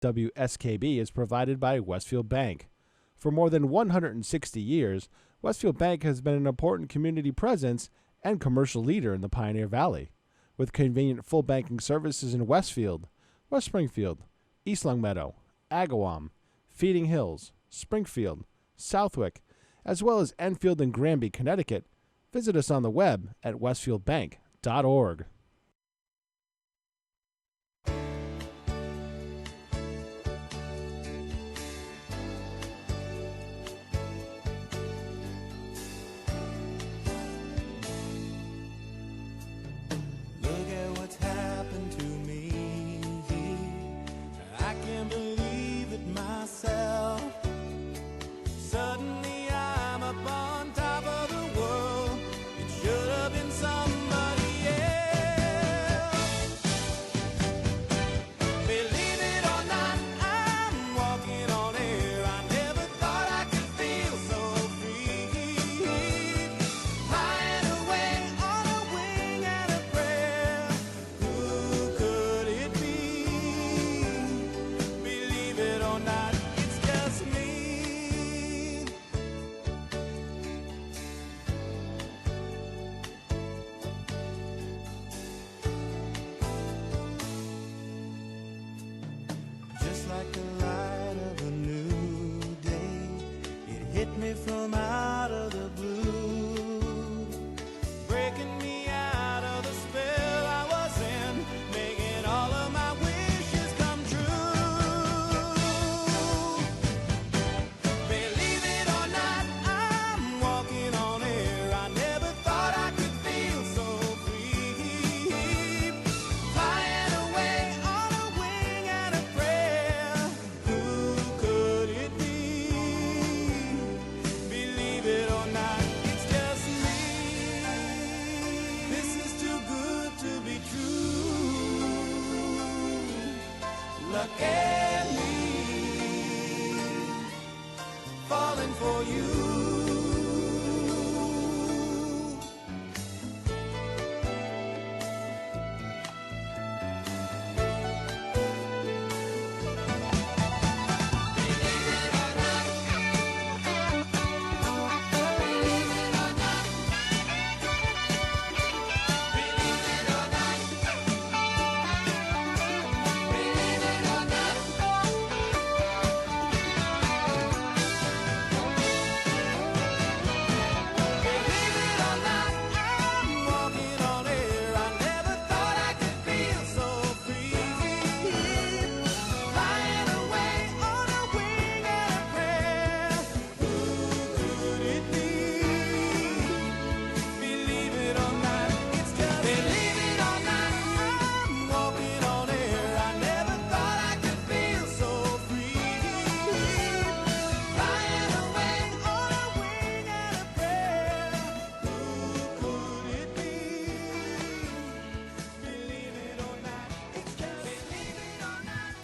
WSKB is provided by Westfield Bank. For more than 160 years, Westfield Bank has been an important community presence and commercial leader in the Pioneer Valley. With convenient full banking services in Westfield, West Springfield, East Longmeadow, Agawam, Feeding Hills, Springfield, Southwick, as well as Enfield and Granby, Connecticut, visit us on the web at westfieldbank.org.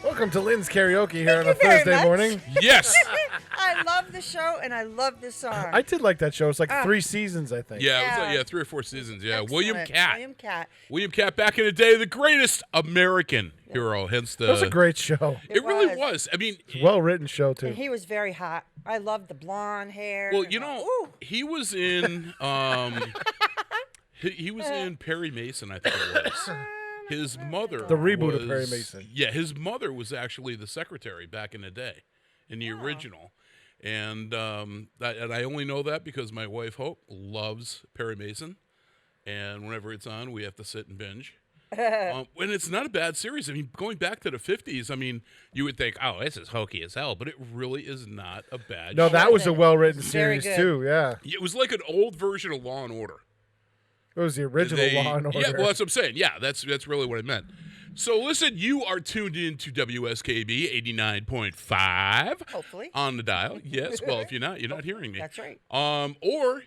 Welcome to Lynn's Karaoke here on a Thursday morning. Yes. I love the show, and I love this song. I did like that show. It's like 3 seasons, I think. Yeah, it was like 3 or 4 seasons. Yeah, Excellent. William Catt, back in the day, the greatest American hero. Hence the. It was a great show. It really was. I mean, well written show too. And he was very hot. I loved the blonde hair. Well, you know, he was in. He was in Perry Mason, I think it was. His mother. The reboot of Perry Mason. Yeah, his mother was actually the secretary back in the day, in the original. And I only know that because my wife Hope loves Perry Mason, and whenever it's on, we have to sit and binge. And it's not a bad series. I mean, going back to the 50s, I mean, you would think, oh, this is hokey as hell, but it really is not a bad show. No, that was a well-written series too. Yeah, it was like an old version of Law and Order. It was the original Law and Order. Yeah, well, that's what I'm saying. Yeah, that's really what I meant. So, listen, you are tuned in to WSKB 89.5. Hopefully. On the dial. Yes, well, if you're not hearing me. That's right. Or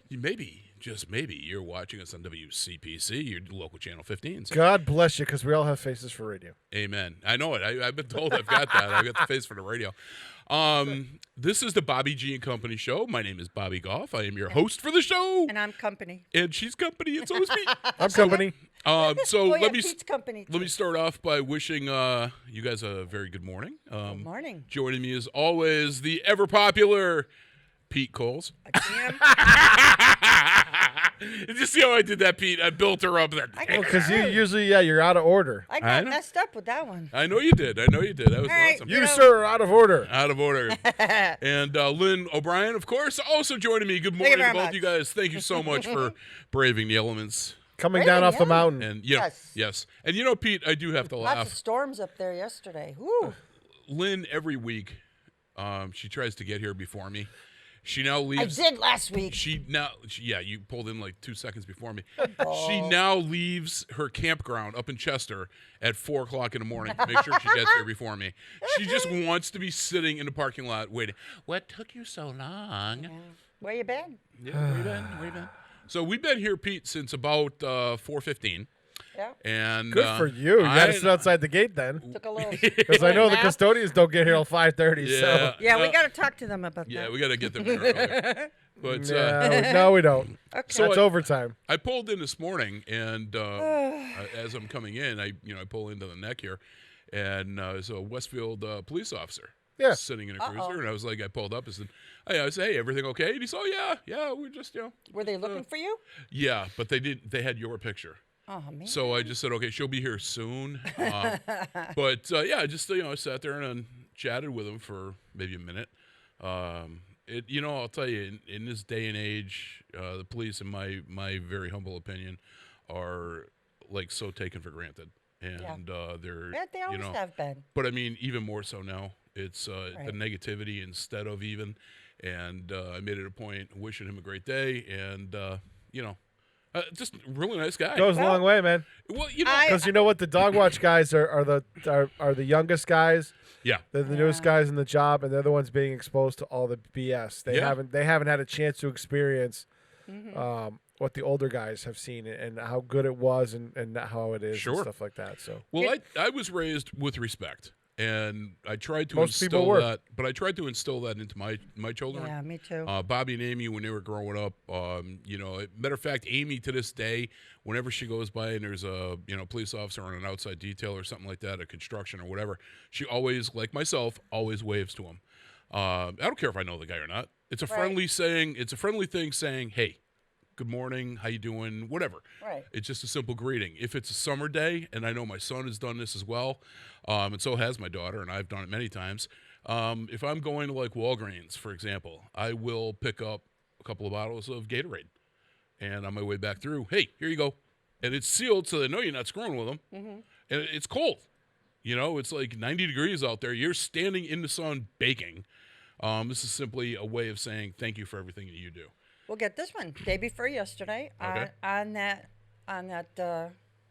just maybe, you're watching us on WCPC, your local Channel 15. So. God bless you, because we all have faces for radio. Amen. I know it. I've been told I've got that. I've got the face for the radio. This is the Bobby G and Company Show. My name is Bobby Goff. I am your host for the show. And I'm company. And she's company, and so is me. I'm company. So Oh, yeah, let me Pete's company. let me start off by wishing you guys a very good morning. Good morning. Joining me as always, the ever popular Pete Coles. Again. Did you see how I did that, Pete? I built her up there. Because you usually, you're out of order. I I got know. messed up with that one. I know you did. That was right. awesome. You, sir, are out of order. Out of order. And Lynn O'Brien, of course, also joining me. Good morning to very both much. you guys. Thank you so much for braving the elements. Coming Really, down off the yeah. mountain. And Yes. And Pete, I do have to Lots of laugh. storms up there yesterday. Woo. Lynn, every week, she tries to get here before me. She now I leaves. did last week. You pulled in like 2 seconds before me. She now leaves her campground up in Chester at 4:00 in the morning to make sure she gets here before me. She just wants to be sitting in the parking lot waiting. What took you so long? Yeah. Where you been? Yeah, where you been? So we've been here, Pete, since about 4:15. Yeah. And Good for you. You got to sit outside the gate then. Took a little. Because I know the nap. custodians don't get here till 5:30. Yeah, So. Yeah, we got to talk to them about Yeah, that. we got to get them here. Okay. But No, we don't. Okay. So That's overtime. I pulled in this morning, and as I'm coming in, I pull into the neck here, and there's a Westfield police officer Yeah. sitting in a cruiser, and I pulled up and said, I said, hey, everything okay? And he said, oh, yeah, we're just, Were they looking for you? yeah, but they had your picture. Oh, man. So I just said, okay, she'll be here soon. But I just, I sat there and chatted with him for maybe a minute. I'll tell you, in this day and age, the police, in my very humble opinion, are like so taken for granted. And they're, Yeah, they always have been. but I mean, even more so now. It's the negativity instead of even. And I made it a point wishing him a great day. And, just a really nice guy. Goes a long way, man. Well, Because you know what? The dog watch guys are the youngest guys. yeah. They're the newest guys in the job, and they're the ones being exposed to all the BS. They haven't had a chance to experience what the older guys have seen and how good it was and how it is and stuff like that. So Well, I was raised with respect, and I tried to Most people instill were. that. But I tried to instill that into my children. Yeah, me too. Bobby and Amy, when they were growing up, matter of fact, Amy to this day, whenever she goes by and there's a police officer on an outside detail or something like that, a construction or whatever, she always, like myself, always waves to him. I don't care if I know the guy or not. It's a friendly saying. It's a friendly thing saying, "Hey, good morning, how you doing?" Whatever. Right. It's just a simple greeting. If it's a summer day, and I know my son has done this as well, and so has my daughter, and I've done it many times. If I'm going to like Walgreens, for example, I will pick up a couple of bottles of Gatorade, and on my way back through, hey, here you go, and it's sealed so they know you're not screwing with them, and it's cold. It's like 90 degrees out there. You're standing in the sun baking. This is simply a way of saying thank you for everything that you do. We'll get this one. Day before yesterday, Okay. on that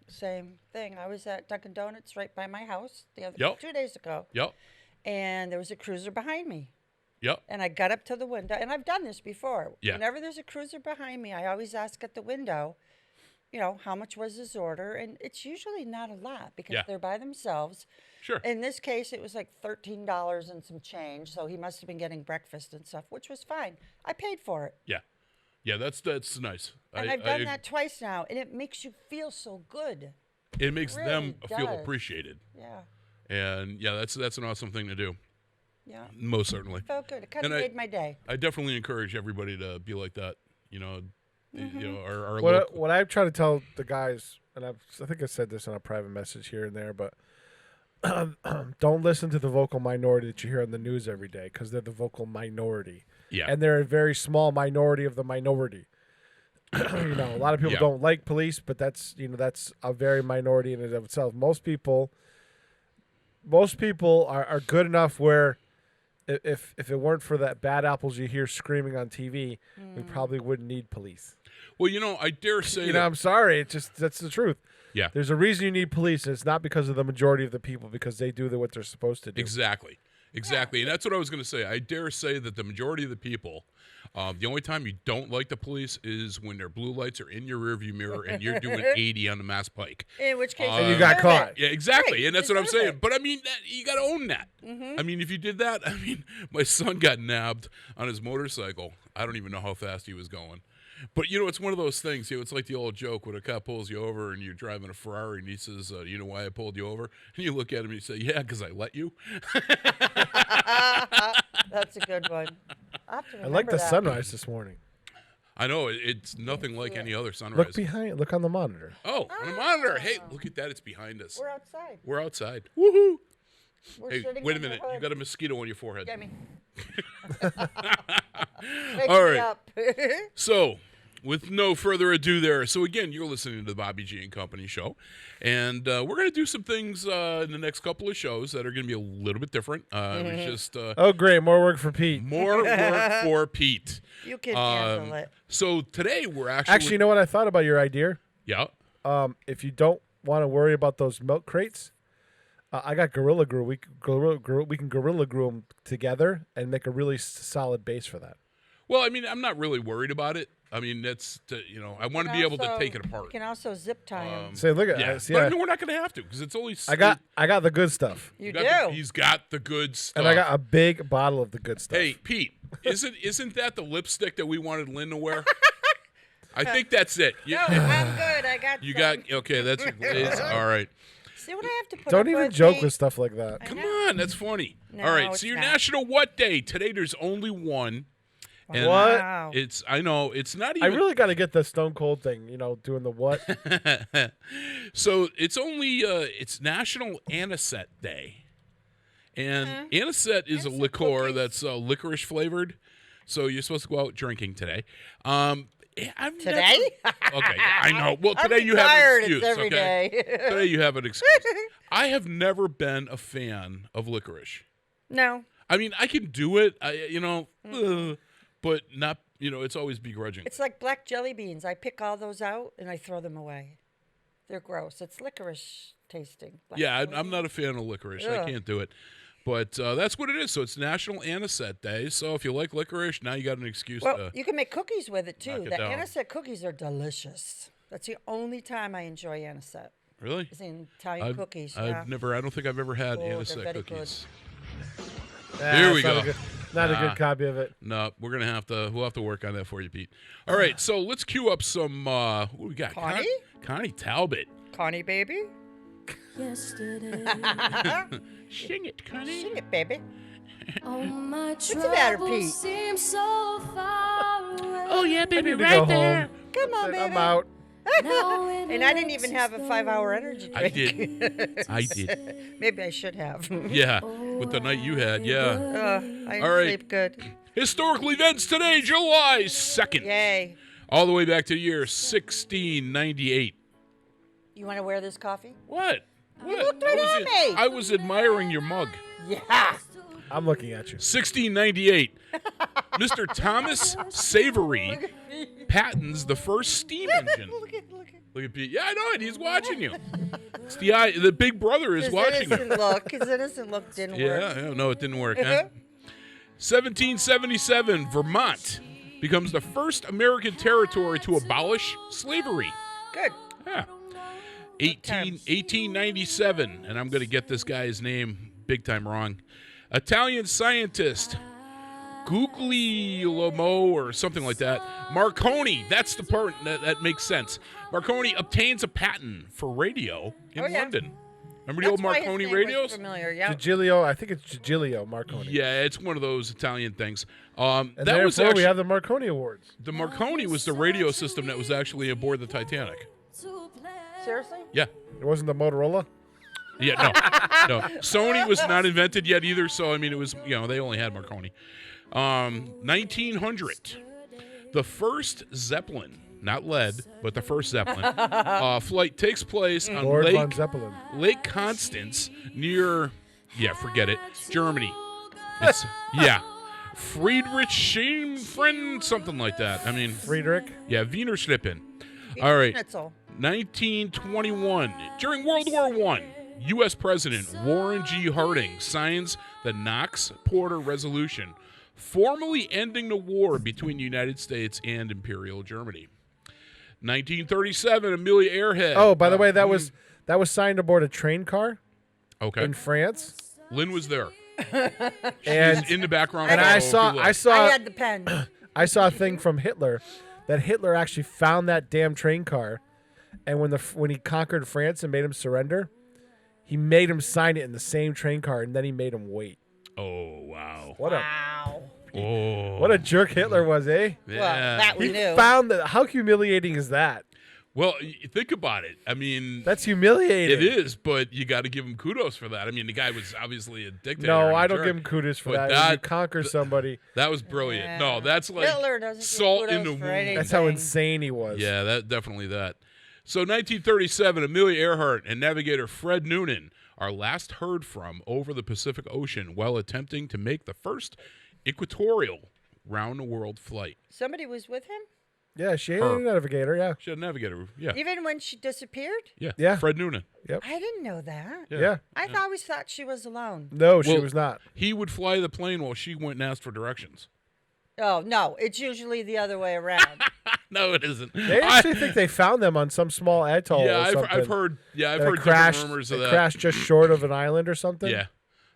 same thing, I was at Dunkin' Donuts right by my house 2 days ago, Yep. and there was a cruiser behind me. Yep. And I got up to the window, and I've done this before. Yeah. Whenever there's a cruiser behind me, I always ask at the window, how much was his order? And it's usually not a lot because they're by themselves. Sure. In this case, it was like $13 and some change, so he must have been getting breakfast and stuff, which was fine. I paid for it. Yeah. Yeah, that's nice. And I've done that twice now, and it makes you feel so good. It makes them really feel does. appreciated. Yeah. And that's an awesome thing to do. Yeah. Most certainly. Felt good. It kind of And made my day. I definitely encourage everybody to be like that. Our what local, what I try to tell the guys, and I think I said this in a private message here and there, but don't listen to the vocal minority that you hear on the news every day because they're the vocal minority. yeah. And they're a very small minority of the minority. A lot of people Yeah. don't like police, but that's a very minority in and of itself. Most people are good enough where if it weren't for that bad apples you hear screaming on TV, we probably wouldn't need police. Well, I dare say that. I'm sorry. That's the truth. Yeah. There's a reason you need police, and it's not because of the majority of the people, because they do what they're supposed to do. Exactly. And that's what I was going to say. I dare say that the majority of the people, the only time you don't like the police is when their blue lights are in your rearview mirror and you're doing 80 on the Mass Pike. In which case, And you got caught. Yeah, exactly. Right, And that's what I'm deserve saying. it. But I mean, you got to own that. I mean, if you did that, my son got nabbed on his motorcycle. I don't even know how fast he was going. But, you know, it's one of those things. You know, it's like the old joke when a cop pulls you over and you're driving a Ferrari and he says, you know why I pulled you over? And you look at him and you say, yeah, because I let you. That's a good one. I like the sunrise this morning. I know. It's nothing like any other sunrise. Look behind. Look on the monitor. Oh, on the monitor. Hey, look at that. It's behind us. We're outside. We're outside. Woohoo. Hey, Sitting wait a on the minute. hood. You got a mosquito on your forehead. Get me. All right. Up. So, with no further ado there. So, again, you're listening to the Bobby G and Company show. And we're going to do some things in the next couple of shows that are going to be a little bit different. It was just... oh, great. More work for Pete. More work for Pete. You can handle it. So, today we're actually... Actually, you know what I thought about your idea? Yeah. If you don't want to worry about those milk crates, I got Gorilla Glue. We can Gorilla Glue them together and make a really solid base for that. Well, I mean, I'm not really worried about it. I mean, that's, I want to be able to take it apart. You can also zip tie them. Say, look at Yeah. this. But Yeah. I mean, we're not going to have to because it's only... I got the good stuff. You do. He's got the good stuff. And I got a big bottle of the good stuff. Hey, Pete, isn't that the lipstick that we wanted Lynn to wear? I think that's it. No, I'm good. I got You some. got... Okay, that's all right. See what I have to put Don't up even with, joke Pete? with stuff like that. Come on, that's funny. No, all right, it's so your not. National What Day? Today there's only one. And What? Wow. I know, it's not I even... really got to get the Stone Cold thing, doing the what. So it's only it's National Anisette Day, and anisette is a Anisette liqueur cookies. that's licorice flavored. So you're supposed to go out drinking today. Today? Okay, I know. Well, I'm today you have retired. an excuse. It's every okay, day. today you have an excuse. I have never been a fan of licorice. No. I mean, I can do it, but not. It's always begrudging. It's like black jelly beans. I pick all those out and I throw them away. They're gross. It's licorice tasting. Black Yeah, jelly I'm not a fan of licorice. I Ugh. can't do it. But that's what it is. So it's National Anisette Day. So if you like licorice, now you got an excuse Well, to... you can make cookies with it knock too. it The down. anisette cookies are delicious. That's the only time I enjoy anisette. Really? It's in Italian cookies. I Yeah. don't think I've ever had Oh, they're anisette very cookies. Here we go. Not a good copy of it. No, we'll have to work on that for you, Pete. All right, so let's cue up some, what do we got? Connie? Connie Talbot. Connie, baby. Yesterday, Sing it, Connie. Sing it, baby. all my the matter, troubles Pete? seem so far away. Oh, yeah, I baby, need to right go there. home. Come on, baby. I'm out. Now it And I didn't even looks have a as 5-hour though energy I drink. did. I did. Maybe I should have. Yeah, with the night you had, yeah. I All right. sleep good. Historical events today, July 2nd. Yay. All the way back to the year 1698. You want to wear this coffee? What? What? looked right at me. I was admiring your mug. Yeah. I'm looking at you. 1698. Mr. Thomas Savery patents the first steam engine. Look at. Look at Pete. Yeah, I know it. He's watching you. It's the big brother is His watching you. innocent look. His innocent look didn't work. Yeah, no, it didn't work. Huh? 1777, Vermont becomes the first American territory to abolish slavery. Good. Yeah. times. 1897, and I'm going to get this guy's name big time wrong. Italian scientist Guglielmo or something like that. Marconi, that's the part that makes sense. Marconi obtains a patent for radio in Oh, yeah. London. Remember the old That's why his Marconi name was radios? familiar, yeah. Giglio, I think it's Giglio Marconi. Yeah, it's one of those Italian things. And That was therefore, actually, we have the Marconi Awards. the Marconi was the radio system that was actually aboard the Titanic. Seriously? Yeah. It wasn't the Motorola? Yeah, no. Sony was not invented yet either, so I mean, it was, they only had Marconi. 1900, the first Zeppelin, not lead, but the first Zeppelin flight takes place on Lord von Zeppelin. Lake Constance near, forget it, Germany. It's, Friedrichshafen, something like that. I mean, Friedrich. yeah, Wiener Schlippen. All right. Schnitzel. 1921, during World War I, U.S. President Warren G. Harding signs the Knox-Porter Resolution, formally ending the war between the United States and Imperial Germany. 1937, Amelia Earhart. Oh, by the way, that was signed aboard a train car Okay. in France. Lynn was there. And She's in the background. and so I if you look. saw I had the pen. I saw a thing from Hitler that Hitler actually found that damn train car, and when he conquered France and made him surrender, he made him sign it in the same train car, and then he made him wait. Oh, wow. What Oh. a jerk Hitler was, eh? Yeah. Well, that we He knew. found that. How humiliating is that? Well, think about it. I mean, That's humiliating. it is, but you got to give him kudos for that. I mean, the guy was obviously a dictator. No, and a I don't jerk, give him kudos for but that. When you conquer somebody, That was brilliant. Yeah. No, that's like Hitler doesn't salt get in the kudos for wound. anything. that's how insane he was. Yeah, that definitely that. So 1937, Amelia Earhart and navigator Fred Noonan are last heard from over the Pacific Ocean while attempting to make the first equatorial round-the-world flight. Somebody was with him? Yeah, she ain't Her. a navigator. Yeah, She had a navigator. Yeah. Even when she disappeared? Yeah. Yeah. Fred Noonan. I didn't know that. yeah. I always thought she was alone. No, she Well- was not. He would fly the plane while she went and asked for directions. Oh, no. It's usually the other way around. No, it isn't. They actually think they found them on some small atoll. Yeah, or I've something. heard. Yeah, I've that heard different crashed, rumors of it that. crashed just short of an island or something. Yeah.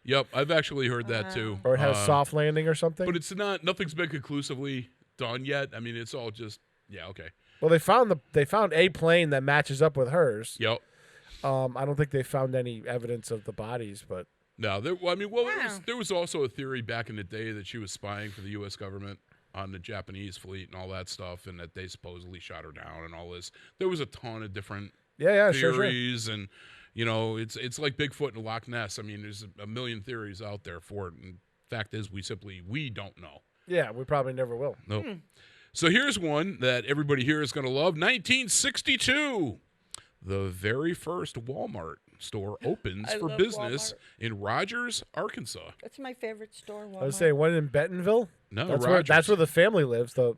Yep, I've actually heard that too. Or it had a soft landing or something. But it's not. Nothing's been conclusively done yet. I mean, it's all just. Yeah. Okay. Well, they found a plane that matches up with hers. Yep. I don't think they found any evidence of the bodies, but No, there Wow. there was also a theory back in the day that she was spying for the U.S. government on the Japanese fleet and all that stuff, and that they supposedly shot her down and all this. There was a ton of different yeah, sure. theories, and it's like Bigfoot and Loch Ness. I mean, there's a million theories out there for it. And fact is, we don't know. Yeah, we probably never will. Nope. So here's one that everybody here is going to love. 1962. The very first Walmart store opens I for love business Walmart. in Rogers, Arkansas. That's my favorite store. I was saying one in Bentonville. No, That's Rogers. where the family lives. The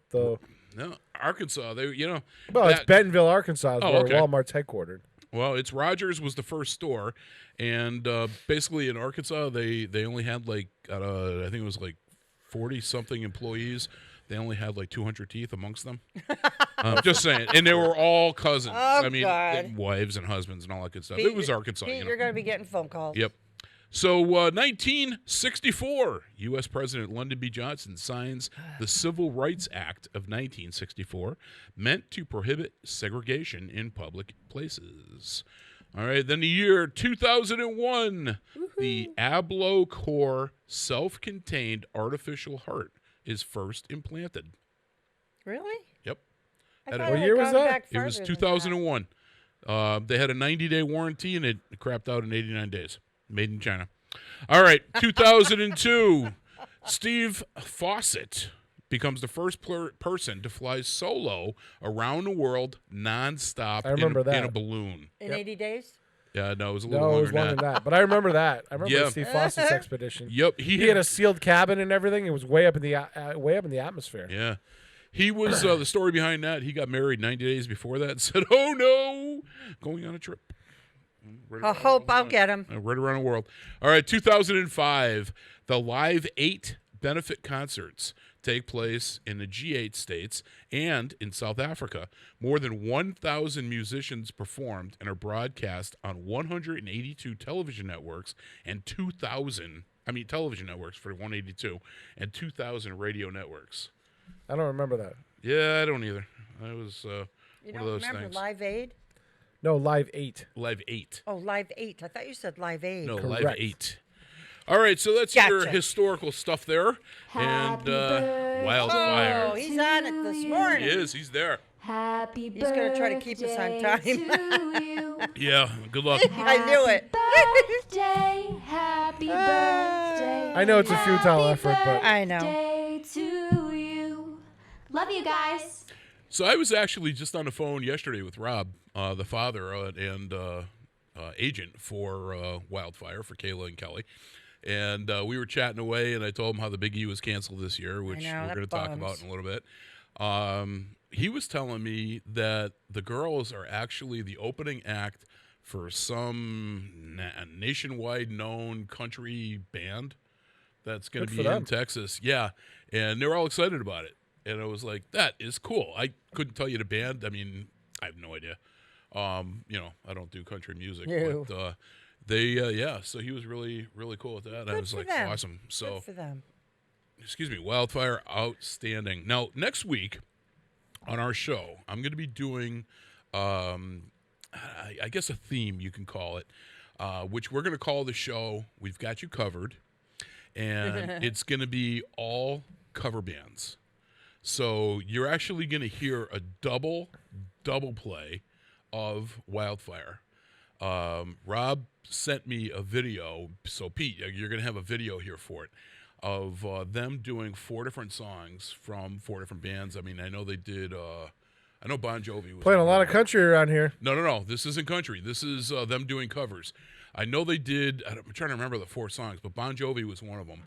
No, Arkansas. They, well, that- it's Bentonville, Arkansas, is Oh, where okay. Walmart's headquartered. Well, it's Rogers was the first store, and basically in Arkansas they only had like I think it was like 40 something employees. They only had like 200 teeth amongst them. Just saying, and they were all cousins. Oh, I mean, God. wives and husbands and all that good stuff. Pete, It was Arkansas. Pete, you know. you're going to be getting phone calls. Yep. So 1964, U.S. President Lyndon B. Johnson signs the Civil Rights Act of 1964, meant to prohibit segregation in public places. All right, then the year 2001, the AbloCore self-contained artificial heart is first implanted. Really? Yep. I At thought a- What it had year was gone that? back It was further than that. 2001. They had a 90-day warranty, and it crapped out in 89 days. Made in China. All right, 2002. Steve Fawcett becomes the first person to fly solo around the world nonstop I remember in that. a balloon. In 80 days? Yeah, no, it was a little No, it longer was than longer that. than that. But I remember that. I remember Yeah. Steve Fawcett's expedition. Yep, He had a sealed cabin and everything. It was way up in the atmosphere. Yeah. He was the story behind that. He got married 90 days before that and said, "Oh no, going on a trip." I hope I'll get him. Right around the world. All right, 2005, the Live 8 benefit concerts take place in the G8 states and in South Africa. More than 1,000 musicians performed and are broadcast on 182 television networks and television networks for 182 and 2,000 radio networks. I don't remember that. Yeah, I don't either. That was You one don't of those remember things. Live Aid? No, Live 8. Live 8. Oh, Live 8. I thought you said Live Aid. No, Correct. Live 8. All right, so that's your Gotcha. historical stuff there. And Wildfire. Oh, he's on it this morning. He is. He's there. Happy He's gonna try to keep us on time. to you. Yeah, good luck. I knew it. Birthday, happy birthday. I know it's a futile effort, but I know. Birthday to you. Love you guys. So I was actually just on the phone yesterday with Rob, the father and agent for Wildfire, for Kayla and Kelly. And we were chatting away, and I told him how the Big E was canceled this year, which know, we're that going to talk bums. about in a little bit. He was telling me that the girls are actually the opening act for some nationwide known country band that's going to Good be for in them. Texas. Yeah, and they're all excited about it. And I was like, that is cool. I couldn't tell you the band. I mean, I have no idea. I don't do country music. No. But so he was really, really cool with that. I Good was for like, them. awesome. So, Good for them. excuse me, Wildfire, outstanding. Now, next week, on our show, I'm going to be doing, I guess a theme you can call it, which we're going to call the show "We've Got You Covered," and it's going to be all cover bands. So you're actually going to hear a double play of Wildfire. Rob sent me a video. So, Pete, you're going to have a video here for it of them doing 4 different songs from 4 different bands. I mean, I know they did. I know Bon Jovi was playing a lot of country around here. No. This isn't country. This is them doing covers. I know they did. I'm trying to remember the 4 songs, but Bon Jovi was one of them.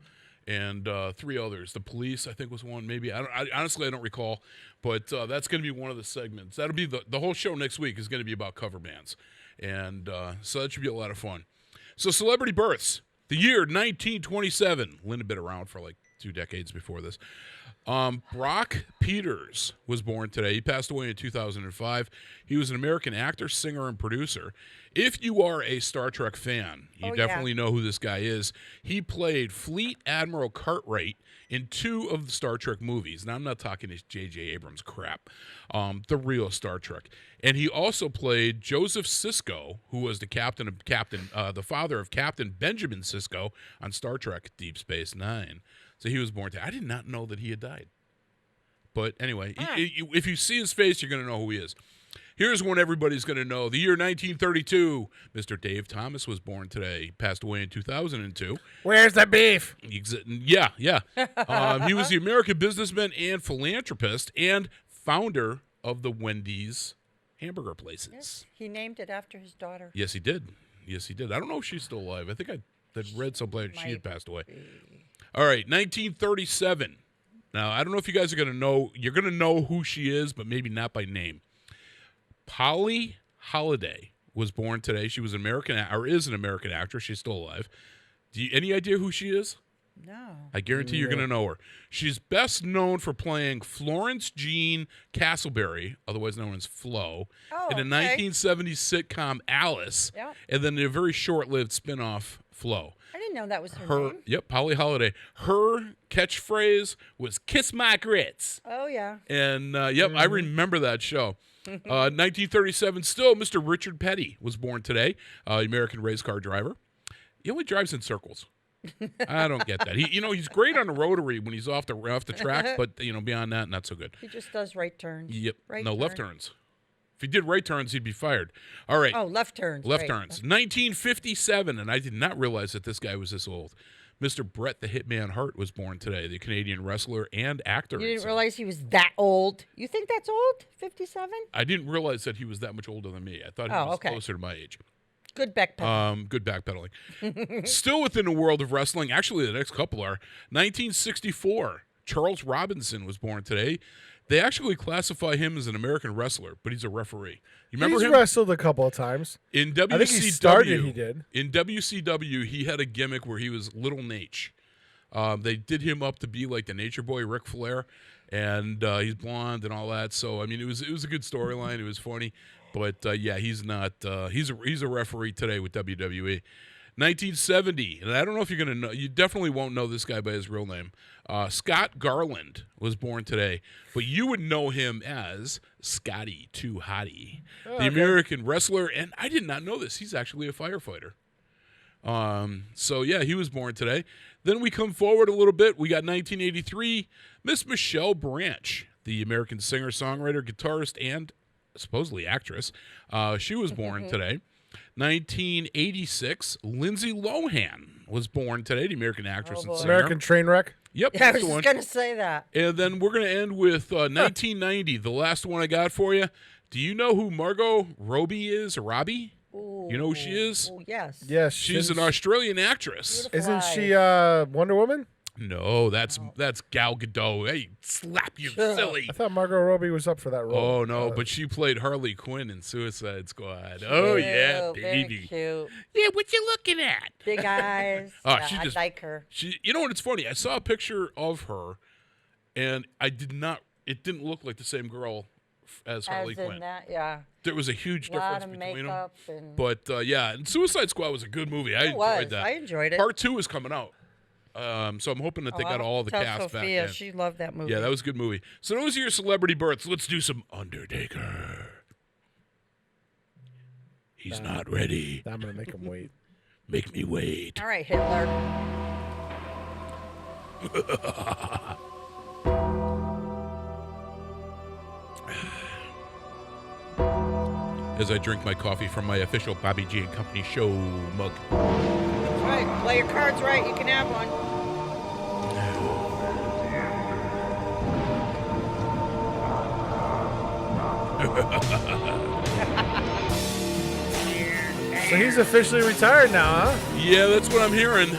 And 3 others. The Police, I think, was one. Maybe honestly, I don't recall. But that's going to be one of the segments. That'll be the whole show next week is going to be about cover bands, and so that should be a lot of fun. So, celebrity births. The year 1927. Lynn had been around for like 2 decades before this. Brock Peters was born today. He passed away in 2005. He was an American actor, singer, and producer. If you are a Star Trek fan, you definitely know who this guy is. He played Fleet Admiral Cartwright in 2 of the Star Trek movies. Now, I'm not talking this J.J. Abrams crap, the real Star Trek. And he also played Joseph Sisko, who was the father of Captain Benjamin Sisko on Star Trek Deep Space Nine. So he was born today. I did not know that he had died. But anyway, if you see his face, you're going to know who he is. Here's one everybody's going to know. The year 1932, Mr. Dave Thomas was born today. He passed away in 2002. Where's the beef? Yeah. He was the American businessman and philanthropist and founder of the Wendy's hamburger places. Yes, he named it after his daughter. Yes, he did. I don't know if she's still alive. I think I read someplace she had passed away. All right, 1937. Now, I don't know if you guys are going to know. You're going to know who she is, but maybe not by name. Polly Holiday was born today. She was is an American actress. She's still alive. Any idea who she is? No. I guarantee you're going to know her. She's best known for playing Florence Jean Castleberry, otherwise known as Flo, in the 1970s sitcom Alice, and then a very short-lived spin-off Flo. I didn't know that was her name. Yep, Polly Holiday. Her catchphrase was "Kiss my grits." Oh, yeah. And, I remember that show. 1937, still, Mr. Richard Petty was born today, American race car driver. He only drives in circles. I don't get that. He's great on the rotary when he's off the track, but beyond that, not so good. He just does right turns. Yep. Left turns. If he did right turns, he'd be fired. All right. Oh, left turns. Left turns. 1957, and I did not realize that this guy was this old. Mr. Bret the Hitman Hart was born today, the Canadian wrestler and actor. You didn't realize he was that old? You think that's old? 57? I didn't realize that he was that much older than me. I thought he was closer to my age. Good backpedaling. Good backpedaling. Still within the world of wrestling, actually the next couple are, 1964, Charles Robinson was born today. They actually classify him as an American wrestler, but he's a referee. You remember him? He's wrestled a couple of times. In WCW, I think he started, he did. In WCW, he had a gimmick where he was Little Nate. They did him up to be like the Nature Boy, Ric Flair, and he's blonde and all that. So I mean, it was a good storyline. It was funny, but he's not. He's a referee today with WWE. 1970, and I don't know if you're going to know. You definitely won't know this guy by his real name. Scott Garland was born today, but you would know him as Scotty Too Hottie, the American wrestler. And I did not know this. He's actually a firefighter. He was born today. Then we come forward a little bit. We got 1983, Miss Michelle Branch, the American singer, songwriter, guitarist, and supposedly actress. She was born today. 1986, Lindsay Lohan was born today, the American actress and singer. American Trainwreck? Yep. Yeah, I was just going to say that. And then we're going to end with 1990, the last one I got for you. Do you know who Margot Robbie is, or Robbie? Ooh. You know who she is? Oh, yes. Yes. She's an Australian actress. Beautiful Isn't eyes. she Wonder Woman? No, that's Gal Gadot. Hey, slap you, silly. I thought Margot Robbie was up for that role. Oh, no, but she played Harley Quinn in Suicide Squad. Oh, yeah, baby. Very cute. Yeah, what you looking at? Big eyes. Oh, I like her. You know what? It's funny. I saw a picture of her, and it didn't look like the same girl as Harley Quinn. Yeah. There was a huge difference of between them. makeup and But, and Suicide Squad was a good movie. I enjoyed that. I enjoyed it. Part 2 is coming out. So I'm hoping that they got all the tell cast Sophia, back in. she loved that movie. Yeah, that was a good movie. So those are your celebrity births. Let's do some Undertaker. He's not ready. I'm going to make him wait. Make me wait. All right, Hitler. As I drink my coffee from my official Bobby G and Company show mug. That's right. Play your cards right. You can have one. So he's officially retired now, huh? Yeah, that's what I'm hearing.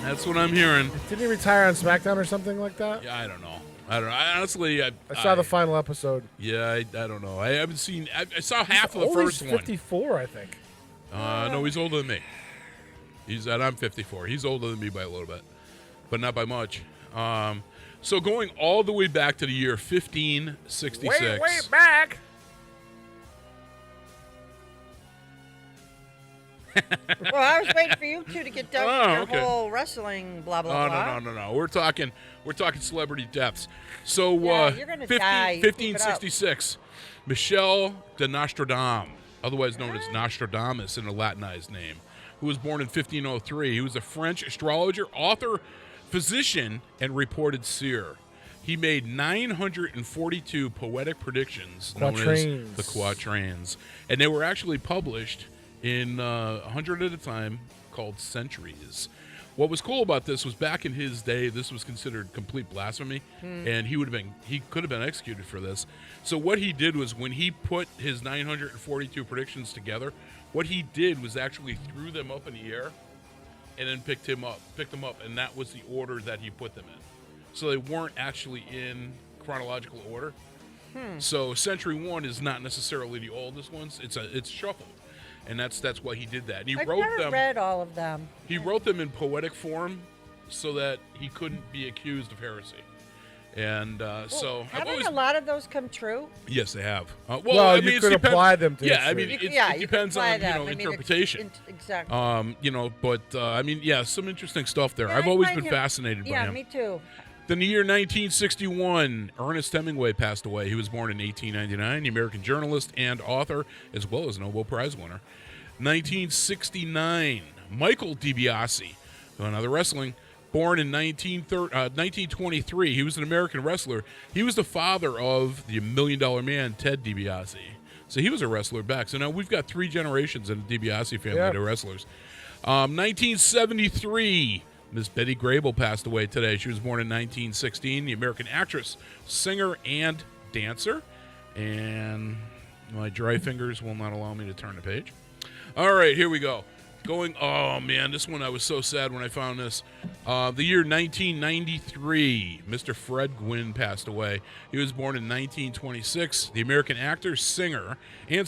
That's what I'm hearing. Didn't he retire on SmackDown or something like that? Yeah, I don't know. I honestly, I saw the final episode. Yeah, I don't know. I haven't seen. I saw half of the He's first one. 54, I think. No, he's older than me. I'm 54. He's older than me by a little bit, but not by much. So going all the way back to the year 1566. Way back. Well, I was waiting for you two to get done with your whole wrestling blah blah blah. No. We're talking celebrity deaths. So you're gonna die. 1566, Michel de Nostradam, otherwise known as Nostradamus in a Latinized name, who was born in 1503. He was a French astrologer, author, physician, and reported seer. He made 942 poetic predictions known as the quatrains, and they were actually published in 100 at a time, called centuries. What was cool about this was back in his day, this was considered complete blasphemy, and he could have been executed for this. So what he did was, when he put his 942 predictions together, what he did was actually threw them up in the air, and then picked them up, and that was the order that he put them in. So they weren't actually in chronological order. So Century 1 is not necessarily the oldest ones; it's shuffled. And that's why he did that. And I've never read all of them. He wrote them in poetic form so that he couldn't be accused of heresy. And haven't a lot of those come true? Yes, they have. Well, you could apply them to. Yeah, I mean, it depends on interpretation. Exactly. Some interesting stuff there. Yeah, I've always been fascinated by him. Yeah, me too. Then the year 1961, Ernest Hemingway passed away. He was born in 1899, the American journalist and author, as well as Nobel Prize winner. 1969, Michael DiBiase, another wrestling, born in 1923. He was an American wrestler. He was the father of the $1 Million Man, Ted DiBiase. So he was a wrestler back. So now we've got 3 generations in the DiBiase family of wrestlers. 1973, Miss Betty Grable passed away today. She was born in 1916, the American actress, singer, and dancer. And my dry fingers will not allow me to turn the page. All right, here we go. Oh, man, this one I was so sad when I found this. The year 1993, Mr. Fred Gwynn passed away. He was born in 1926, the American actor, singer. He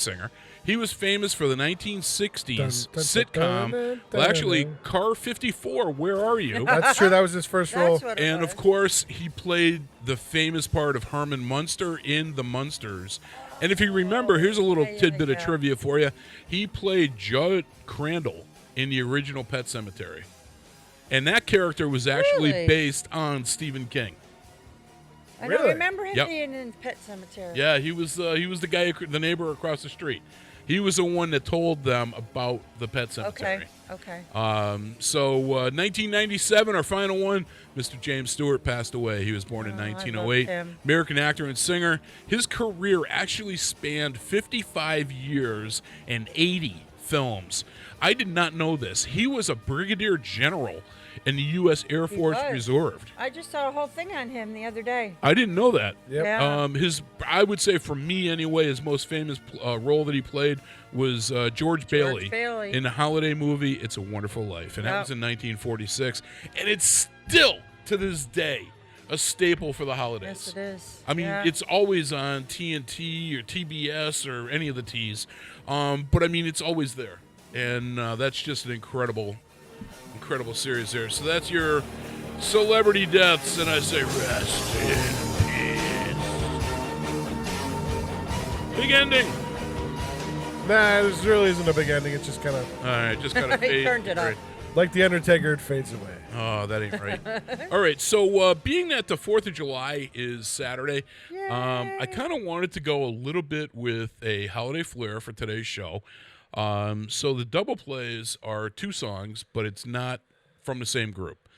was famous for the 1960s sitcom, Car 54, Where Are You? That's true. That was his first role. And, of course, he played the famous part of Herman Munster in The Munsters. And if you remember, here's a little tidbit of trivia for you. He played Judd Crandall in the original Pet Sematary. And that character was actually based on Stephen King. I don't remember him being in Pet Sematary. Yeah, he was the guy, the neighbor across the street. He was the one that told them about the Pet Sematary. Okay. 1997, our final one, Mr. James Stewart passed away. He was born in 1908. American actor and singer. His career actually spanned 55 years and 80 films. I did not know this. He was a brigadier general in the U.S. Air Force Reserve. I just saw a whole thing on him the other day. I didn't know that. Yep. Yeah. I would say, for me anyway, his most famous role that he played was George Bailey in the holiday movie It's a Wonderful Life, and that was in 1946. And it's still, to this day, a staple for the holidays. Yes, it is. I mean, it's always on TNT or TBS or any of the T's, but I mean, it's always there, and that's just an incredible series there. So that's your celebrity deaths, and I say rest in peace. Big ending. Nah, this really isn't a big ending. It's just kind of... All right, just kind of fade. Turned it up. Like The Undertaker, it fades away. Oh, that ain't right. All right, so being that the 4th of July is Saturday, I kind of wanted to go a little bit with a holiday flair for today's show. So the double plays are 2 songs, but it's not from the same group.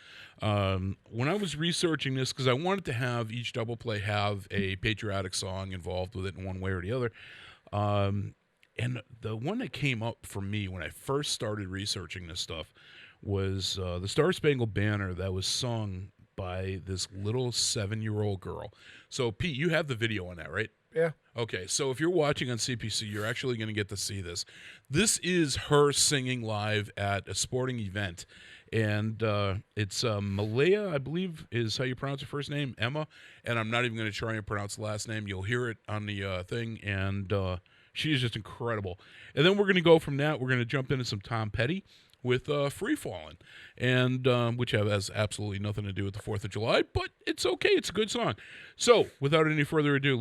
When I was researching this, because I wanted to have each double play have a patriotic song involved with it in one way or the other, and the one that came up for me when I first started researching this stuff was the Star Spangled Banner that was sung by this little 7-year-old girl. So, Pete, you have the video on that, right? Yeah. Okay, so if you're watching on CPC, you're actually going to get to see this. This is her singing live at a sporting event. And it's Malaya, I believe, is how you pronounce her first name, Emma. And I'm not even going to try and pronounce the last name. You'll hear it on the thing. And she is just incredible. And then we're going to go from that. We're going to jump into some Tom Petty with Free Fallin', and which has absolutely nothing to do with the 4th of July, but it's okay. It's a good song. So, without any further ado,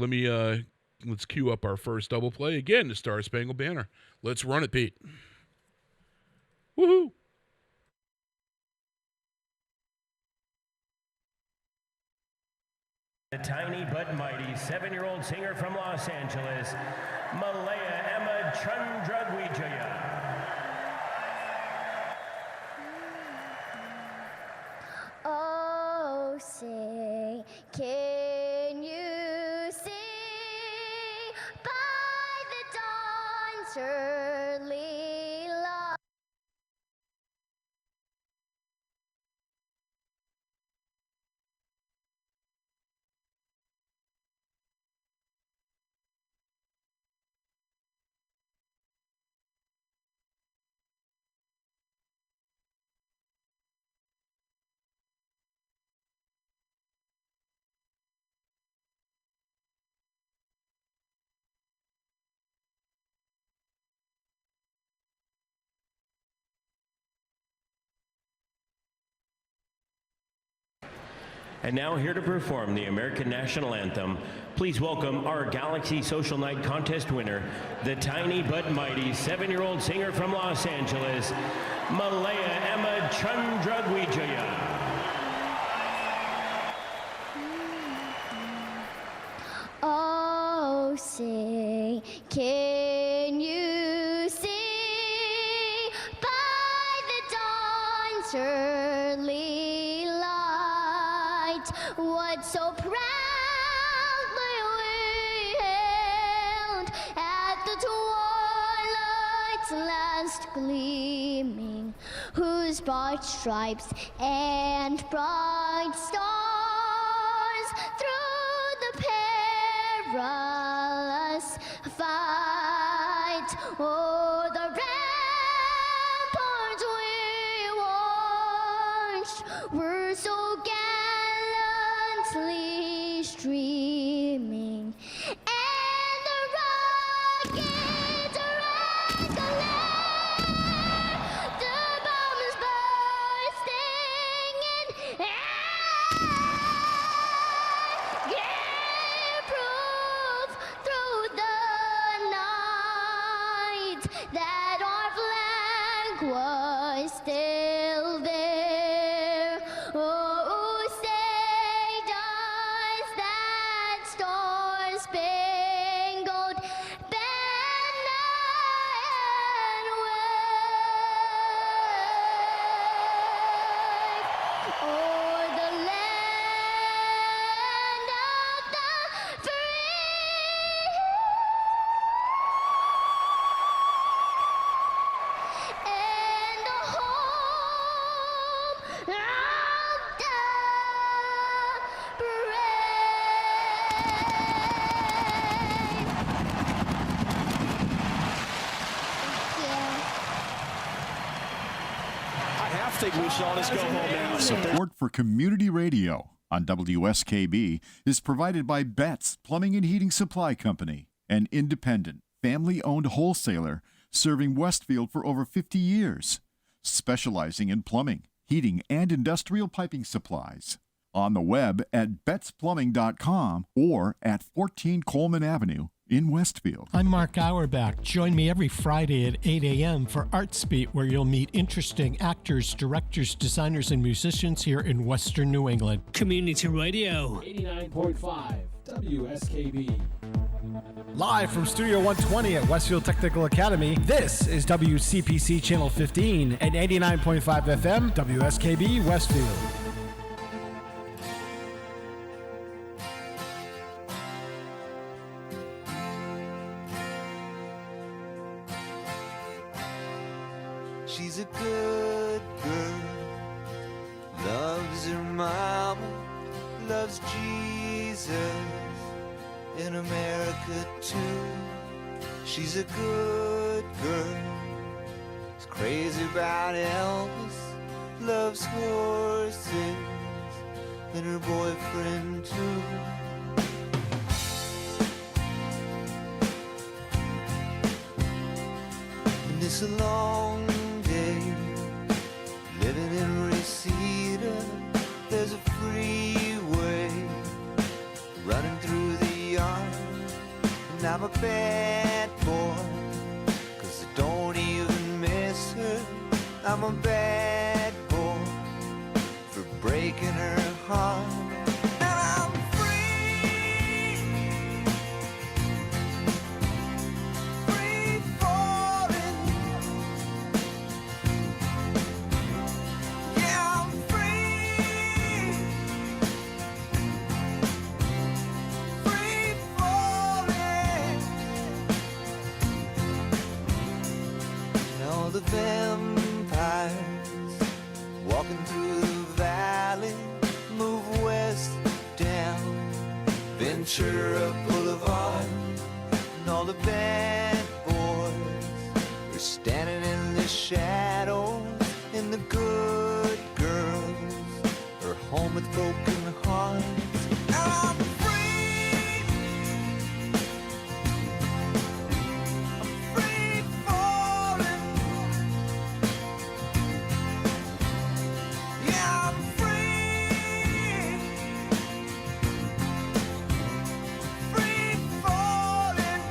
let's cue up our first double play. Again, the Star Spangled Banner. Let's run it, Pete. Woohoo! The tiny but mighty 7-year-old singer from Los Angeles, Malaya Emma Chandragwijaya. Oh, say, can you see by the dawn's early light? And now here to perform the American National Anthem, please welcome our Galaxy Social Night Contest winner, the tiny but mighty 7-year-old singer from Los Angeles, Malaya Emma Chandragwijaya. Oh, say, can you see by the dawn's early light what so proudly we hailed at the twilight's last gleaming, whose bright stripes and bright stars through the perilous fight o'er the ramparts we watched were so gallantly streaming, and the rockets rang the bombs bursting in air, gave proof through the night that our flag was still there. Oh, say does that star-spangled banner wave o'er the land of the free and the home of the I think we should all just go home now. Support for community radio on WSKB is provided by Betts Plumbing and Heating Supply Company, an independent, family-owned wholesaler serving Westfield for over 50 years, specializing in plumbing, heating, and industrial piping supplies. On the web at bettsplumbing.com or at 14 Coleman Avenue, in Westfield. I'm Mark Auerbach. Join me every Friday at 8 a.m. for Arts Beat, where you'll meet interesting actors, directors, designers, and musicians here in Western New England. Community Radio. 89.5 WSKB. Live from Studio 120 at Westfield Technical Academy, this is WCPC Channel 15 and 89.5 FM WSKB Westfield. She's a good girl, loves her mama, loves Jesus, in America too. She's a good girl, is crazy about Elvis, loves horses, and her boyfriend too. And it's a long day living in Reseda. There's a freeway running through the yard, and I'm a bad boy, 'cause I don't even miss her. I'm a bad boy for breaking her heart. And I'm free, free falling. Yeah, I'm free, free falling. Now the vampires walking through the valley move west down Ventura Boulevard, and all the bad boys are standing in the shadows, and the good girls are home with broken hearts. Now I'm free, I'm free falling. Yeah, I'm free, free falling.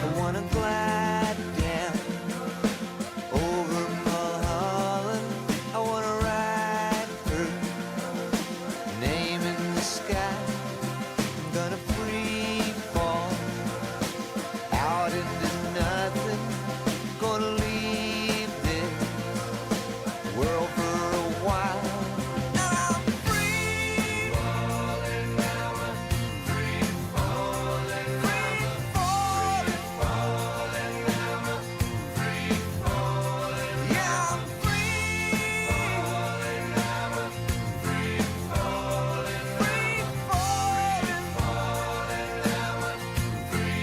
I wanna glide down over Mulholland. I wanna ride her name in the sky. I'm gonna free fall out into nothing. Gonna leave this world for a while. And I'm free falling, free falling, free falling, free falling. Yeah, I'm free falling, free falling, free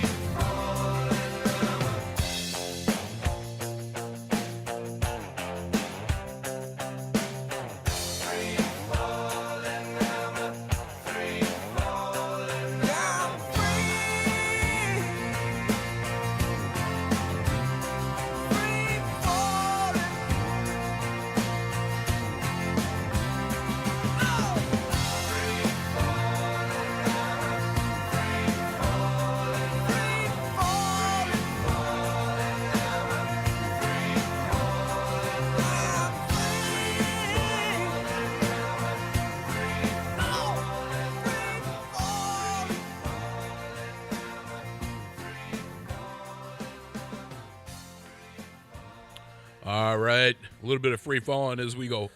All right. A little bit of free falling as we go.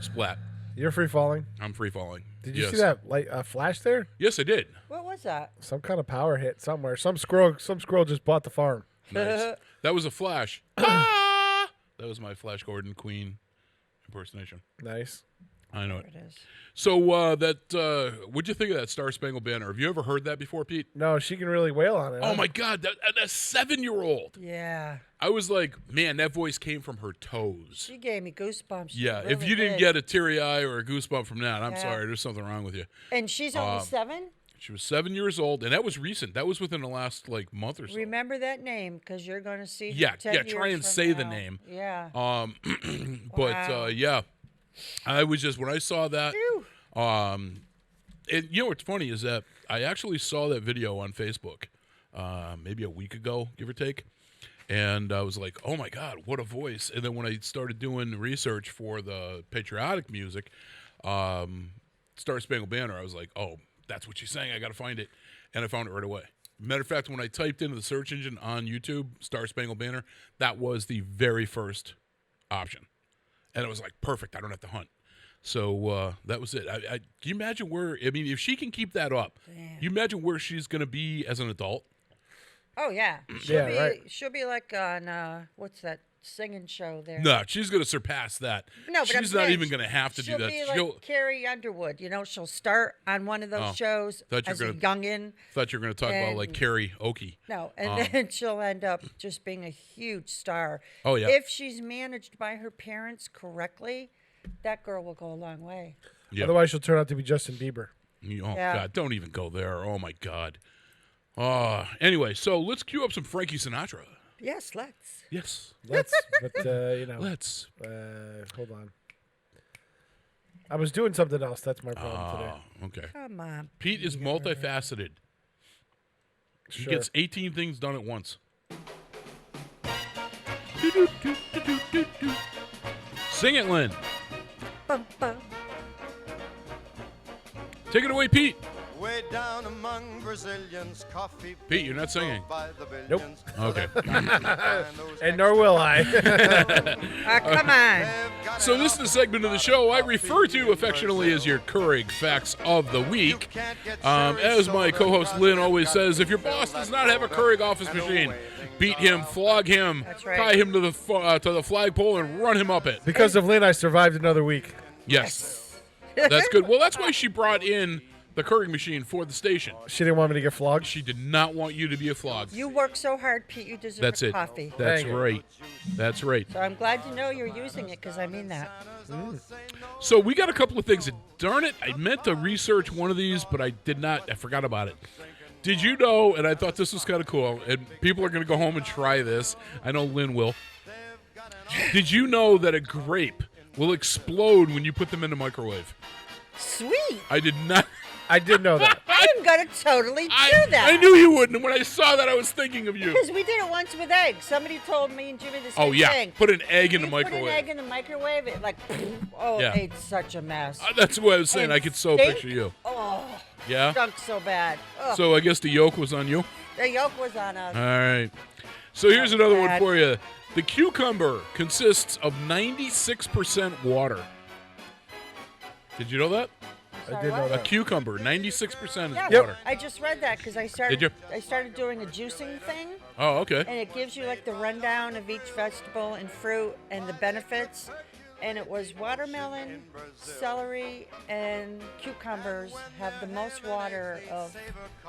Splat. You're free falling. I'm free falling. Did you see that light flash there? Yes, I did. What was that? Some kind of power hit somewhere. Some squirrel just bought the farm. Nice. That was a flash. Ah! That was my Flash Gordon Queen impersonation. Nice. I know it. It is. So what'd you think of that Star Spangled Banner? Have you ever heard that before, Pete? No, she can really wail on it. Oh my God, that 7-year-old. Yeah. I was like, man, that voice came from her toes. She gave me goosebumps. She Yeah, if really you didn't did. get a teary eye or a goosebump from that, I'm Yeah. sorry. There's something wrong with you. And she's only 7? She was 7 years old, and that was recent. That was within the last month or so. Remember that name because you're going to see her Yeah, 10 yeah. years Try and from say the now. name. Yeah. But Wow. yeah, I was just when I saw that. Phew. And you know what's funny is that I actually saw that video on Facebook, maybe a week ago, give or take, and I was like, "Oh my God, what a voice!" And then when I started doing research for the patriotic music, Star Spangled Banner, I was like, "Oh, that's what she's saying. I got to find it," and I found it right away. Matter of fact, when I typed into the search engine on YouTube, Star Spangled Banner, that was the very first option, and it was like perfect. I don't have to hunt. So that was it. Can you imagine where? I mean, if she can keep that up, you imagine where she's going to be as an adult. Oh yeah. She'll be like on what's that singing show there? No, she's going to surpass that. No, but she's not even going to have to do that. She'll be like Carrie Underwood. You know, she'll start on one of those shows as a youngin. Thought you were going to talk about like karaoke. No, and then she'll end up just being a huge star. Oh yeah. If she's managed by her parents correctly, that girl will go a long way. Yep. Otherwise, she'll turn out to be Justin Bieber. Oh God, don't even go there. Oh my God. Anyway, so let's cue up some Frankie Sinatra. Yes, let's. Yes. Let's. But you know. Let's. Hold on. I was doing something else. That's my problem today. Okay. Come on. Pete is multifaceted. He gets 18 things done at once. Sing it, Lynn. Bum, bum. Take it away, Pete. Way down among Brazilians, coffee. Pete, you're not singing. Nope. Okay. And nor will I. Come on. So this is the segment of the show I refer to affectionately as your Keurig Facts of the Week. As my co-host Lynn always says, if your boss does not have a Keurig office machine, beat him, flog him, tie him to the flagpole, and run him up it. Because of Lynn, I survived another week. Yes. That's good. Well, that's why she brought in the Keurig machine for the station. She didn't want me to get flogged? She did not want you to be a flog. You work so hard, Pete, you deserve That's it. coffee. That's right. That's right. So I'm glad to know you're using it because I mean that. So we got a couple of things. Darn it, I meant to research one of these, but I did not. I forgot about it. Did you know, and I thought this was kind of cool, and people are going to go home and try this. I know Lynn will. Did you know that a grape will explode when you put them in the microwave? Sweet. I did not. I did know that. I'm going to totally do that. I knew you wouldn't. And when I saw that, I was thinking of you. Because we did it once with eggs. Somebody told me and Jimmy the same Oh, yeah. thing. Put an egg in the You put microwave. an egg in the microwave, it like, Yeah. it's such a mess. That's what I was saying. And I could so stink. picture you. Oh, Yeah? stunk so bad. Ugh. So I guess the yolk was on you? The yolk was on us. All right. So here's another one bad. for you. The cucumber consists of 96% water. Did you know that? I did know A that. cucumber, 96% is Yeah, water. I just read that because I started. Did you? I started doing a juicing thing, Oh, okay. and it gives you like the rundown of each vegetable and fruit and the benefits. And it was watermelon, celery, and cucumbers have the most water of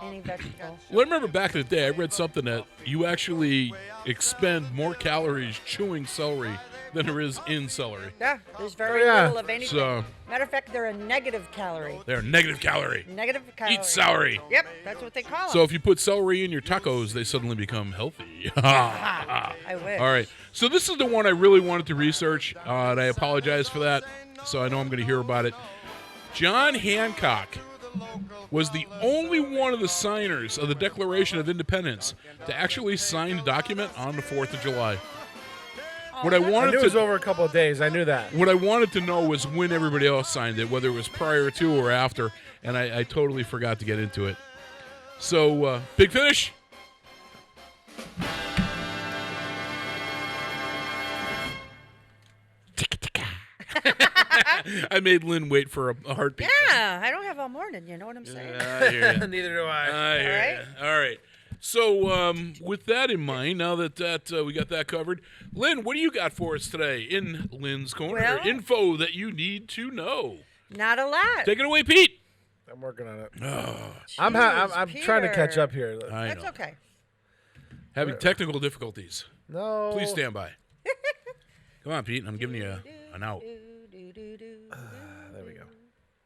any vegetable. Well, I remember back in the day, I read something that you actually expend more calories chewing celery than there is in celery. Yeah, there's very yeah. little of anything. So- Matter of fact, they're a negative calorie. They're negative calorie. Negative calorie. Eat celery. Yep, that's what they call them. So if you put celery in your tacos, they suddenly become healthy. I wish. All right. So this is the one I really wanted to research, and I apologize for that. So I know I'm going to hear about it. John Hancock was the only one of the signers of the Declaration of Independence to actually sign the document on the 4th of July. What I I wanted knew it was to over a couple of days. I knew that. what I wanted to know was when everybody else signed it, whether it was prior to or after, and I totally forgot to get into it. So, Big Finish. I made Lynn wait for a heartbeat. Yeah, I don't have all morning. You know what I'm saying? I hear ya. Neither do I. I hear ya. All right. So, with that in mind, now that we got that covered, Lynn, what do you got for us today in Lynn's Corner? Well- Info that you need to know. Not a lot. Take it away, Pete. I'm working on it. Oh, I'm trying to catch up here. That's okay. Having technical difficulties. No. Please stand by. Come on, Pete. I'm giving you an out. There we go.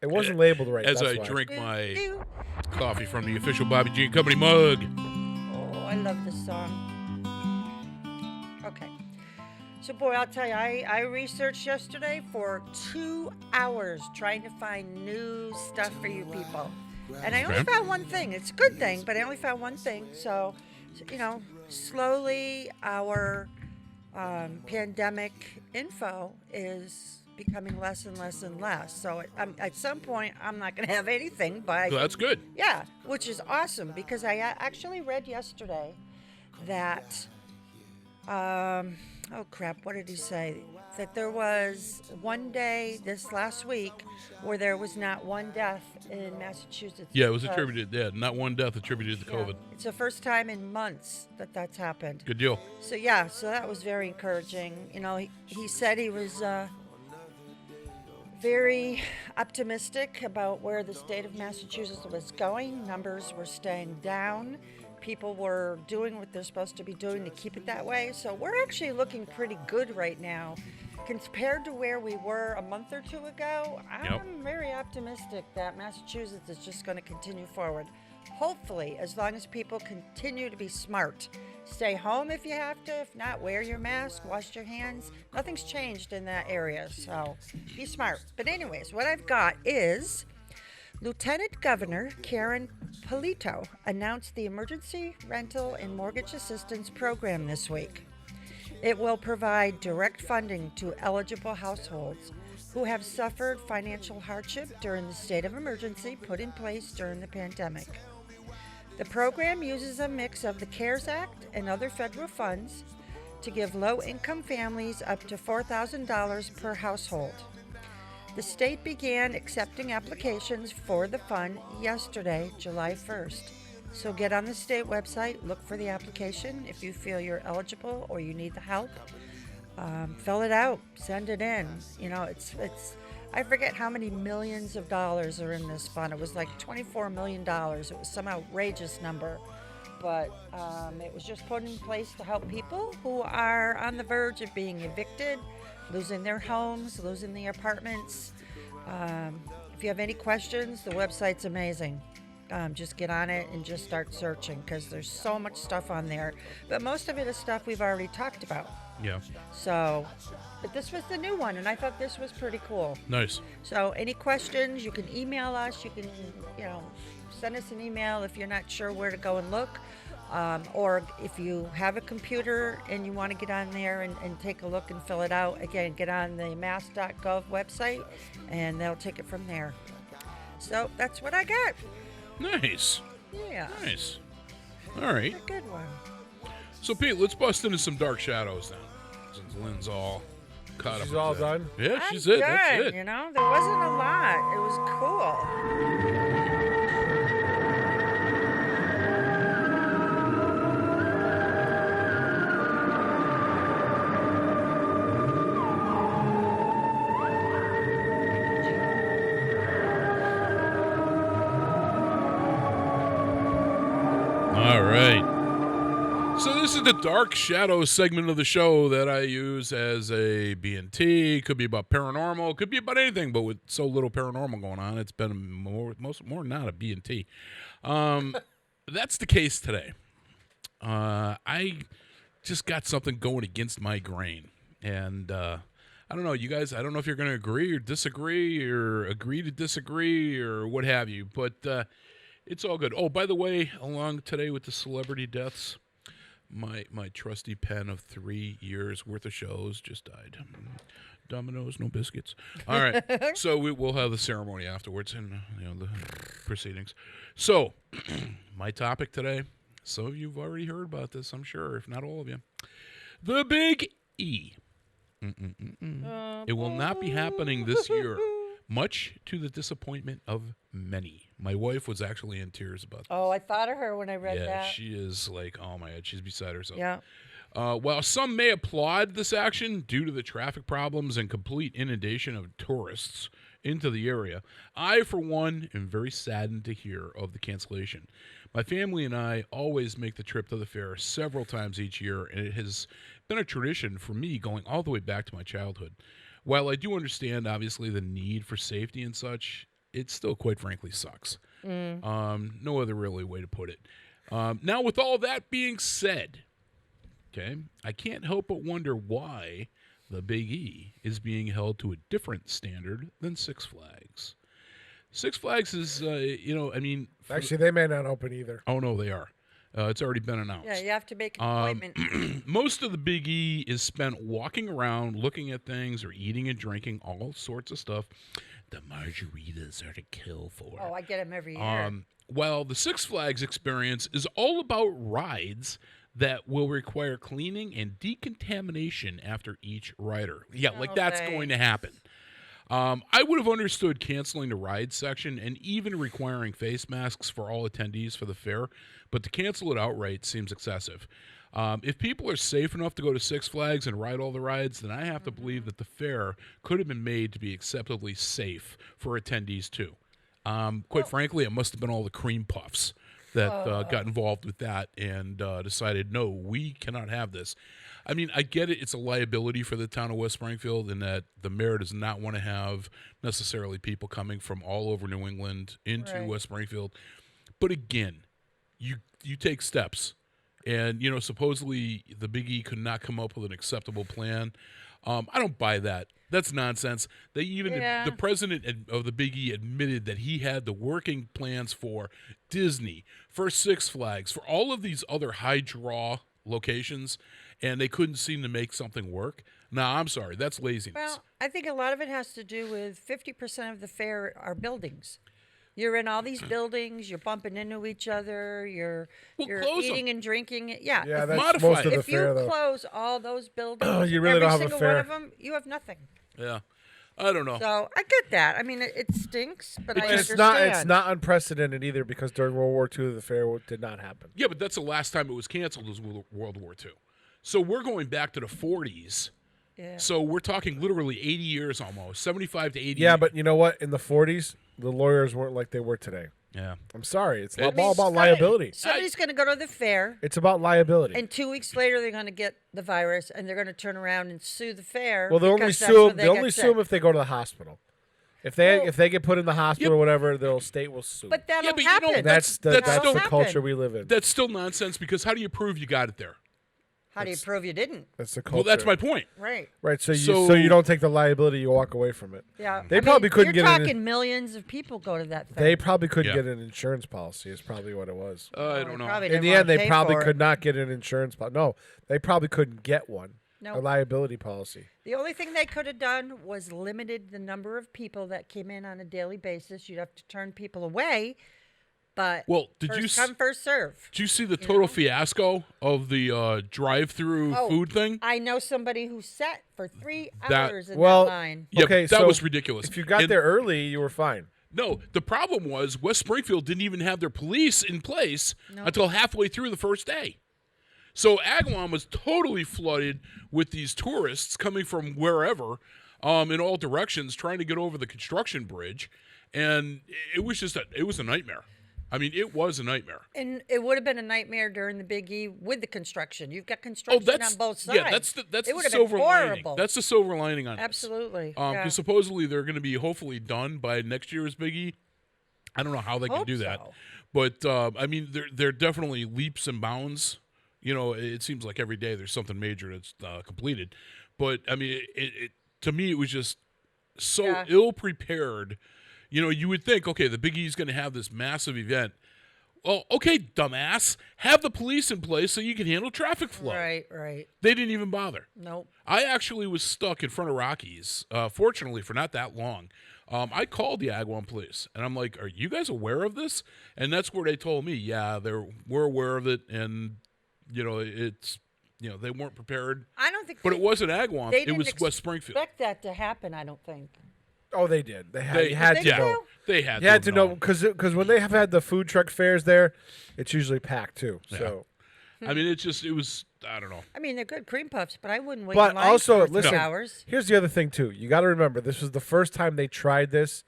It wasn't labeled right. As I drink my coffee from the official Bobby G Company mug. Oh, I love this song. Okay. So, boy, I'll tell you, I researched yesterday for 2 hours trying to find new stuff for you people. And I only found one thing. It's a good thing, but I only found one thing. So, slowly our pandemic info is becoming less and less and less. So at some point, I'm not going to have anything. But Well, that's good. Yeah, which is awesome because I actually read yesterday that, oh crap, what did he say? That there was one day this last week where there was not one death in Massachusetts. Yeah, it was attributed. Yeah, not one death attributed to COVID. It's the first time in months that that's happened. Good deal. So yeah, so that was very encouraging. He said he was very optimistic about where the state of Massachusetts was going. Numbers were staying down. People were doing what they're supposed to be doing to keep it that way. So we're actually looking pretty good right now. Compared to where we were a month or two ago, I'm very optimistic that Massachusetts is just going to continue forward. Hopefully, as long as people continue to be smart. Stay home if you have to. If not, wear your mask, wash your hands. Nothing's changed in that area, so be smart. But anyways, what I've got is Lieutenant Governor Karen Polito announced the Emergency Rental and Mortgage Assistance Program this week. It will provide direct funding to eligible households who have suffered financial hardship during the state of emergency put in place during the pandemic. The program uses a mix of the CARES Act and other federal funds to give low-income families up to $4,000 per household. The state began accepting applications for the fund yesterday, July 1st. So get on the state website, look for the application. If you feel you're eligible or you need the help, fill it out, send it in. It's I forget how many millions of dollars are in this fund. It was like $24 million. It was some outrageous number. But it was just put in place to help people who are on the verge of being evicted, losing their homes, losing their apartments. If you have any questions, the website's amazing. Just get on it and just start searching because there's so much stuff on there. But most of it is stuff we've already talked about. Yeah. So, but this was the new one, and I thought this was pretty cool. Nice. So, any questions, you can email us. You can, send us an email if you're not sure where to go and look. Or if you have a computer and you want to get on there and take a look and fill it out, again, get on the mass.gov website, and they'll take it from there. So, that's what I got. Nice. Yeah. Nice. All right. A good one. So, Pete, let's bust into some Dark Shadows now, since Lynn's all caught up. She's all done? Yeah, I'm she's it. That's good, it. there wasn't a lot. It was cool. All right. So this is the Dark Shadows segment of the show that I use as a B&T. Could be about paranormal. Could be about anything, but with so little paranormal going on, it's been more not a B&T. That's the case today. I just got something going against my grain. And I don't know, you guys, I don't know if you're going to agree or disagree or agree to disagree or what have you, but it's all good. Oh, by the way, along today with the celebrity deaths, my trusty pen of 3 years worth of shows just died. Dominoes, no biscuits. All right, so we'll have the ceremony afterwards and the proceedings. So, my topic today. Some of you have already heard about this, I'm sure, if not all of you. The Big E. It will not be happening this year, much to the disappointment of many. My wife was actually in tears about this. Oh, I thought of her when I read that. Yeah, she is like, oh my God, she's beside herself. Yeah. While some may applaud this action due to the traffic problems and complete inundation of tourists into the area. I, for one, am very saddened to hear of the cancellation. My family and I always make the trip to the fair several times each year, and it has been a tradition for me going all the way back to my childhood. While I do understand, obviously, the need for safety and such, it still, quite frankly, sucks. No other really way to put it. Now, with all that being said, okay, I can't help but wonder why the Big E is being held to a different standard than Six Flags. Six Flags is, Actually, they may not open either. Oh, no, they are. It's already been announced. Yeah, you have to make an appointment. Most of the Big E is spent walking around, looking at things, or eating and drinking all sorts of stuff. The margaritas are to kill for. Oh, I get them every year. Well, the Six Flags experience is all about rides that will require cleaning and decontamination after each rider. Yeah, that's going to happen. I would have understood canceling the ride section and even requiring face masks for all attendees for the fair, but to cancel it outright seems excessive. If people are safe enough to go to Six Flags and ride all the rides, then I have to believe that the fair could have been made to be acceptably safe for attendees too. Quite frankly, it must have been all the cream puffs that got involved with that and decided, no, we cannot have this. I mean, I get it. It's a liability for the town of West Springfield in that the mayor does not want to have necessarily people coming from all over New England into West Springfield. But again, you take steps. And, supposedly the Big E could not come up with an acceptable plan. I don't buy that. That's nonsense. The president of the Big E admitted that he had the working plans for Disney, for Six Flags, for all of these other high-draw locations, and they couldn't seem to make something work. No, I'm sorry. That's laziness. Well, I think a lot of it has to do with 50% of the fair are buildings. You're in all these buildings. You're bumping into each other. You're eating and drinking. Yeah, that's most of the fair, if you though. close all those buildings, you really don't have a single fair. one of them, you have nothing. Yeah, I don't know. So I get that. I mean, it stinks, but I It's understand. it's not unprecedented either because during World War II the fair did not happen. Yeah, but that's the last time it was canceled was World War II. So we're going back to the 40s. Yeah. So we're talking literally 80 years almost, 75 to 80. Yeah, but you know what? In the 40s, the lawyers weren't like they were today. Yeah. I'm sorry. It's all about liability. Somebody's going to go to the fair, It's about liability. and 2 weeks later they're going to get the virus, and they're going to turn around and sue the fair. Well, they only because that's sue when them. They only sue them if they go to the hospital. If they get put in the hospital or whatever, the state will sue. But that'll but happen. that's the That'll happen. culture we live in. That's still nonsense because how do you prove you got it there? How do you prove you didn't? That's the culture. Well, that's my point. Right. Right. So you don't take the liability. You walk away from it. Yeah. They probably couldn't you're get talking millions of people go to that thing. They probably couldn't Yeah. get an insurance policy. Is probably what it was. I don't know. In the end, they probably could not get an insurance policy. No, they probably couldn't get one. No. A liability policy. The only thing they could have done was limited the number of people that came in on a daily basis. You'd have to turn people away. But did first you come, first serve. Did you see the total fiasco of the drive-through food thing? I know somebody who sat for 3 That- hours in that line. Yeah, Okay, that so was ridiculous. If you got there early, you were fine. No, the problem was West Springfield didn't even have their police in place until halfway through the first day. So Agawam was totally flooded with these tourists coming from wherever in all directions trying to get over the construction bridge. And it was it was a nightmare. I mean, it was a nightmare. And it would have been a nightmare during the Big E with the construction. You've got construction on both sides. Yeah, that's it the would have silver been lining. horrible. That's the silver lining on Absolutely. Because yeah. supposedly they're going to be hopefully done by next year's Big E. I don't know how they can Hope do that, so. but I mean, they're definitely leaps and bounds. It seems like every day there's something major that's completed. But I mean, it to me it was just so ill prepared. You would think, okay, the Big E's going to have this massive event. Well, okay, dumbass, have the police in place so you can handle traffic flow. Right. They didn't even bother. Nope. I actually was stuck in front of Rockies, fortunately for not that long. I called the Agawam police, and I'm like, are you guys aware of this? And that's where they told me, yeah, we're aware of it, and, it's, they weren't prepared. I don't think But it wasn't Agawam, they it didn't was West Springfield. expect that to happen, I don't think. Oh, they did. They had Did to they know. do? They had You had to know because when they have had the food truck fairs there, it's usually packed too. So I mean, it was, I don't know. I mean, they're good cream puffs, but I wouldn't wait But in line also, for 3 listen, hours. here's the other thing, too. You got to remember, this was the first time they tried this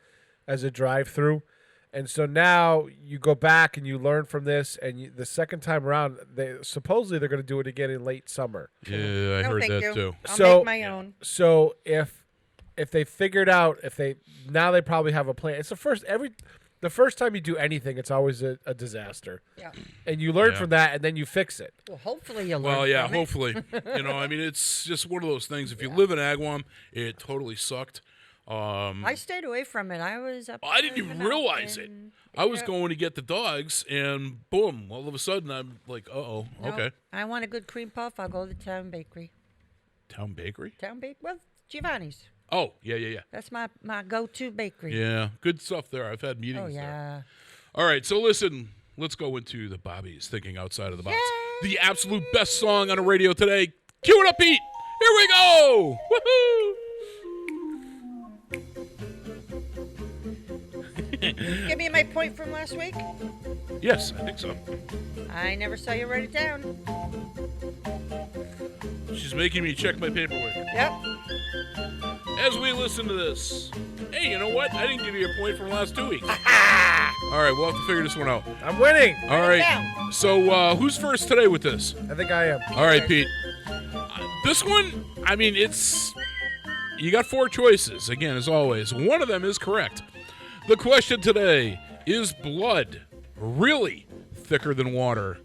as a drive-through. And so now you go back and you learn from this, and the second time around, supposedly they're going to do it again in late summer. Yeah, I heard thank that you. too. I'll make my own. So if they figured out, now they probably have a plan. It's the first time you do anything, it's always a disaster. Yeah. And you learn from that, and then you fix it. Well, hopefully you'll learn Well, yeah, from it. hopefully. I mean, it's just one of those things. If you live in Agawam, it totally sucked. I stayed away from it. I was up. I didn't even realize it. I was going to get the dogs, and boom, all of a sudden, I'm like, No, okay. I want a good cream puff. I'll go to the Town Bakery. Town Bakery? Well, Giovanni's. Oh, yeah. That's my go-to bakery. Yeah, good stuff there. I've had meetings Oh, yeah. there. All right, so listen, let's go into the Bobbies Thinking Outside of the Box. The absolute best song on the radio today. Cue it up, Pete. Here we go. Woohoo! Give me my point from last week. Yes, I think so. I never saw you write it down. She's making me check my paperwork. Yep. As we listen to this, hey, you know what? I didn't give you a point from the last 2 weeks. All right, we'll have to figure this one out. I'm winning. All right. So who's first today with this? I think I am. All right, Pete. This one, I mean, you got 4 choices, again, as always. One of them is correct. The question today, is blood really thicker than water?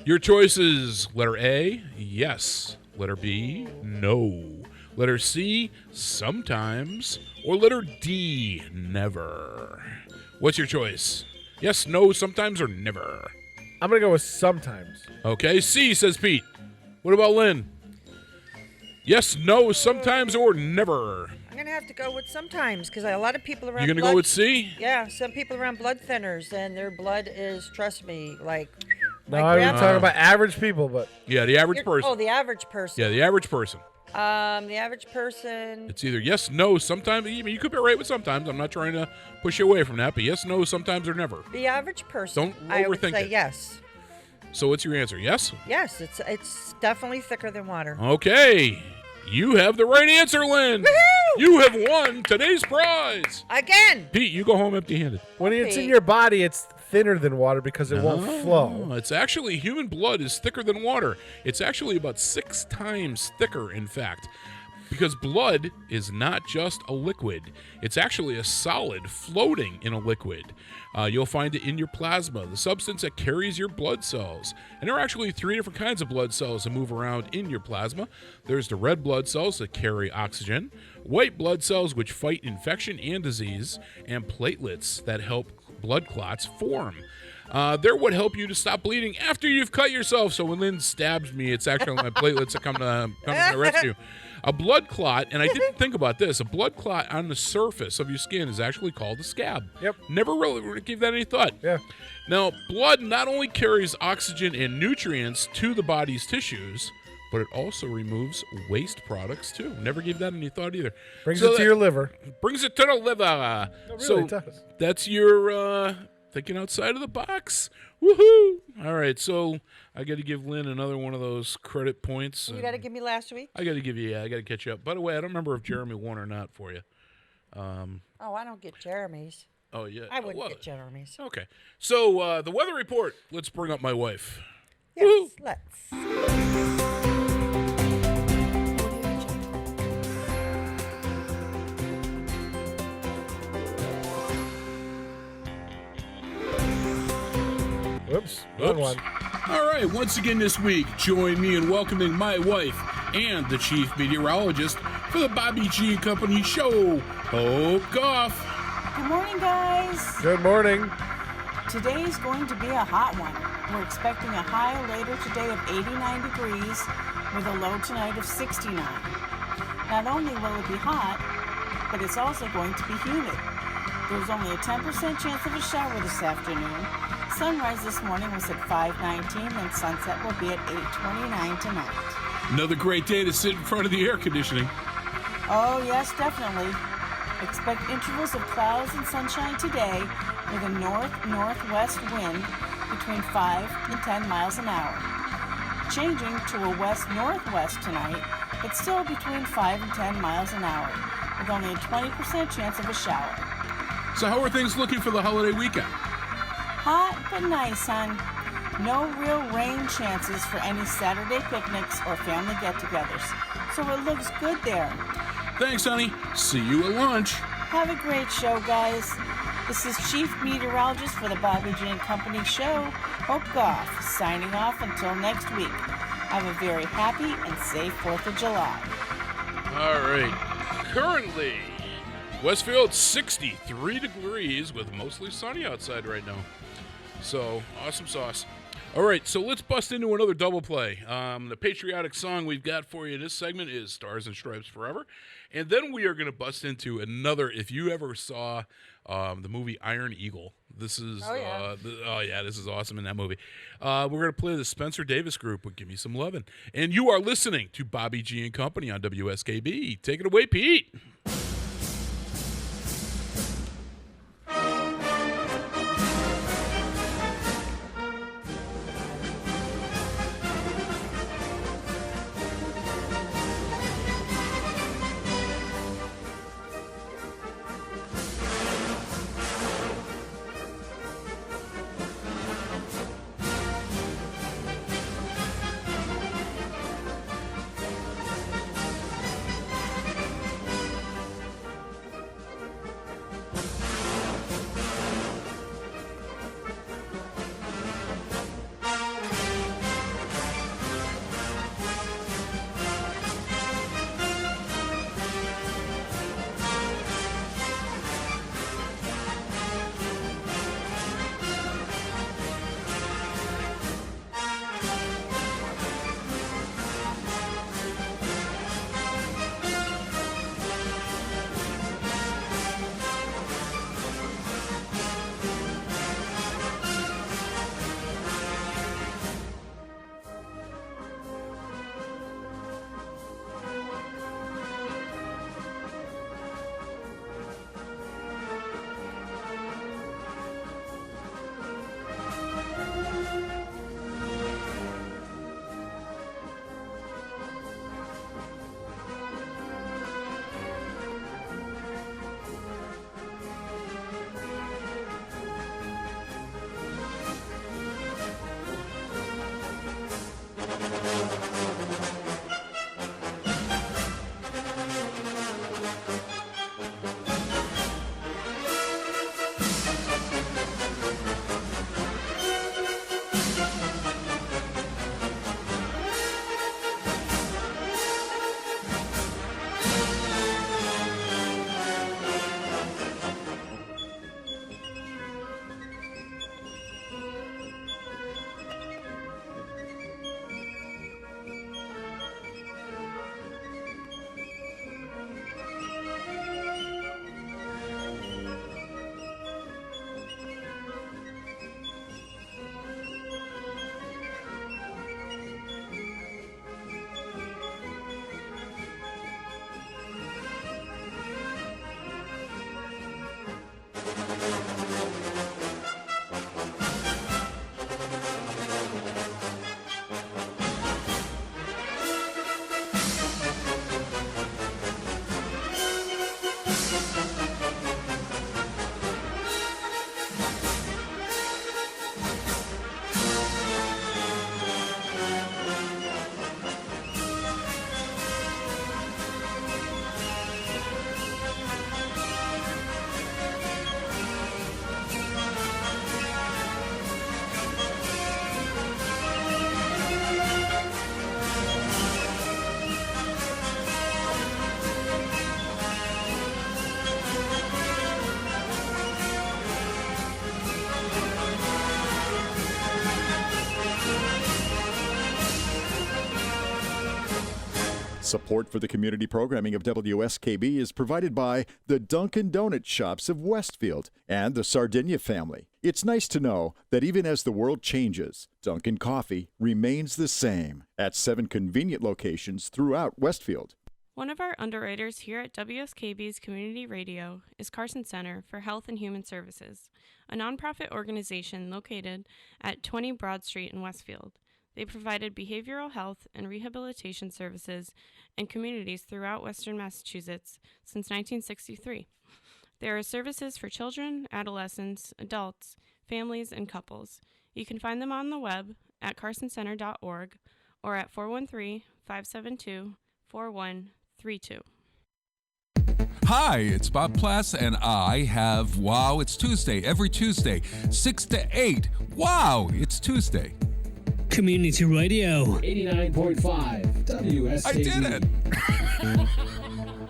Your choices, letter A, yes. Letter B, no. Letter C, sometimes. Or letter D, never. What's your choice? Yes, no, sometimes, or never? I'm going to go with sometimes. Okay, C, says Pete. What about Lynn? Yes, no, sometimes, or never? I'm going to have to go with sometimes because a lot of people around. You're going to go with C? Yeah, some people around blood thinners, and their blood is, trust me, like. No, I was talking about average people, but. Yeah, the average person. Oh, the average person. Yeah, the average person. The average person. It's either yes, no, sometimes. You could be right with sometimes. I'm not trying to push you away from that, but yes, no, sometimes, or never. The average person. Don't I would overthink say it. yes. So what's your answer? Yes? Yes, it's definitely thicker than water. Okay. You have the right answer, Lynn. Woohoo! You have won today's prize. Again. Pete, you go home empty-handed. When it's in your body, it's thinner than water because it won't flow. It's actually, human blood is thicker than water. It's actually about 6 times thicker, in fact. Because blood is not just a liquid. It's actually a solid floating in a liquid. You'll find it in your plasma, the substance that carries your blood cells. And there are actually 3 different kinds of blood cells that move around in your plasma. There's the red blood cells that carry oxygen, white blood cells which fight infection and disease, and platelets that help blood clots form. They're what help you to stop bleeding after you've cut yourself. So when Lynn stabs me, it's actually my platelets that come to my rescue. A blood clot, and I didn't think about this, a blood clot on the surface of your skin is actually called a scab. Yep. Never really gave that any thought. Yeah. Now, blood not only carries oxygen and nutrients to the body's tissues, but it also removes waste products too. Never gave that any thought either. Brings it to your liver. Brings it to the liver. It really does. That's your thinking outside of the box. Woohoo! All right, so I got to give Lynn another one of those credit points. You got to give me last week. I got to give you. I got to catch up. By the way, I don't remember if Jeremy won or not for you. Oh, I don't get Jeremy's. Oh yeah, I wouldn't get Jeremy's. Okay, so the weather report. Let's bring up my wife. Yes, Woo! let's. Whoops. Good one. All right, once again this week, join me in welcoming my wife and the chief meteorologist for the Bobby G Company show, Hope Goff. Good morning, guys. Good morning. Today is going to be a hot one. We're expecting a high later today of 89 degrees with a low tonight of 69. Not only will it be hot, but it's also going to be humid. There's only a 10% chance of a shower this afternoon. Sunrise this morning was at 5:19 and sunset will be at 8:29 tonight. Another great day to sit in front of the air conditioning. Oh, yes, definitely. Expect intervals of clouds and sunshine today with a north-northwest wind between 5 and 10 miles an hour. changing to a west-northwest tonight, but still between 5 and 10 miles an hour, with only a 20% chance of a shower. So how are things looking for the holiday weekend? Hot but nice, hon. No real rain chances for any Saturday picnics or family get-togethers, so it looks good there. Thanks, honey. See you at lunch. Have a great show, guys. This is Chief Meteorologist for the Bobby G and Company show, Hope Goff, signing off until next week. Have a very happy and safe 4th of July. All right. Currently, Westfield 63 degrees with mostly sunny outside right now. So, awesome sauce. All right, so let's bust into another double play. The patriotic song we've got for you this segment is Stars and Stripes Forever. And then we are going to bust into another, if you ever saw the movie Iron Eagle. This is, this is awesome in that movie. We're going to play the Spencer Davis Group with Give Me Some Lovin'. And you are listening to Bobby G and Company on WSKB. Take it away, Pete. Support for the community programming of WSKB is provided by the Dunkin' Donut Shops of Westfield and the Sardinia family. It's nice to know that even as the world changes, Dunkin' Coffee remains the same at 7 convenient locations throughout Westfield. One of our underwriters here at WSKB's Community Radio is Carson Center for Health and Human Services, a nonprofit organization located at 20 Broad Street in Westfield. They provided behavioral health and rehabilitation services in communities throughout Western Massachusetts since 1963. There are services for children, adolescents, adults, families, and couples. You can find them on the web at carsoncenter.org or at 413-572-4132. Hi, it's Bob Plass, and I have Wow, It's Tuesday, every Tuesday, 6 to 8. Wow, it's Tuesday. Community Radio 89.5 WSKB. I did it!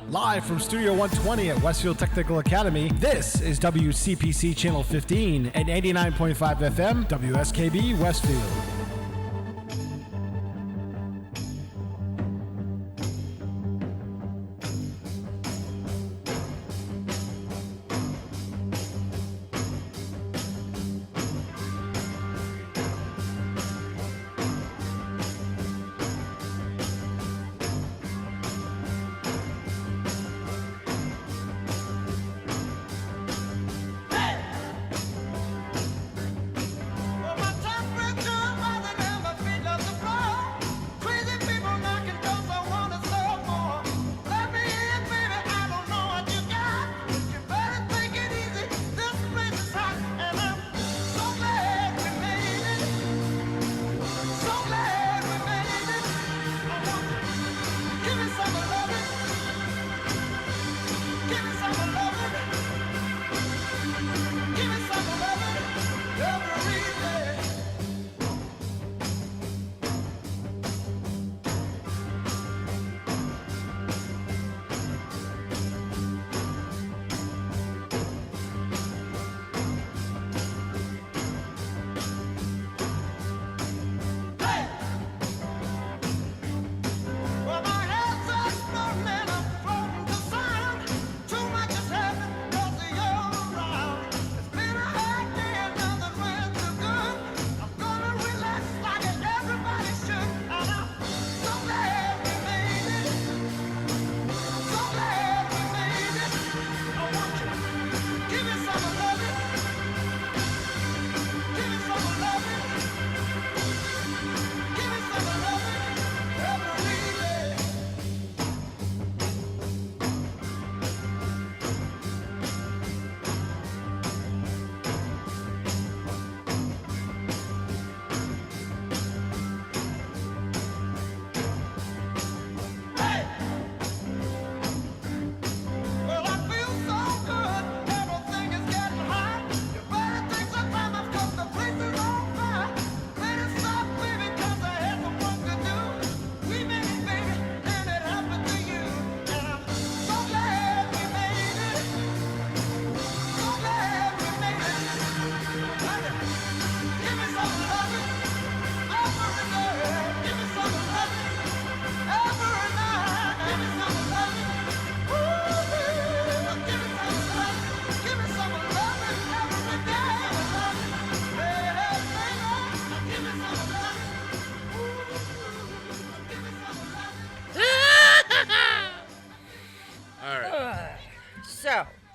Live from Studio 120 at Westfield Technical Academy, this is WCPC Channel 15 and 89.5 FM, WSKB Westfield.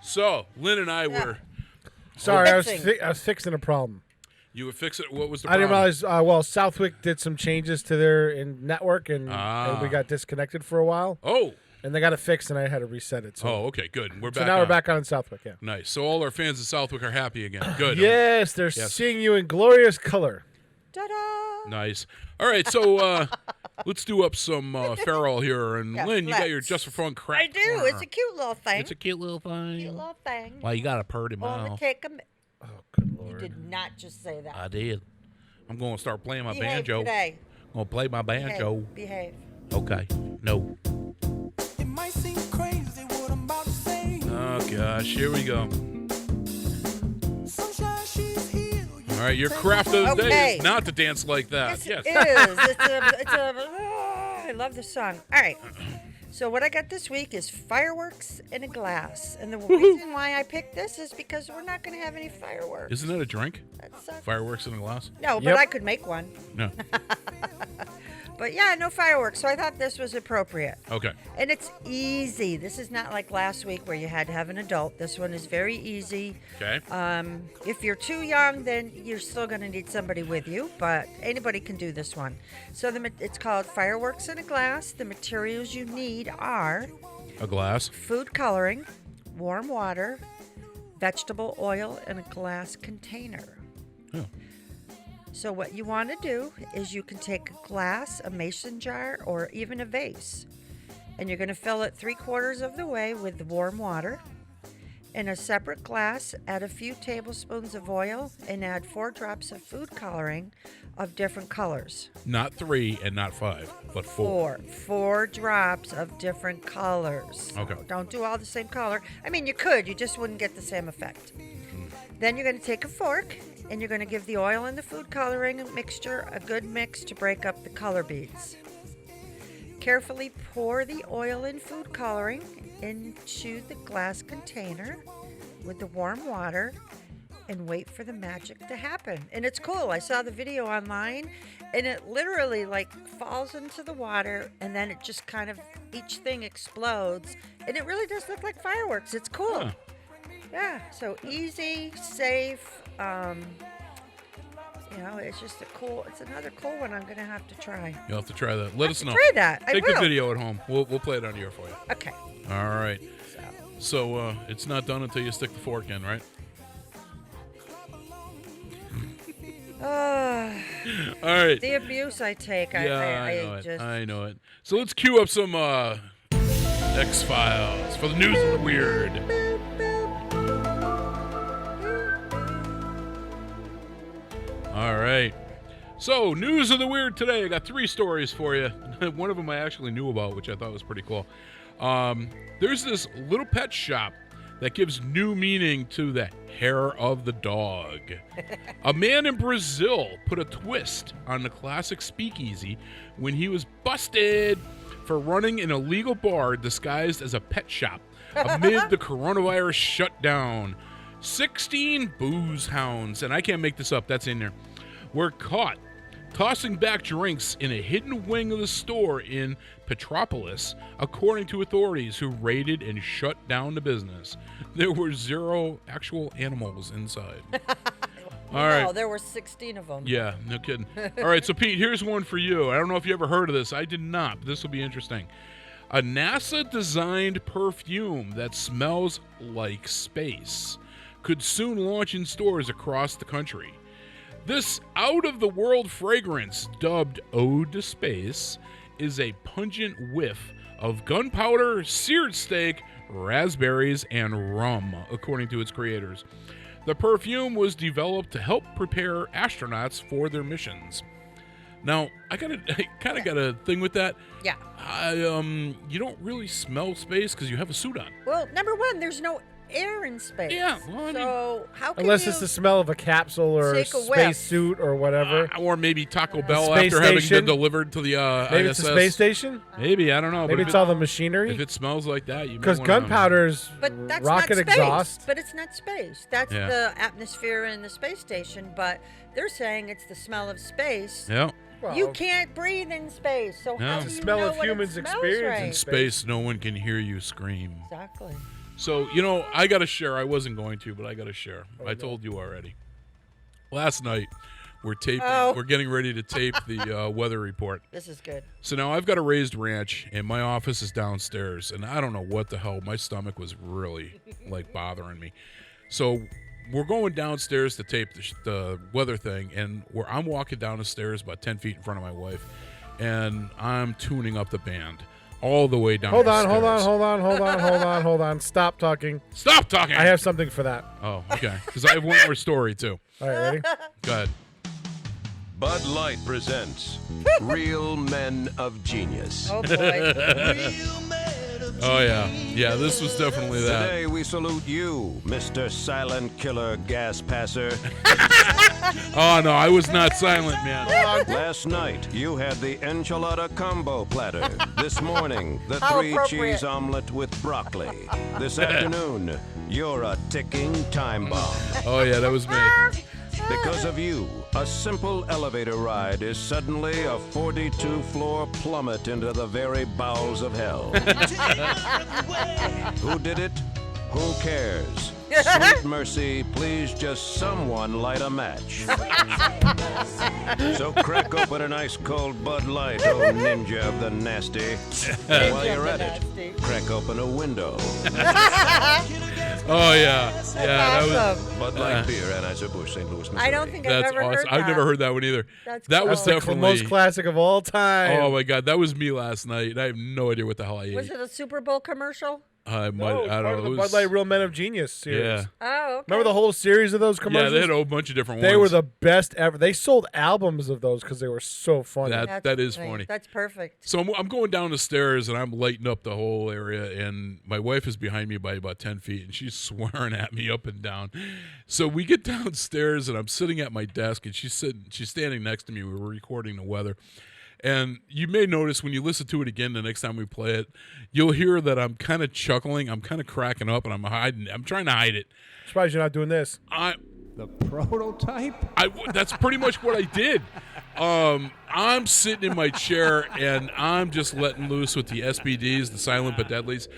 So, Lynn and I were... Sorry, I was fixing a problem. You were fixing... What was the I problem? didn't realize... Southwick did some changes to their network, and we got disconnected for a while. Oh. And they got it fixed, and I had to reset it. So. Oh, okay, good. We're back. So now we're back on Southwick, yeah. Nice. So all our fans of Southwick are happy again. Good. Yes, they're seeing you in glorious color. Ta-da! Nice. All right, so let's do up some Farrell here. And Lynn, you got your Just for Fun crap. I do. corner. It's a cute little thing. It's a cute little thing. Cute little thing. Well, you got a purty mouth. Only take a Oh, good Lord. You did not just say that. I did. I'm going to start playing my Behave banjo. today. I'm going to play my banjo. Behave. Okay. No. It might seem crazy what I'm about to say. Oh, gosh. Here we go. Sunshine, she's here. All right, your craft of the day is not to dance like that. Yes, it is. I love this song. All right. So what I got this week is fireworks in a glass. And the reason why I picked this is because we're not going to have any fireworks. Isn't that a drink? That sucks. Fireworks in a glass? No, but I could make one. No. But yeah, no fireworks. So I thought this was appropriate. Okay. And it's easy. This is not like last week where you had to have an adult. This one is very easy. Okay. If you're too young, then you're still going to need somebody with you, but anybody can do this one. So it's called Fireworks in a Glass. The materials you need are a glass, food coloring, warm water, vegetable oil, and a glass container. Oh. So what you want to do is you can take a glass, a mason jar, or even a vase, and you're going to fill it 3/4 of the way with warm water. In a separate glass, add a few tablespoons of oil and add 4 drops of food coloring of different colors. Not 3 and not 5, but 4. 4 drops of different colors. Okay. So don't do all the same color. I mean, you could, you just wouldn't get the same effect. Then you're going to take a fork and you're going to give the oil and the food coloring mixture a good mix to break up the color beads. Carefully pour the oil and food coloring into the glass container with the warm water and wait for the magic to happen. And it's cool. I saw the video online and it literally like falls into the water and then it just kind of, each thing explodes and it really does look like fireworks. It's cool. Huh. Yeah, so easy, safe. It's just it's another cool one I'm going to have to try. You'll have to try that. Let us know. Try that. I Take will. the video at home. We'll play it on here for you. Okay. All right. So it's not done until you stick the fork in, right? All right. The abuse I take. I know it. So let's cue up some X-Files for the news of the weird. All right. So, news of the weird today. I got 3 stories for you. One of them I actually knew about, which I thought was pretty cool. There's this little pet shop that gives new meaning to the hair of the dog. A man in Brazil put a twist on the classic speakeasy when he was busted for running an illegal bar disguised as a pet shop amid the coronavirus shutdown. 16 booze hounds, and I can't make this up, that's in there, were caught tossing back drinks in a hidden wing of the store in Petropolis, according to authorities who raided and shut down the business. There were 0 actual animals inside. All right. No, there were 16 of them. Yeah, no kidding. All right, so Pete, here's one for you. I don't know if you ever heard of this. I did not, but this will be interesting. A NASA-designed perfume that smells like space could soon launch in stores across the country. This out-of-the-world fragrance, dubbed Ode to Space, is a pungent whiff of gunpowder, seared steak, raspberries, and rum, according to its creators. The perfume was developed to help prepare astronauts for their missions. Now, I kind of got a thing with that. Yeah. You don't really smell space because you have a suit on. Well, number one, there's no air in space. Yeah. Well, so how can unless you it's the smell of a capsule or a take a whiff? space suit or whatever. Or maybe Taco Bell Space after having station? been delivered to the Maybe ISS. it's a space station. Maybe, I don't know. Maybe but it's all the machinery. If it smells like that, you Because may wanna- gunpowder's But that's rocket not space. exhaust. But it's not space. That's Yeah. the atmosphere in the space station. But they're saying it's the smell of space. Yeah. You can't breathe in space. So No. how It's do the you smell know of what it humans' smells experience right? In space, no one can hear you scream. Exactly. So, I got to share. I wasn't going to, but I got to share. I told you already. Last night, we're taping. Oh. We're getting ready to tape the weather report. This is good. So now I've got a raised ranch, and my office is downstairs, and I don't know what the hell. My stomach was really, bothering me. So we're going downstairs to tape the weather thing, and I'm walking down the stairs about 10 feet in front of my wife, and I'm tuning up the band all the way down Hold the on. stairs. Stop talking. Stop talking! I have something for that. Oh, okay. Because I have one more story, too. All right, ready? Go ahead. Bud Light presents Real Men of Genius. Oh, boy. Oh, yeah. Yeah, this was definitely that. Today we salute you, Mr. Silent Killer Gas Passer. Oh, no, I was not silent, man. Last night you had the enchilada combo platter. This morning, the How 3 appropriate. cheese omelet with broccoli. This afternoon, you're a ticking time bomb. Oh, yeah, that was me. Because of you, a simple elevator ride is suddenly a 42-floor plummet into the very bowels of hell. Who did it? Who cares? Sweet mercy, please just someone light a match. So crack open an ice cold Bud Light, oh ninja of the nasty. And while you're at it, crack open a window. Oh, yeah. That was Bud Light beer, Anheuser-Busch, St. Louis, Missouri. I don't think I've ever heard that. I've never heard that one either. That was the definitely most classic of all time. Oh my God, that was me last night. I have no idea what the hell I ate. Was it a Super Bowl commercial? I No, don't part of know. the Bud Light Real Men of Genius series. Yeah. Oh, okay. Remember the whole series of those commercials? Yeah, they had a bunch of different ones. They were the best ever. They sold albums of those because they were so funny. That is funny. That's perfect. So I'm going down the stairs and I'm lighting up the whole area, and my wife is behind me by about 10 feet, and she's swearing at me up and down. So we get downstairs, and I'm sitting at my desk, and she's standing next to me. We were recording the weather. And you may notice when you listen to it again the next time we play it, you'll hear that I'm kind of chuckling, I'm kind of cracking up, and I'm hiding. I'm trying to hide it. Surprised you're not doing this. The prototype? That's pretty much what I did. I'm sitting in my chair, and I'm just letting loose with the SBDs, the silent but deadlies.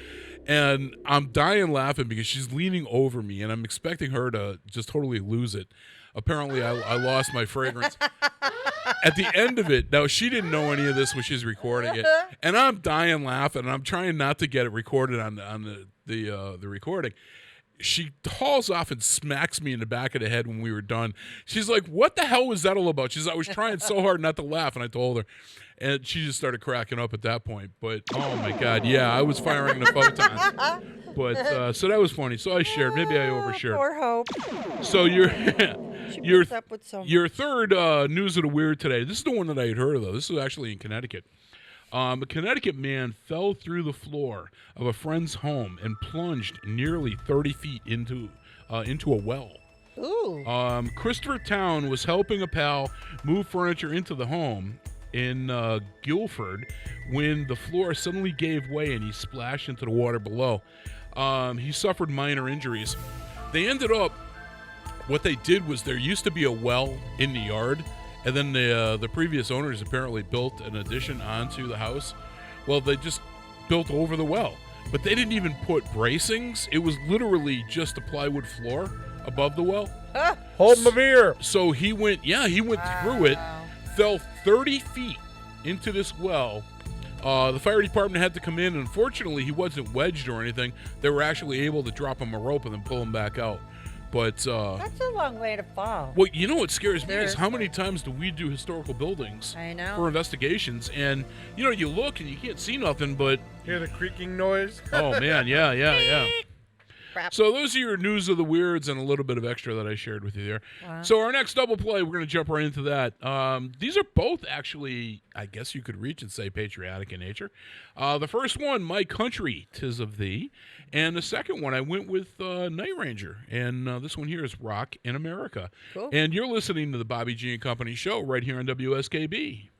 And I'm dying laughing because she's leaning over me, and I'm expecting her to just totally lose it. Apparently, I lost my fragrance. At the end of it, now she didn't know any of this when she's recording it, and I'm dying laughing, and I'm trying not to get it recorded on the recording. She hauls off and smacks me in the back of the head when we were done. She's like, "What the hell was that all about?" She's, "I was trying so hard not to laugh," and I told her, and she just started cracking up at that point. But oh my God, yeah, I was firing the photons. But so that was funny. So I shared. Maybe I overshared. Poor Hope. So your third news of the weird today. This is the one that I had heard of, though. This is actually in Connecticut. A Connecticut man fell through the floor of a friend's home and plunged nearly 30 feet into a well. Ooh. Christopher Town was helping a pal move furniture into the home in Guilford when the floor suddenly gave way and he splashed into the water below. He suffered minor injuries. What they did was there used to be a well in the yard, and then the previous owners apparently built an addition onto the house. Well, they just built over the well, but they didn't even put bracings. It was literally just a plywood floor above the well. Hold my beer. So he went through it, fell 30 feet into this well. The fire department had to come in, and unfortunately he wasn't wedged or anything. They were actually able to drop him a rope and then pull him back out. But that's a long way to fall. Well, you know what scares me is how many times do we do historical buildings for investigations, and you look and you can't see nothing, but hear the creaking noise. Oh man, yeah. Crap. So those are your news of the weirds and a little bit of extra that I shared with you there. Wow. So our next double play, we're going to jump right into that. These are both actually, I guess you could reach and say, patriotic in nature. The first one, My Country, 'Tis of Thee. And the second one, I went with Night Ranger. And this one here is Rock in America. Cool. And you're listening to the Bobby G and Company show right here on WSKB.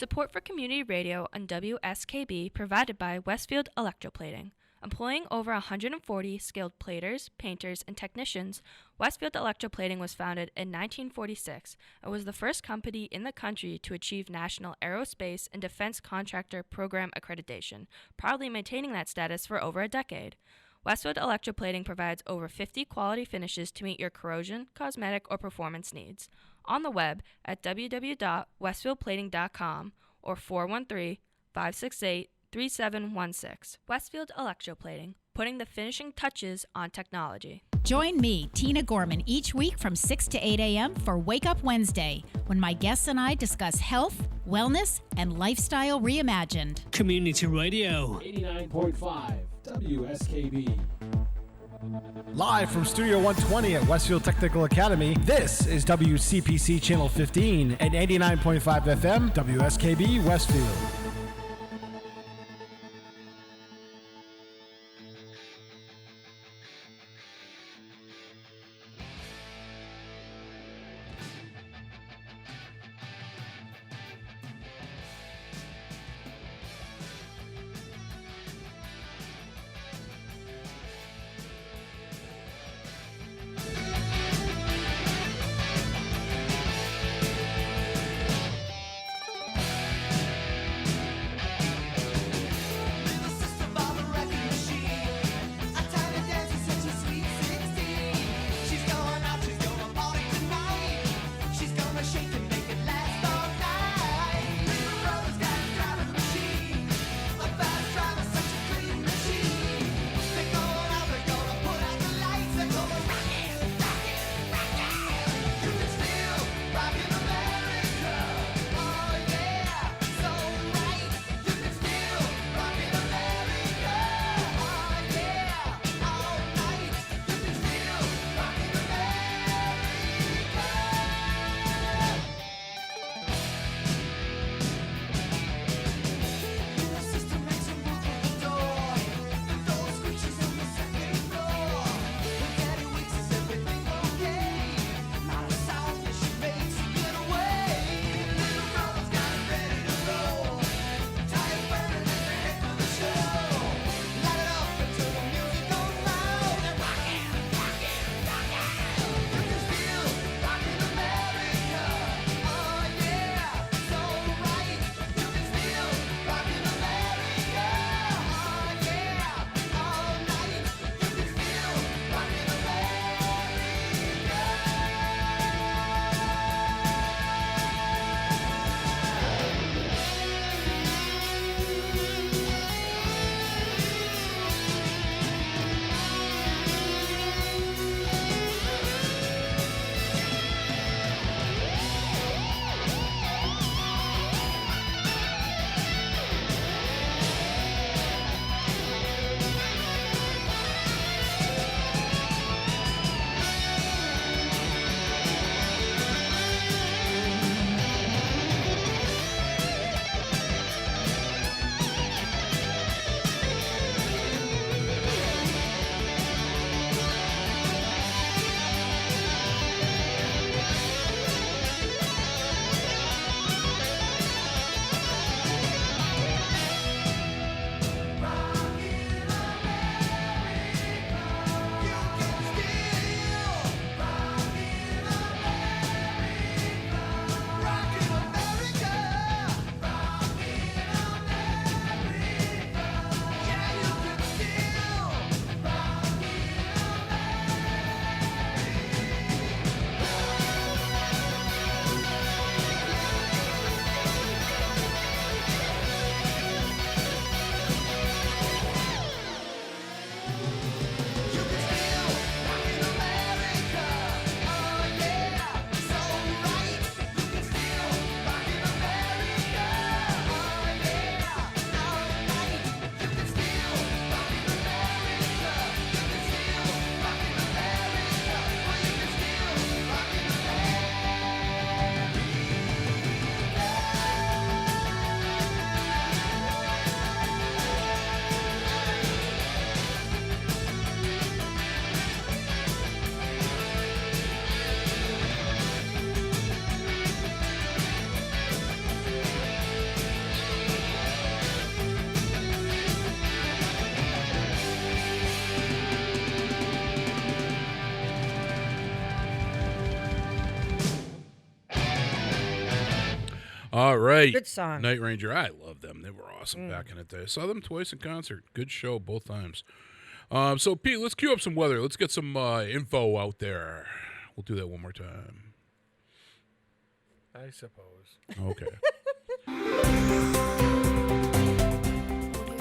Support for community radio on WSKB provided by Westfield Electroplating. Employing over 140 skilled platers, painters, and technicians, Westfield Electroplating was founded in 1946 and was the first company in the country to achieve National Aerospace and Defense Contractor Program accreditation, proudly maintaining that status for over a decade. Westfield Electroplating provides over 50 quality finishes to meet your corrosion, cosmetic, or performance needs. On the web at www.westfieldplating.com or 413-568-3716. Westfield Electroplating, putting the finishing touches on technology. Join me, Tina Gorman, each week from 6 to 8 a.m. for Wake Up Wednesday, when my guests and I discuss health, wellness, and lifestyle reimagined. Community Radio. 89.5 WSKB. Live from Studio 120 at Westfield Technical Academy, this is WCPC Channel 15 and 89.5 FM, WSKB Westfield. All right. Good song. Night Ranger. I love them. They were awesome back in the day. Saw them twice in concert. Good show both times. So, Pete, let's cue up some weather. Let's get some info out there. We'll do that one more time. I suppose. Okay.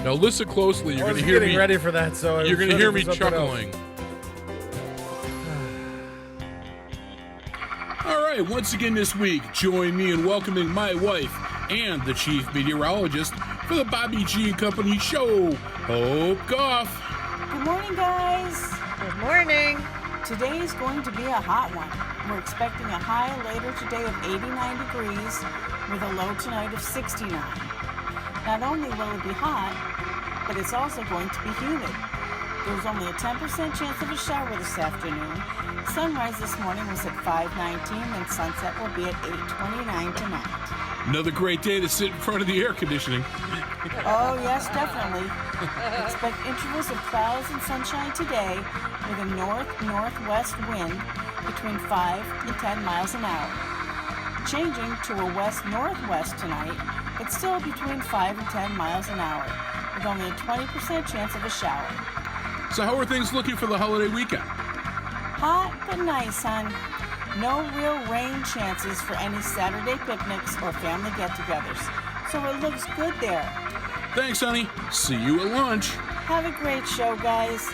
Now listen closely. You're going to hear me ready for that, so you're going to hear me chuckling. All right, once again this week, join me in welcoming my wife and the chief meteorologist for the Bobby G and Company show, Hope Goff. Good morning, guys. Good morning. Today is going to be a hot one. We're expecting a high later today of 89 degrees with a low tonight of 69. Not only will it be hot, but it's also going to be humid. There's only a 10% chance of a shower this afternoon. Sunrise this morning was at 5:19 and sunset will be at 8:29 tonight. Another great day to sit in front of the air conditioning. Oh, yes, definitely. Expect intervals of clouds and sunshine today with a north-northwest wind between 5 and 10 miles an hour. Changing to a west-northwest tonight, but still between 5 and 10 miles an hour, with only a 20% chance of a shower. So how are things looking for the holiday weekend? Hot but nice, hon. No real rain chances for any Saturday picnics or family get-togethers, so it looks good there. Thanks, honey. See you at lunch. Have a great show, guys.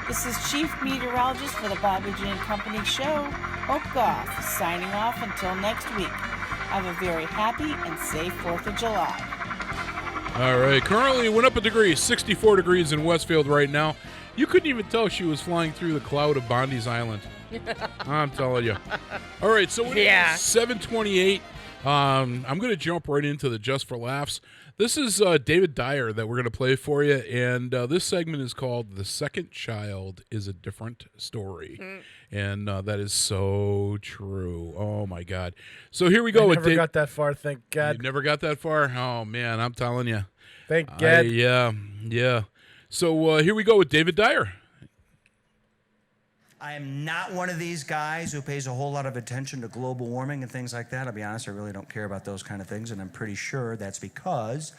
This is Chief Meteorologist for the Bobby G and Company show, Hope Goff, signing off until next week. Have a very happy and safe 4th of July. All right. Currently, it went up a degree. 64 degrees in Westfield right now. You couldn't even tell she was flying through the cloud of Bondi's Island. I'm telling you. All right. So it is 7:28. I'm going to jump right into the Just for Laughs. This is David Dyer that we're going to play for you, and this segment is called The Second Child is a Different Story. And that is so true. Oh, my God. So here we go. I never got that far, thank God. You never got that far? Oh, man, I'm telling you. Thank God. Yeah. So here we go with David Dyer. I am not one of these guys who pays a whole lot of attention to global warming and things like that. I'll be honest, I really don't care about those kind of things, and I'm pretty sure that's because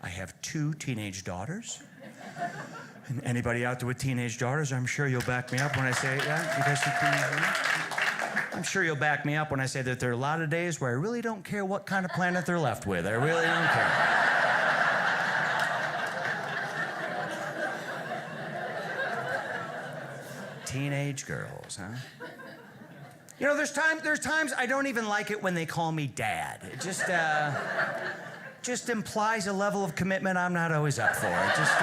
I have 2 teenage daughters. And anybody out there with teenage daughters, I'm sure you'll back me up when I say that. You guys see teenage daughters? I'm sure you'll back me up when I say that there are a lot of days where I really don't care what kind of planet they're left with. I really don't care. Teenage girls, huh? You know, there's times I don't even like it when they call me dad. It just implies a level of commitment I'm not always up for. It just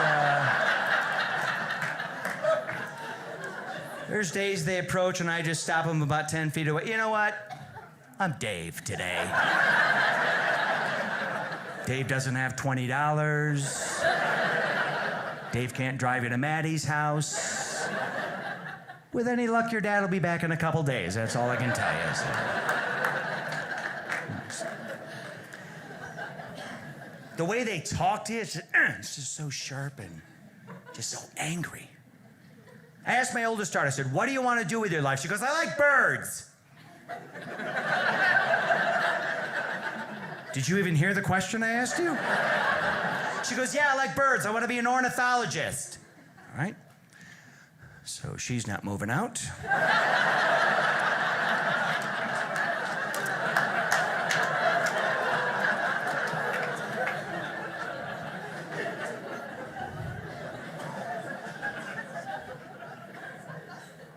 there's days they approach and I just stop them about 10 feet away. You know what? I'm Dave today. Dave doesn't have $20. Dave can't drive you to Maddie's house. With any luck, your dad will be back in a couple days. That's all I can tell you. So. The way they talk to you, it's just so sharp and just so angry. I asked my oldest daughter, I said, what do you want to do with your life? She goes, I like birds. Did you even hear the question I asked you? She goes, yeah, I like birds. I want to be an ornithologist. All right. So she's not moving out.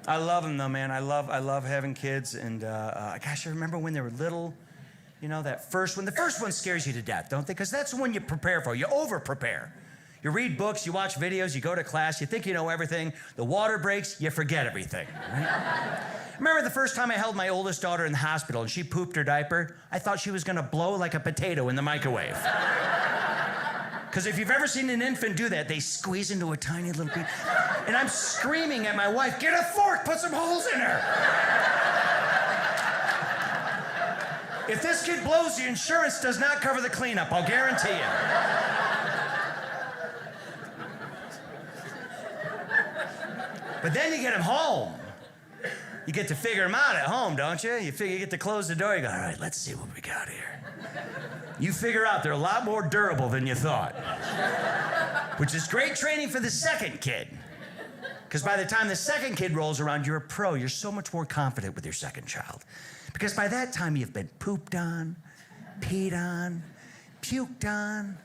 I love them though, man. I love having kids, and gosh, I remember when they were little. You know, the first one scares you to death, don't they? Because that's the one you prepare for. You over-prepare. You read books, you watch videos, you go to class, you think you know everything. The water breaks, you forget everything. Right? I remember the first time I held my oldest daughter in the hospital and she pooped her diaper, I thought she was gonna blow like a potato in the microwave. Because if you've ever seen an infant do that, they squeeze into a tiny little piece. And I'm screaming at my wife, get a fork, put some holes in her. If this kid blows, the insurance does not cover the cleanup, I'll guarantee you. But then you get him home. You get to figure him out at home, don't you? You get to close the door, you go, all right, let's see what we got here. You figure out they're a lot more durable than you thought. Which is great training for the second kid. Because by the time the second kid rolls around, you're a pro. You're so much more confident with your second child. Because by that time, you've been pooped on, peed on, puked on.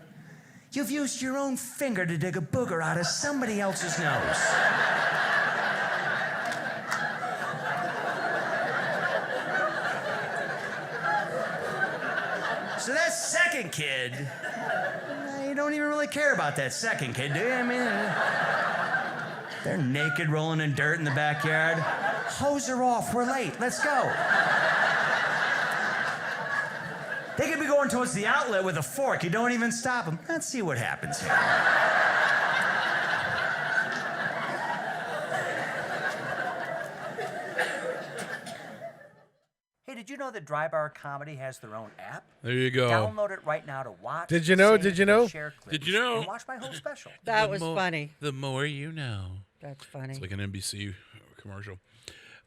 You've used your own finger to dig a booger out of somebody else's nose. So that second kid, you don't even really care about that second kid, do you? I mean, they're naked, rolling in dirt in the backyard. Hose her off, we're late, let's go. They could be going towards the outlet with a fork. You don't even stop them. Let's see what happens here. Hey, did you know that Dry Bar Comedy has their own app? There you go. Download it right now to watch. Did you know? sing, Did you know? share clips, Did you know? And watch my whole special. That was funny. The more you know. That's funny. It's like an NBC commercial.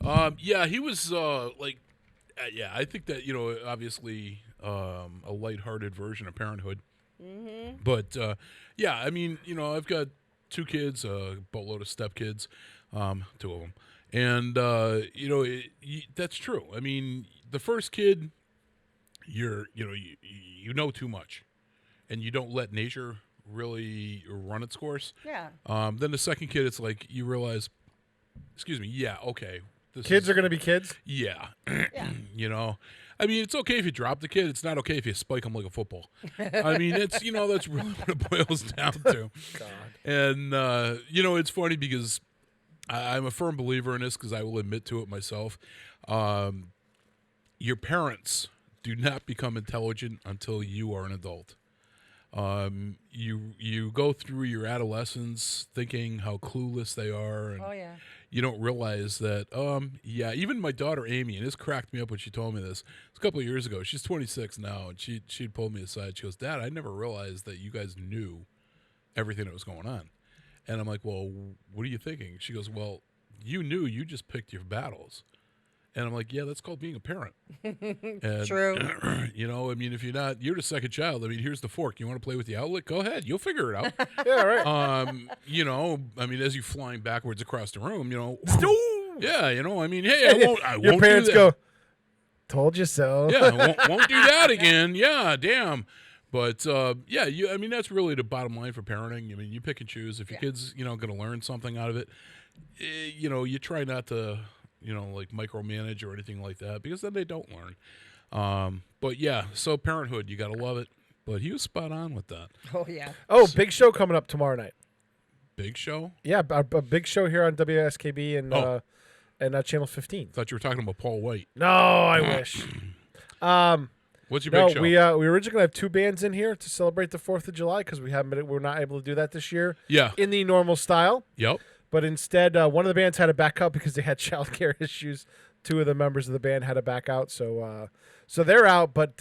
Yeah, he was yeah, I think that, obviously a lighthearted version of Parenthood. Mm-hmm. But, yeah, I mean, I've got 2 kids, a boatload of stepkids, 2 of them. And, that's true. I mean, the first kid, you know too much. And you don't let nature really run its course. Yeah. Then the second kid, it's like you realize, yeah, okay. Kids are going to be kids? Yeah. Yeah. I mean, it's okay if you drop the kid. It's not okay if you spike him like a football. I mean, that's really what it boils down to. God. And, it's funny because I'm a firm believer in this because I will admit to it myself. Your parents do not become intelligent until you are an adult. You go through your adolescence thinking how clueless they are, and Oh, yeah. you don't realize that. Even my daughter Amy, and this cracked me up when she told me this. It's a couple of years ago. She's 26 now, and she'd pulled me aside. She goes, "Dad, I never realized that you guys knew everything that was going on." And I'm like, "Well, what are you thinking?" She goes, "Well, you knew. You just picked your battles." And I'm like, "Yeah, that's called being a parent." And, True. I mean, if you're the second child. I mean, here's the fork. You want to play with the outlet? Go ahead. You'll figure it out. Yeah, right. I mean, as you flying backwards across the room, yeah, I mean, hey, I won't Your parents do that. go, "Told you so." Yeah, I won't do that again. Yeah, damn. But, I mean, that's really the bottom line for parenting. I mean, you pick and choose. If your kid's, going to learn something out of it, you try not to, like micromanage or anything like that because then they don't learn. But, yeah, so Parenthood, you got to love it. But he was spot on with that. Oh, yeah. Oh, big show coming up tomorrow night. Big show? Yeah, a big show here on WSKB and Channel 15. Thought you were talking about Paul White. No, I wish. What's your big show? We originally going to have 2 bands in here to celebrate the 4th of July because we're not able to do that this year. Yeah. In the normal style. Yep. But instead, one of the bands had to back out because they had childcare issues. 2 of the members of the band had to back out, so they're out. But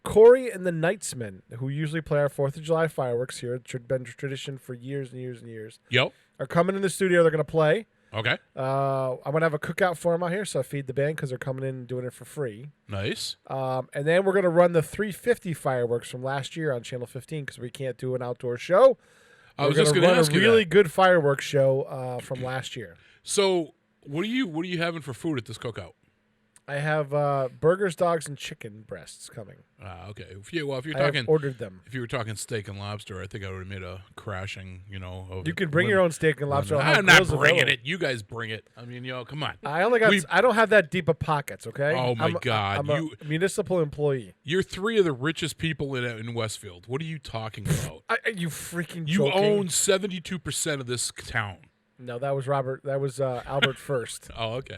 Corey and the Knightsmen, who usually play our 4th of July fireworks here, it's been tradition for years and years and years. Yep. Are coming in the studio. They're going to play. Okay. I'm going to have a cookout for them out here, so I feed the band because they're coming in and doing it for free. Nice. And then we're going to run the 350 fireworks from last year on Channel 15 because we can't do an outdoor show. I was just going to ask you a really good fireworks show from last year. So, what are you having for food at this cookout? I have burgers, dogs, and chicken breasts coming. Okay. If you're I talking, have ordered them. If you were talking steak and lobster, I think I would have made a crashing. You can bring your own steak and lobster. I'm not bringing it. You guys bring it. I mean, come on. I don't have that deep of pockets. Okay. Oh my God! I'm a municipal employee. You're 3 of the richest people in Westfield. What are you talking about? You freaking. You joking? own 72% of this town. No, that was Robert. That was Albert first. Oh, okay.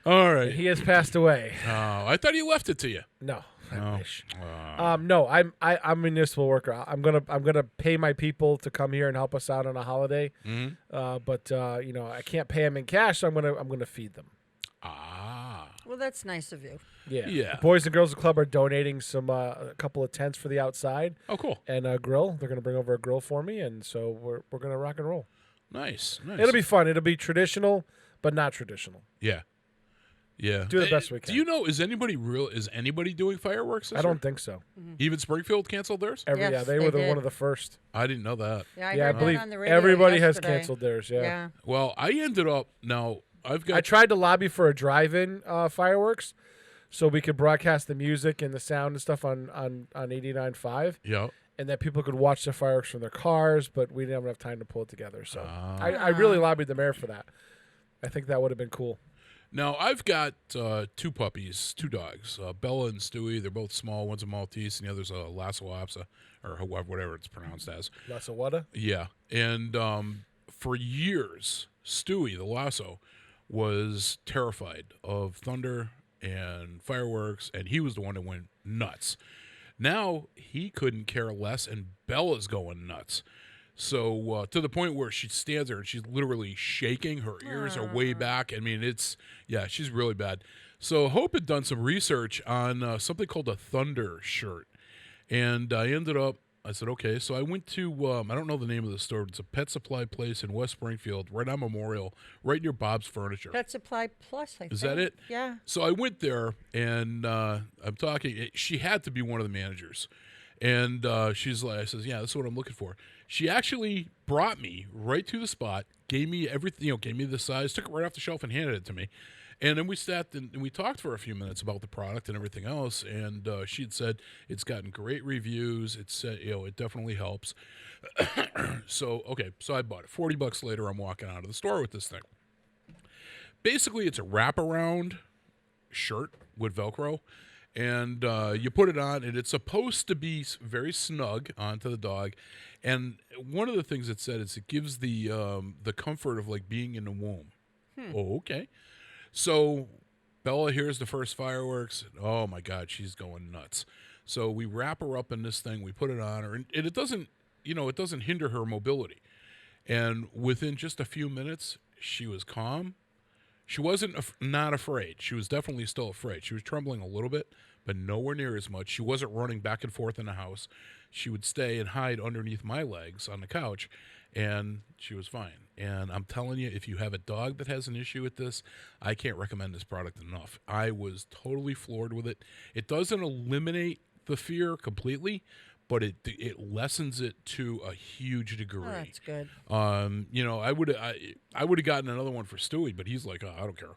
All right. He has passed away. Oh, I thought he left it to you. No, I wish. No, I'm a municipal worker. I'm gonna pay my people to come here and help us out on a holiday. Mm-hmm. But I can't pay them in cash. So I'm gonna feed them. Well, that's nice of you. Yeah. Yeah. The Boys and Girls Club are donating a couple of tents for the outside. Oh, cool. And a grill. They're gonna bring over a grill for me, and so we're gonna rock and roll. Nice. It'll be fun. It'll be traditional, but not traditional. Yeah. Yeah. Do the best we can. Do you know, is anybody doing fireworks this I don't year? think so. Even Springfield canceled theirs? Yeah, they were one of the first. I didn't know that. Yeah, I I heard believe that on the radio everybody has yesterday. canceled theirs. Yeah. Well, I ended up I tried to lobby for a drive-in fireworks, so we could broadcast the music and the sound and stuff on 89.5. Yeah. And that people could watch the fireworks from their cars, but we didn't have enough time to pull it together. So I really lobbied the mayor for that. I think that would have been cool. Now, I've got two puppies, two dogs, Bella and Stewie. They're both small. One's a Maltese, and the other's a Lhasa Apso, or whatever it's pronounced as. Lhasa what? Yeah. And for years, Stewie, the Lasso, was terrified of thunder and fireworks, and he was the one that went nuts. Now, he couldn't care less, and Bella's going nuts. So to the point where she stands there and she's literally shaking. Her ears are way back. I mean, she's really bad. So Hope had done some research on something called a Thunder shirt. And I said, okay. So I went to, I don't know the name of the store. It's a pet supply place in West Springfield, right on Memorial, right near Bob's Furniture. Pet Supply Plus, I think. Is that it? Yeah. So I went there, and I'm talking. She had to be one of the managers. And she's like, I says, yeah, that's what I'm looking for. She actually brought me right to the spot, gave me everything, gave me the size, took it right off the shelf and handed it to me. And then we sat and we talked for a few minutes about the product and everything else. And she had said it's gotten great reviews. It's it definitely helps. So I bought it. $40 later, I'm walking out of the store with this thing. Basically, it's a wraparound shirt with Velcro. And you put it on, and it's supposed to be very snug onto the dog. And one of the things it said is it gives the comfort of like being in the womb. Oh, okay. So Bella hears the first fireworks. Oh my God, she's going nuts. So we wrap her up in this thing. We put it on her, and it doesn't, it doesn't hinder her mobility. And within just a few minutes, she was calm. She wasn't not afraid. She was definitely still afraid. She was trembling a little bit, but nowhere near as much. She wasn't running back and forth in the house. She would stay and hide underneath my legs on the couch, and she was fine. And I'm telling you, if you have a dog that has an issue with this, I can't recommend this product enough. I was totally floored with it. It doesn't eliminate the fear completely, but it lessens it to a huge degree. Oh, that's good. I would have gotten another one for Stewie, but he's like, oh, I don't care.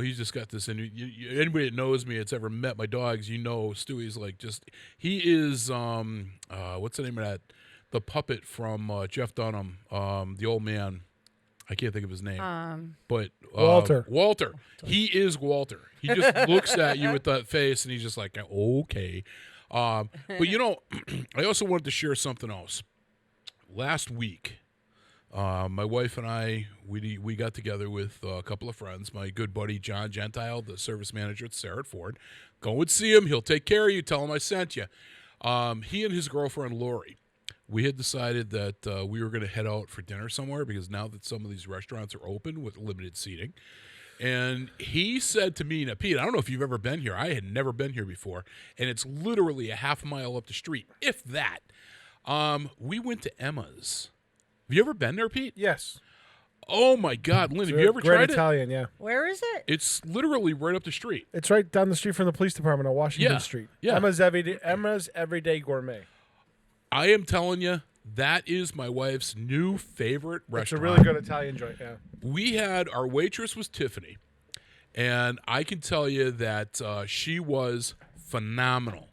He's just got this. And anybody that knows me, that's ever met my dogs, Stewie's like he is. What's the name of that? The puppet from Jeff Dunham, the old man. I can't think of his name. But Walter. Walter. He is Walter. He just looks at you with that face, and he's just like, okay. But I also wanted to share something else. Last week, my wife and I, we got together with a couple of friends. My good buddy John Gentile, the service manager at Sarah Ford. Go and see him. He'll take care of you. Tell him I sent you. He and his girlfriend Lori. We had decided that we were going to head out for dinner somewhere because now that some of these restaurants are open with limited seating. And he said to me, now, Pete, I don't know if you've ever been here. I had never been here before. And it's literally a half mile up the street, if that. We went to Emma's. Have you ever been there, Pete? Yes. Oh, my God. Lynn, have you ever Great tried Italian, yeah. Where is it? It's literally right up the street. It's right down the street from the police department on Washington Street. Yeah. Emma's Everyday Gourmet. I am telling you, that is my wife's new favorite restaurant. It's a really good Italian joint, yeah. We had, our waitress was Tiffany, and I can tell you that she was phenomenal.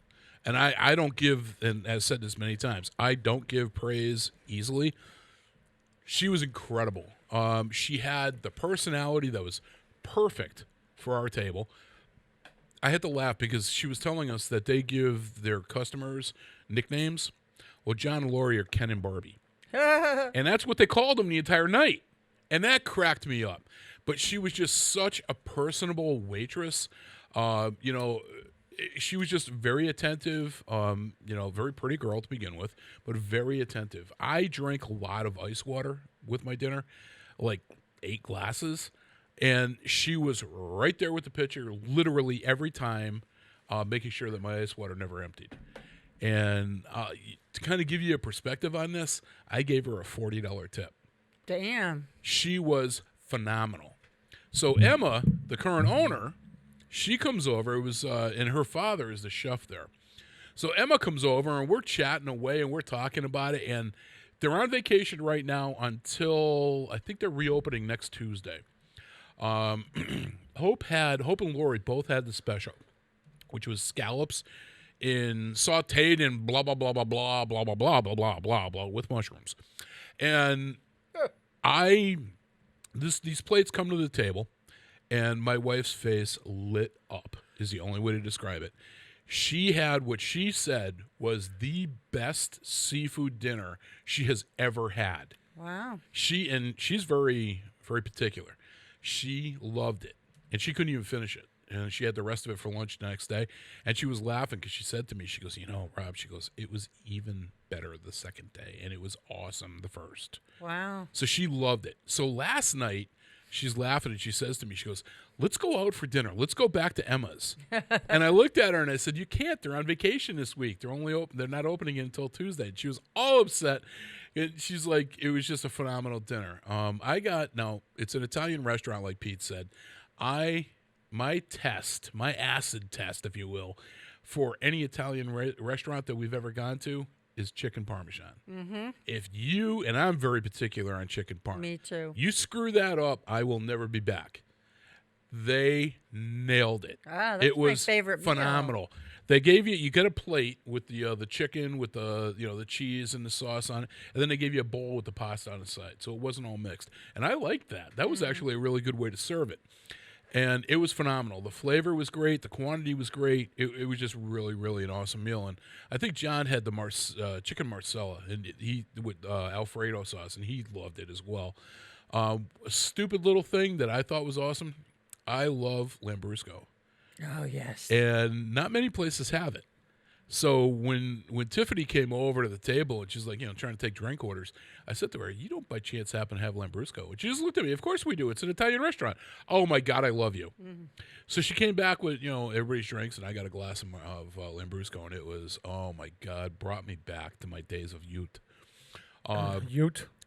And I don't give, and I've said this many times, I don't give praise easily. She was incredible. She had the personality that was perfect for our table. I had to laugh because she was telling us that they give their customers nicknames. Well, John and Lori are Ken and Barbie. And that's what they called them the entire night. And that cracked me up. But she was just such a personable waitress. She was just very attentive, very pretty girl to begin with, but very attentive. I drank a lot of ice water with my dinner, like 8 glasses. And she was right there with the pitcher literally every time, making sure that my ice water never emptied. And to kind of give you a perspective on this, I gave her a $40 tip. Damn. She was phenomenal. So Emma the current owner, she comes over. It was and her father is the chef there. So Emma comes over, and we're chatting away, and we're talking about it, and they're on vacation right now until I think they're reopening next Tuesday. Hope and Lori both had the special, which was scallops in sautéed in blah blah blah blah blah blah blah blah blah blah blah blah with mushrooms, and these plates come to the table, and my wife's face lit up is the only way to describe it. She had what she said was the best seafood dinner she has ever had. Wow. She's very, very particular. She loved it, and she couldn't even finish it. And she had the rest of it for lunch the next day. And she was laughing because she said to me, she goes, Rob, she goes, it was even better the second day, and it was awesome the first. Wow. So she loved it. So last night, she's laughing, and she says to me, she goes, let's go out for dinner. Let's go back to Emma's. And I looked at her, and I said, you can't. They're on vacation this week. They're not opening it until Tuesday. And she was all upset. And she's like, it was just a phenomenal dinner. Now, it's an Italian restaurant, like Pete said. My acid test, if you will, for any Italian restaurant that we've ever gone to is chicken parmesan. Mm-hmm. And I'm very particular on chicken parm. Me too. You screw that up, I will never be back. They nailed it. That's it was my favorite phenomenal. meal. They gave you get a plate with the chicken with the cheese and the sauce on it, and then they gave you a bowl with the pasta on the side, so it wasn't all mixed. And I liked that. That was actually a really good way to serve it. And it was phenomenal. The flavor was great. The quantity was great. It was just really, really an awesome meal. And I think John had the chicken marsala and with Alfredo sauce, and he loved it as well. A stupid little thing that I thought was awesome. I love Lambrusco. Oh, yes. And not many places have it. So when Tiffany came over to the table and she's like, trying to take drink orders, I said to her, you don't by chance happen to have Lambrusco? And she just looked at me. Of course we do. It's an Italian restaurant. Oh, my God, I love you. Mm-hmm. So she came back with, everybody's drinks, and I got a glass of Lambrusco, and it was, oh, my God, brought me back to my days of youth.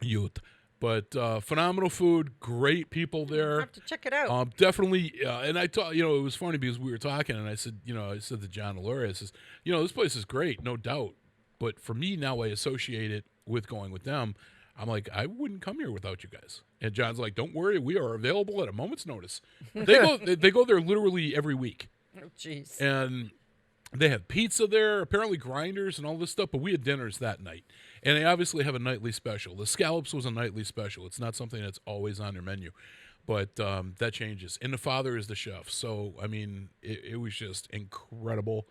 Youth. But phenomenal food, great people there. I'll have to check it out. Definitely, and I thought, it was funny because we were talking, and I said to John and Laura, I says, this place is great, no doubt. But for me now, I associate it with going with them. I'm like, I wouldn't come here without you guys. And John's like, don't worry, we are available at a moment's notice. They go there literally every week. Oh, jeez. And they have pizza there, apparently grinders and all this stuff, but we had dinners that night. And they obviously have a nightly special. The scallops was a nightly special. It's not something that's always on their menu, but that changes. And the father is the chef. So, I mean, it was just incredible.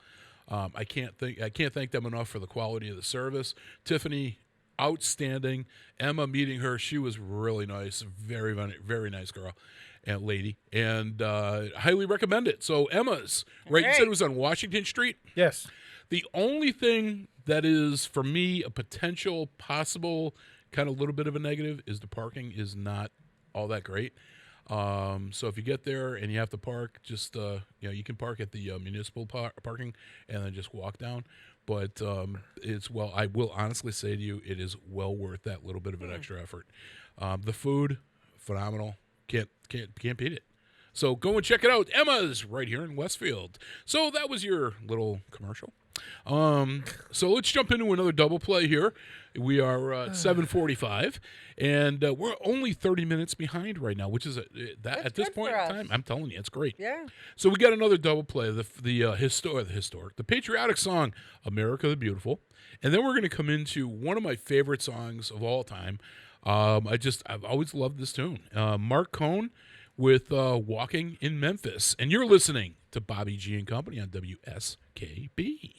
I can't thank them enough for the quality of the service. Tiffany, outstanding. Emma, meeting her, she was really nice. Very, very nice girl and lady. And highly recommend it. So Emma's, right? You said it was on Washington Street? Yes. The only thing that is, for me, a potential, possible, kind of little bit of a negative is the parking is not all that great. So if you get there and you have to park, just, you can park at the municipal parking and then just walk down. But I will honestly say to you, it is well worth that little bit of an extra effort. The food, phenomenal. Can't beat it. So go and check it out. Emma's right here in Westfield. So that was your little commercial. So let's jump into another double play here. We are at 7:45, and we're only 30 minutes behind right now, which is at this point in time, I'm telling you, it's great. Yeah. So we got another double play, the patriotic song, "America the Beautiful," and then we're going to come into one of my favorite songs of all time. I've always loved this tune. Mark Cohn with "Walking in Memphis," and you're listening to Bobby G and Company on WSKB.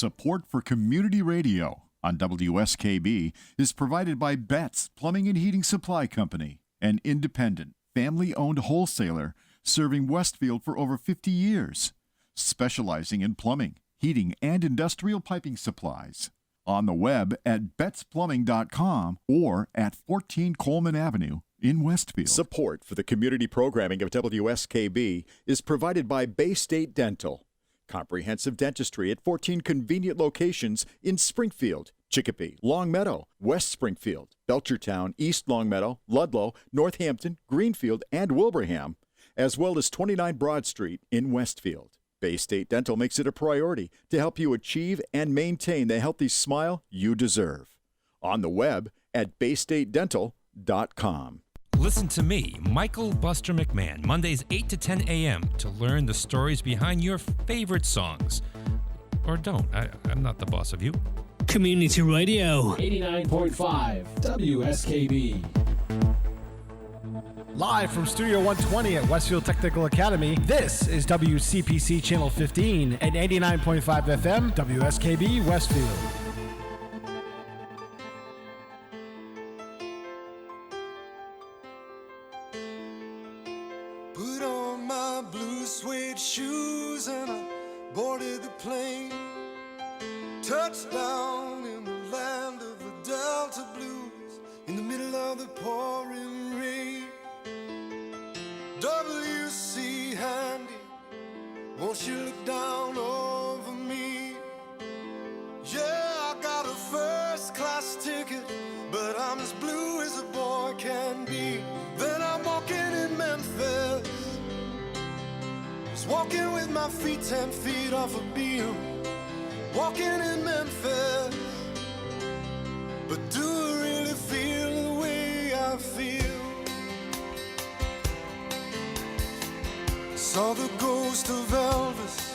Support for community radio on WSKB is provided by Betts Plumbing and Heating Supply Company, an independent, family-owned wholesaler serving Westfield for over 50 years, specializing in plumbing, heating, and industrial piping supplies. On the web at bettsplumbing.com or at 14 Coleman Avenue in Westfield. Support for the community programming of WSKB is provided by Bay State Dental. Comprehensive dentistry at 14 convenient locations in Springfield, Chicopee, Longmeadow, West Springfield, Belchertown, East Longmeadow, Ludlow, Northampton, Greenfield, and Wilbraham, as well as 29 Broad Street in Westfield. Bay State Dental makes it a priority to help you achieve and maintain the healthy smile you deserve. On the web at baystatedental.com. Listen to me, Michael Buster McMahon, Mondays 8 to 10 a.m. to learn the stories behind your favorite songs. Or don't. I'm not the boss of you. Community Radio. 89.5 WSKB. Live from Studio 120 at Westfield Technical Academy, this is WCPC Channel 15 and 89.5 FM, WSKB Westfield. Put on my blue suede shoes and I boarded the plane. Touchdown in the land of the Delta Blues, in the middle of the pouring rain. W.C. Handy, won't you look down over me? Yeah, I got a first class ticket, but I'm as blue as a boy can be. Then I'm walking in Memphis, just walking with my feet 10 feet off a beam. Walking in Memphis, but do I really feel the way I feel? Saw the ghost of Elvis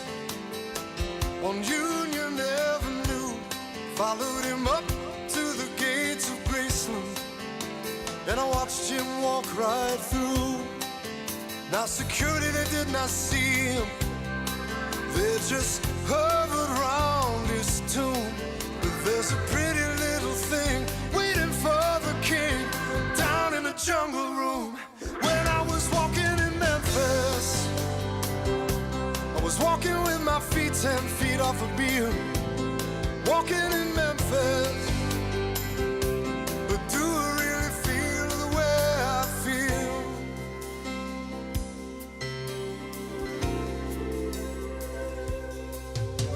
on Union Avenue, followed him up to the gates of Graceland, and I watched him walk right through. Now security, they did not see him, they just hovered around his tomb. But there's a pretty little thing waiting for the king down in the jungle room. When I was walking in Memphis, I was walking with my feet 10 feet off a beam. Walking in Memphis, but do I really feel the way I feel?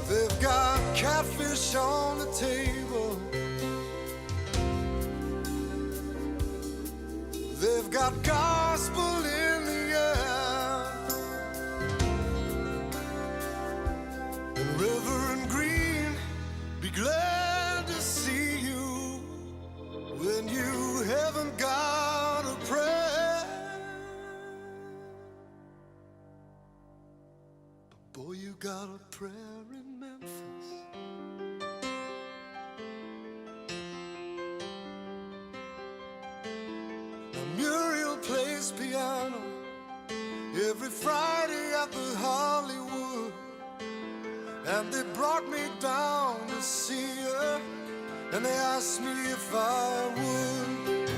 They've got catfish on the table, they've got gospel in the air, and Reverend Green, be glad to see you when you haven't got a prayer. But boy, you got a prayer in Memphis. Now Muriel plays piano every Friday at the Hollywood, and they brought me down to see her, and they asked me if I would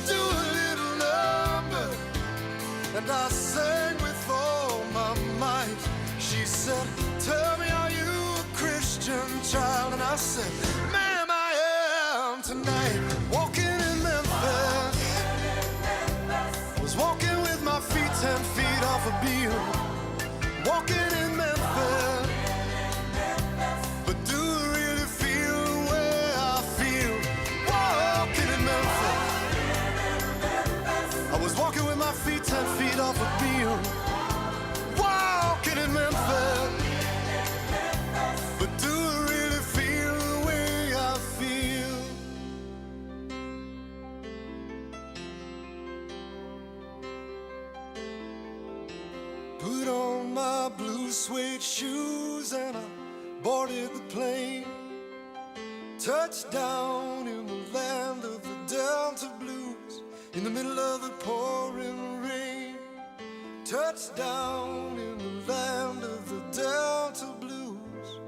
do a little number, and I sang with all my might. She said, tell me, are you a Christian child? And I said, ma'am, I am tonight. Walking in Memphis, was walking with my feet 10 feet off a beam. Walking in Memphis, but do I really feel the way I feel? Walking in Memphis, I was walking with my feet 10 feet off a beam. Walking in Memphis, but do I really feel the way I feel? Put on my blue suede shoes and I boarded the plane. Touchdown in the land of the Delta Blues, in the middle of the pouring rain. Touchdown in the land of the Delta Blues,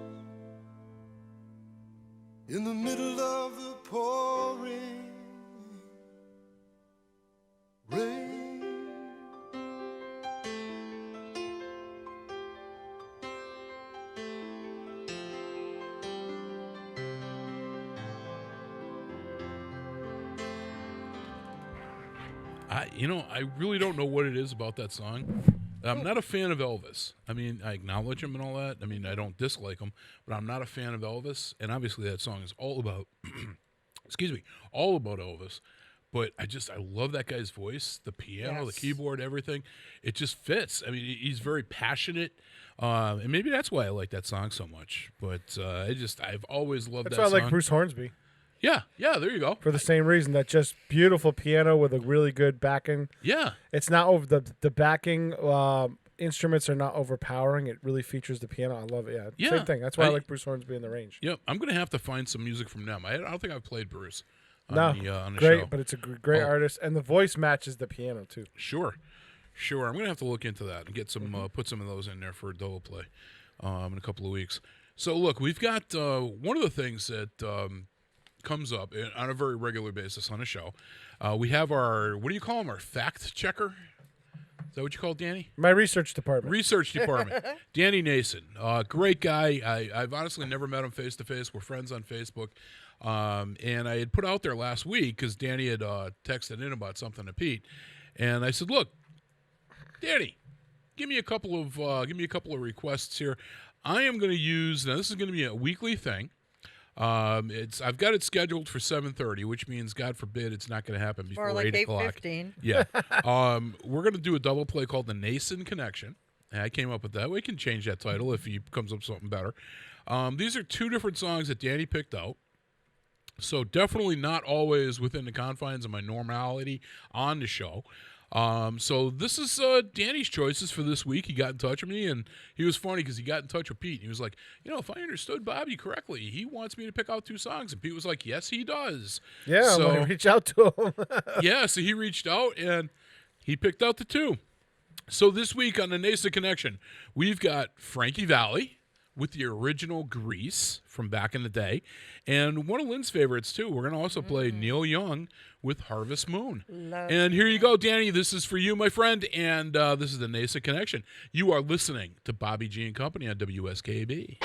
in the middle of the pouring rain. I really don't know what it is about that song. I'm not a fan of Elvis. I mean, I acknowledge him and all that. I mean, I don't dislike him, but I'm not a fan of Elvis. And obviously that song is all about, all about Elvis. But I love that guy's voice, the piano, the keyboard, everything. It just fits. I mean, he's very passionate. And maybe that's why I like that song so much. But I've always loved that song. That's why I like Bruce Hornsby. Yeah, there you go. For the same reason, that just beautiful piano with a really good backing. Yeah. It's not over the backing instruments are not overpowering. It really features the piano. I love it. Yeah. Same thing. That's why I like Bruce Hornsby in the Range. Yep. I'm going to have to find some music from them. I don't think I've played Bruce on the great, show. But it's a great artist, and the voice matches the piano too. Sure. I'm going to have to look into that and get some put some of those in there for double play in a couple of weeks. So look, we've got one of the things that comes up on a very regular basis on the show. We have our, what do you call him, our fact checker? Is that what you call it, Danny? My research department. Research department. Danny Nason. Great guy. I've honestly never met him face to face. We're friends on Facebook. And I had put out there last week because Danny had texted in about something to Pete. And I said, look, Danny, give me a couple of requests here. I am going to use, now this is going to be a weekly thing. I've got it scheduled for 7:30, which means, God forbid, it's not going to happen before 8 o'clock. 8:15. Yeah. We're going to do a double play called the Nason Connection. And I came up with that. We can change that title if he comes up with something better. These are two different songs that Danny picked out. So definitely not always within the confines of my normality on the show. So this is Danny's choices for this week. He got in touch with me, and he was funny because he got in touch with Pete. And he was like, if I understood Bobby correctly, he wants me to pick out two songs. And Pete was like, yes, he does. Yeah, so, I'm going to reach out to him. Yeah, so he reached out, and he picked out the two. So this week on the Nason Connection, we've got Frankie Valli with the original Grease from back in the day. And one of Lynn's favorites, too. We're going to also play Neil Young with Harvest Moon. And here you go, Danny. This is for you, my friend. And this is the Nason Connection. You are listening to Bobby G and Company on WSKB.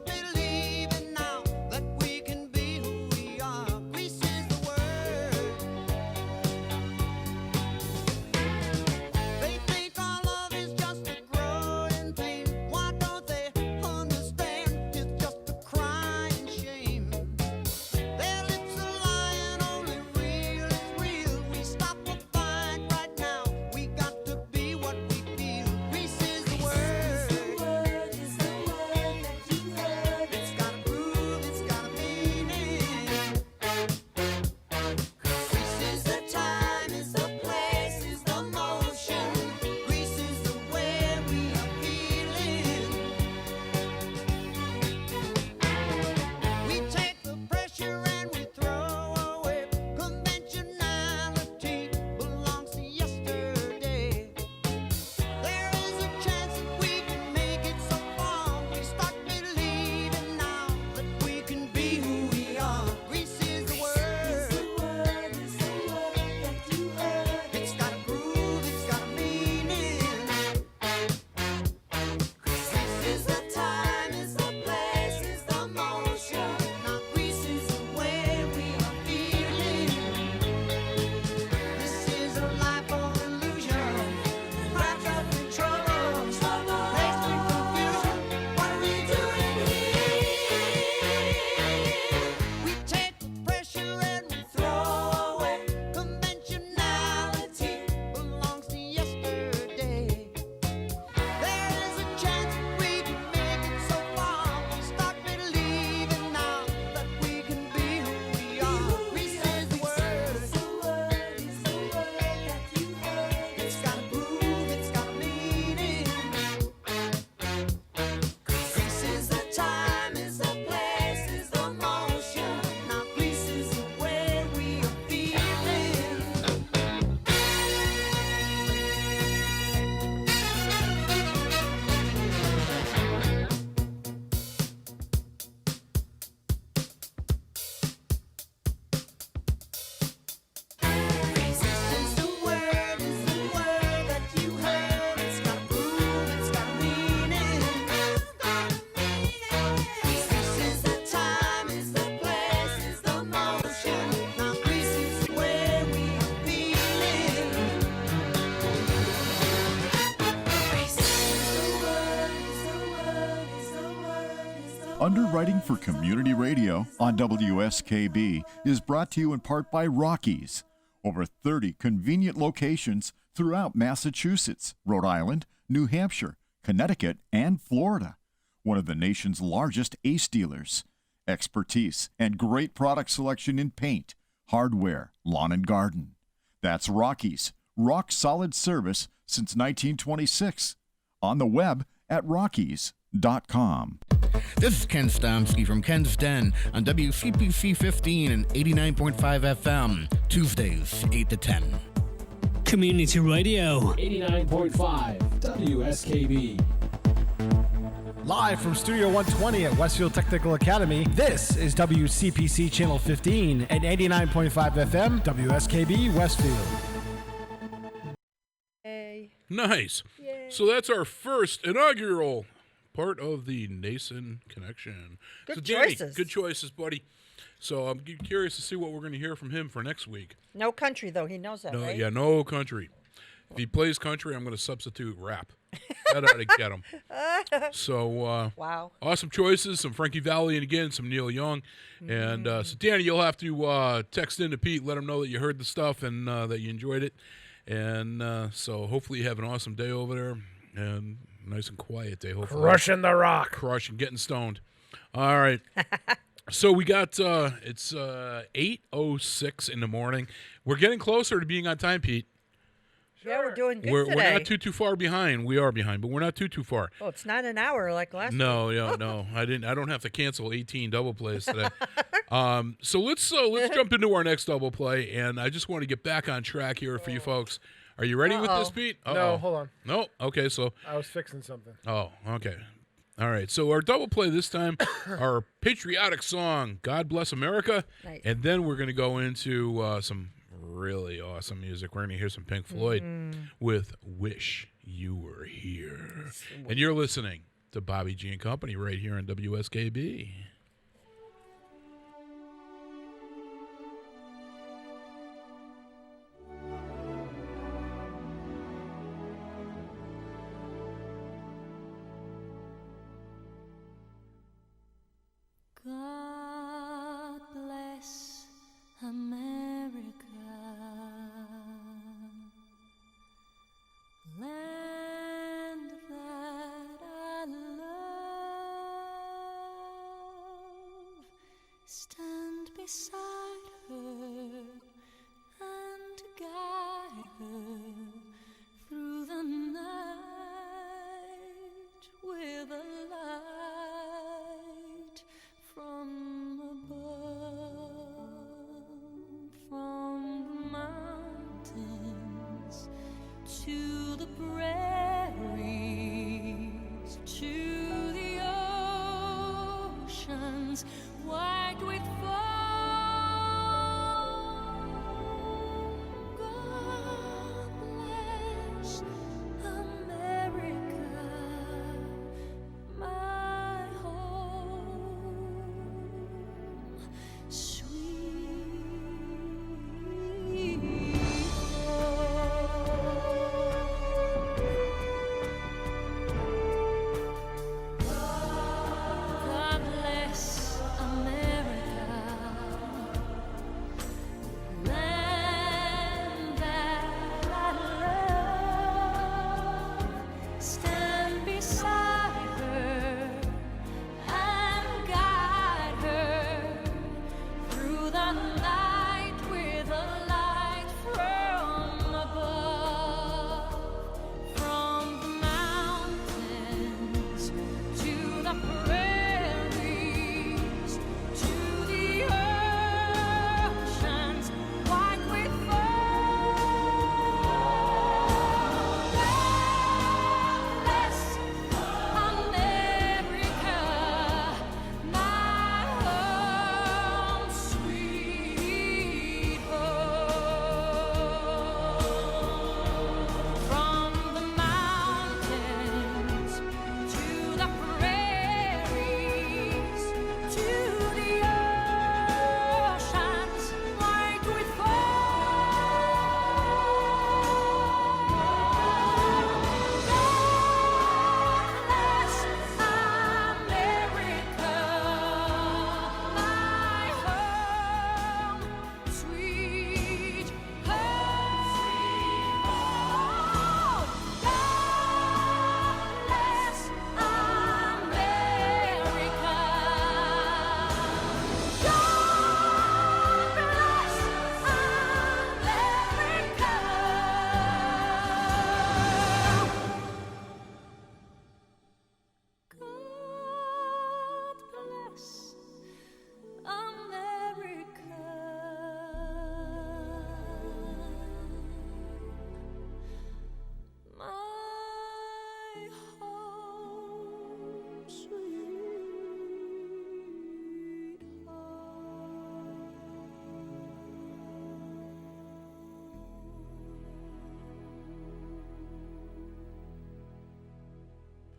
Believing now that we can be who Underwriting for Community Radio on WSKB is brought to you in part by Rockies. Over 30 convenient locations throughout Massachusetts, Rhode Island, New Hampshire, Connecticut, and Florida. One of the nation's largest ACE dealers. Expertise and great product selection in paint, hardware, lawn and garden. That's Rockies. Rock solid service since 1926. On the web at rockies.com. This is Ken Stomsky from Ken's Den on WCPC 15 and 89.5 FM, Tuesdays, 8 to 10. Community Radio. 89.5 WSKB. Live from Studio 120 at Westfield Technical Academy, this is WCPC Channel 15 and 89.5 FM, WSKB Westfield. Nice. Yay. So that's our first inaugural part of the Nason Connection. Good so Danny, choices. Good choices, buddy. So I'm curious to see what we're going to hear from him for next week. No country, though. He knows that, right? Yeah, no country. If he plays country, I'm going to substitute rap. That ought to get him. So, wow. Awesome choices. Some Frankie Valli and again, some Neil Young. And so, Danny, you'll have to text in to Pete, let him know that you heard the stuff and that you enjoyed it. And so hopefully you have an awesome day over there and nice and quiet day. Hopefully. Crushing the rock. Crushing, getting stoned. All right. So we got, it's 8:06 in the morning. We're getting closer to being on time, Pete. Yeah, we're doing good We're today. not too far behind. We are behind, but we're not too far. Oh, it's not an hour like last week. No. I don't have to cancel 18 double plays today. So let's jump into our next double play, and I just want to get back on track here for you folks. Are you ready with this, Pete? No, hold on. No? Okay, so. I was fixing something. Oh, okay. All right, so our double play this time, our patriotic song, God Bless America, Nice. And then we're going to go into some really awesome music. We're going to hear some Pink Floyd with Wish You Were Here. And you're listening to Bobby G and Company right here on WSKB. God bless America, land that I love. Stand beside her and guide her through the night with a light from above, from the mountains to the prairies, to the oceans white with foam. God bless America, my home, sweet God bless America, land that I love. Stand beside her and guide her through the night with a light from above, from the mountains to the prairies, to the oceans white with foam. God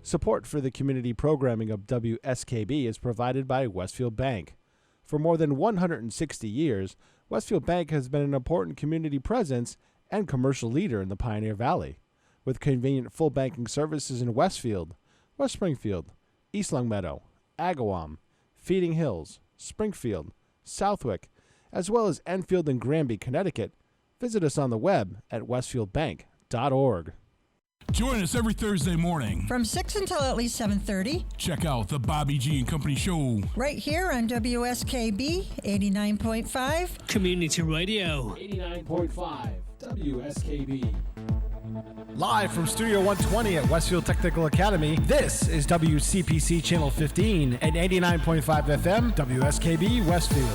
Support for the community programming of WSKB is provided by Westfield Bank. For more than 160 years, Westfield Bank has been an important community presence and commercial leader in the Pioneer Valley, with convenient full banking services in Westfield, West Springfield, East Longmeadow, Agawam, Feeding Hills, Springfield, Southwick, as well as Enfield and Granby, Connecticut. Visit us on the web at westfieldbank.org. Join us every Thursday morning from 6 until at least 7:30. Check out the Bobby G and Company Show right here on WSKB 89.5 Community Radio. 89.5 WSKB. Live from Studio 120 at Westfield Technical Academy, this is WCPC Channel 15 and 89.5 FM WSKB Westfield.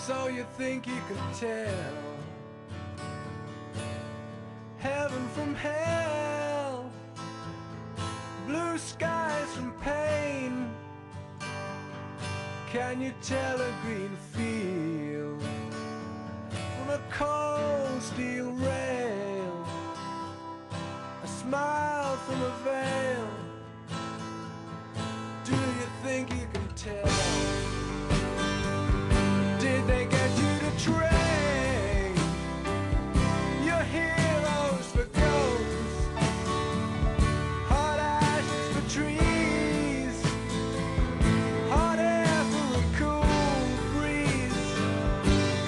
So you think you could tell heaven from hell, blue skies from pain? Can you tell a green field from a cold steel rail, a smile from a veil? Do you think you can tell? Did they get you to trade your heroes for ghosts, hot ashes for trees, hot air for a cool breeze,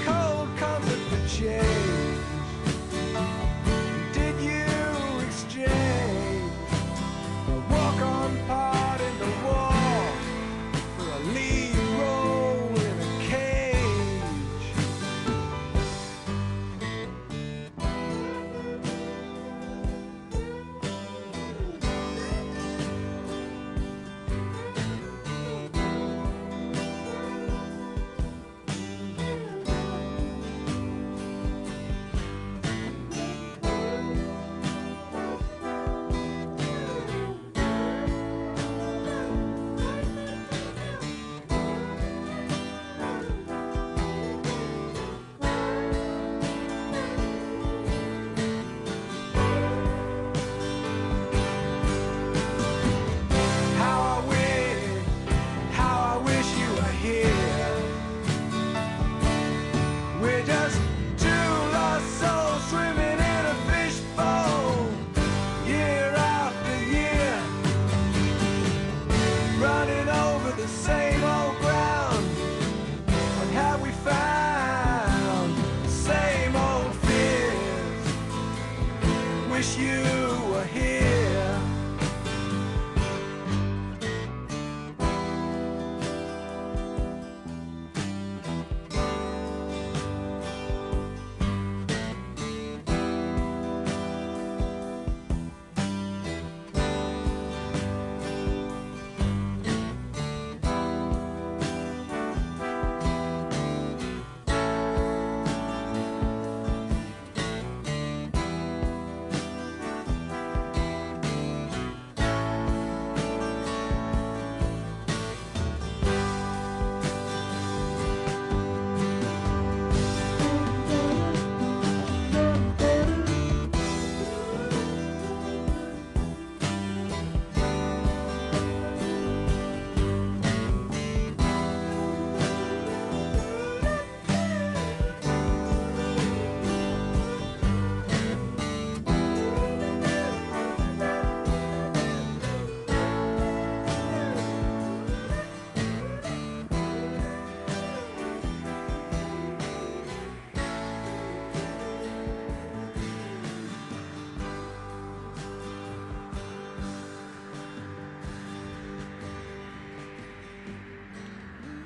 cold comfort for change? Did you exchange a walk-on part in the war for a lead role in a cage? How I wish you were here. We're just two lost souls swimming in a fishbowl, year after year, running over the same old ground. What have we found? Same old fears. Wish you were here.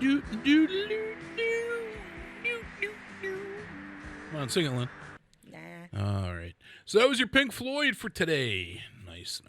Come on, sing it, Lynn. Nah. All right. So that was your Pink Floyd for today. Nice.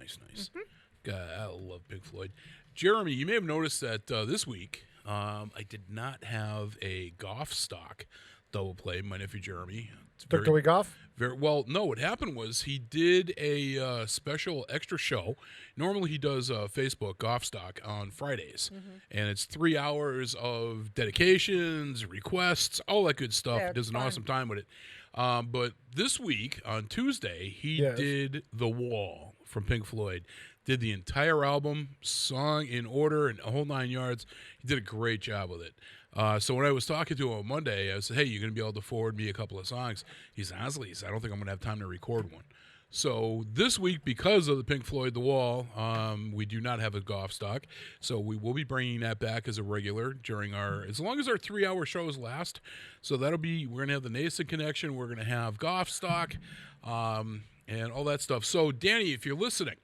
God, I love Pink Floyd. Jeremy, you may have noticed that this week I did not have a Goff stock double play. My nephew Jeremy. Victor Lee Goff? Very well. No, what happened was he did a special extra show. Normally he does Facebook Golf Stock on Fridays, and it's 3 hours of dedications, requests, all that good stuff. Yeah, He does an awesome time with it. But this week on Tuesday he did The Wall from Pink Floyd. Did the entire album, song in order, and a whole 9 yards. He did a great job with it. So when I was talking to him on Monday, I said, hey, you're going to be able to forward me a couple of songs? He said, honestly, I don't think I'm going to have time to record one. So this week, because of the Pink Floyd The Wall, we do not have a Golf stock. So we will be bringing that back as a regular during as long as our 3 hour shows last. So we're going to have the Nason Connection. We're going to have Golf stock and all that stuff. So Danny, if you're listening,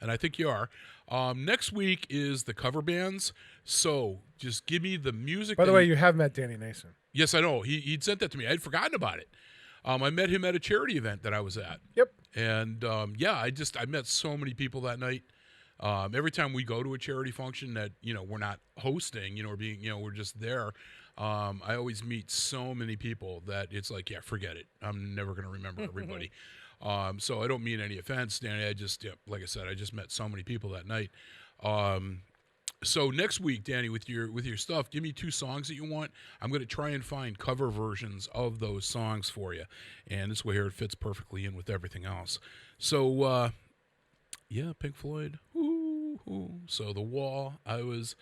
and I think you are, next week is the cover bands. So just give me the music. By the way, you have met Danny Nason. Yes, I know. He'd sent that to me. I'd forgotten about it. I met him at a charity event that I was at. Yep. And I met so many people that night. Every time we go to a charity function that we're not hosting, we're just there. I always meet so many people that it's like, yeah, forget it. I'm never going to remember everybody. So I don't mean any offense, Danny. Like I said, I just met so many people that night. So next week, Danny, with your stuff, give me 2 songs that you want. I'm going to try and find cover versions of those songs for you, and this way here it fits perfectly in with everything else. So, Pink Floyd. Ooh. So The Wall, I was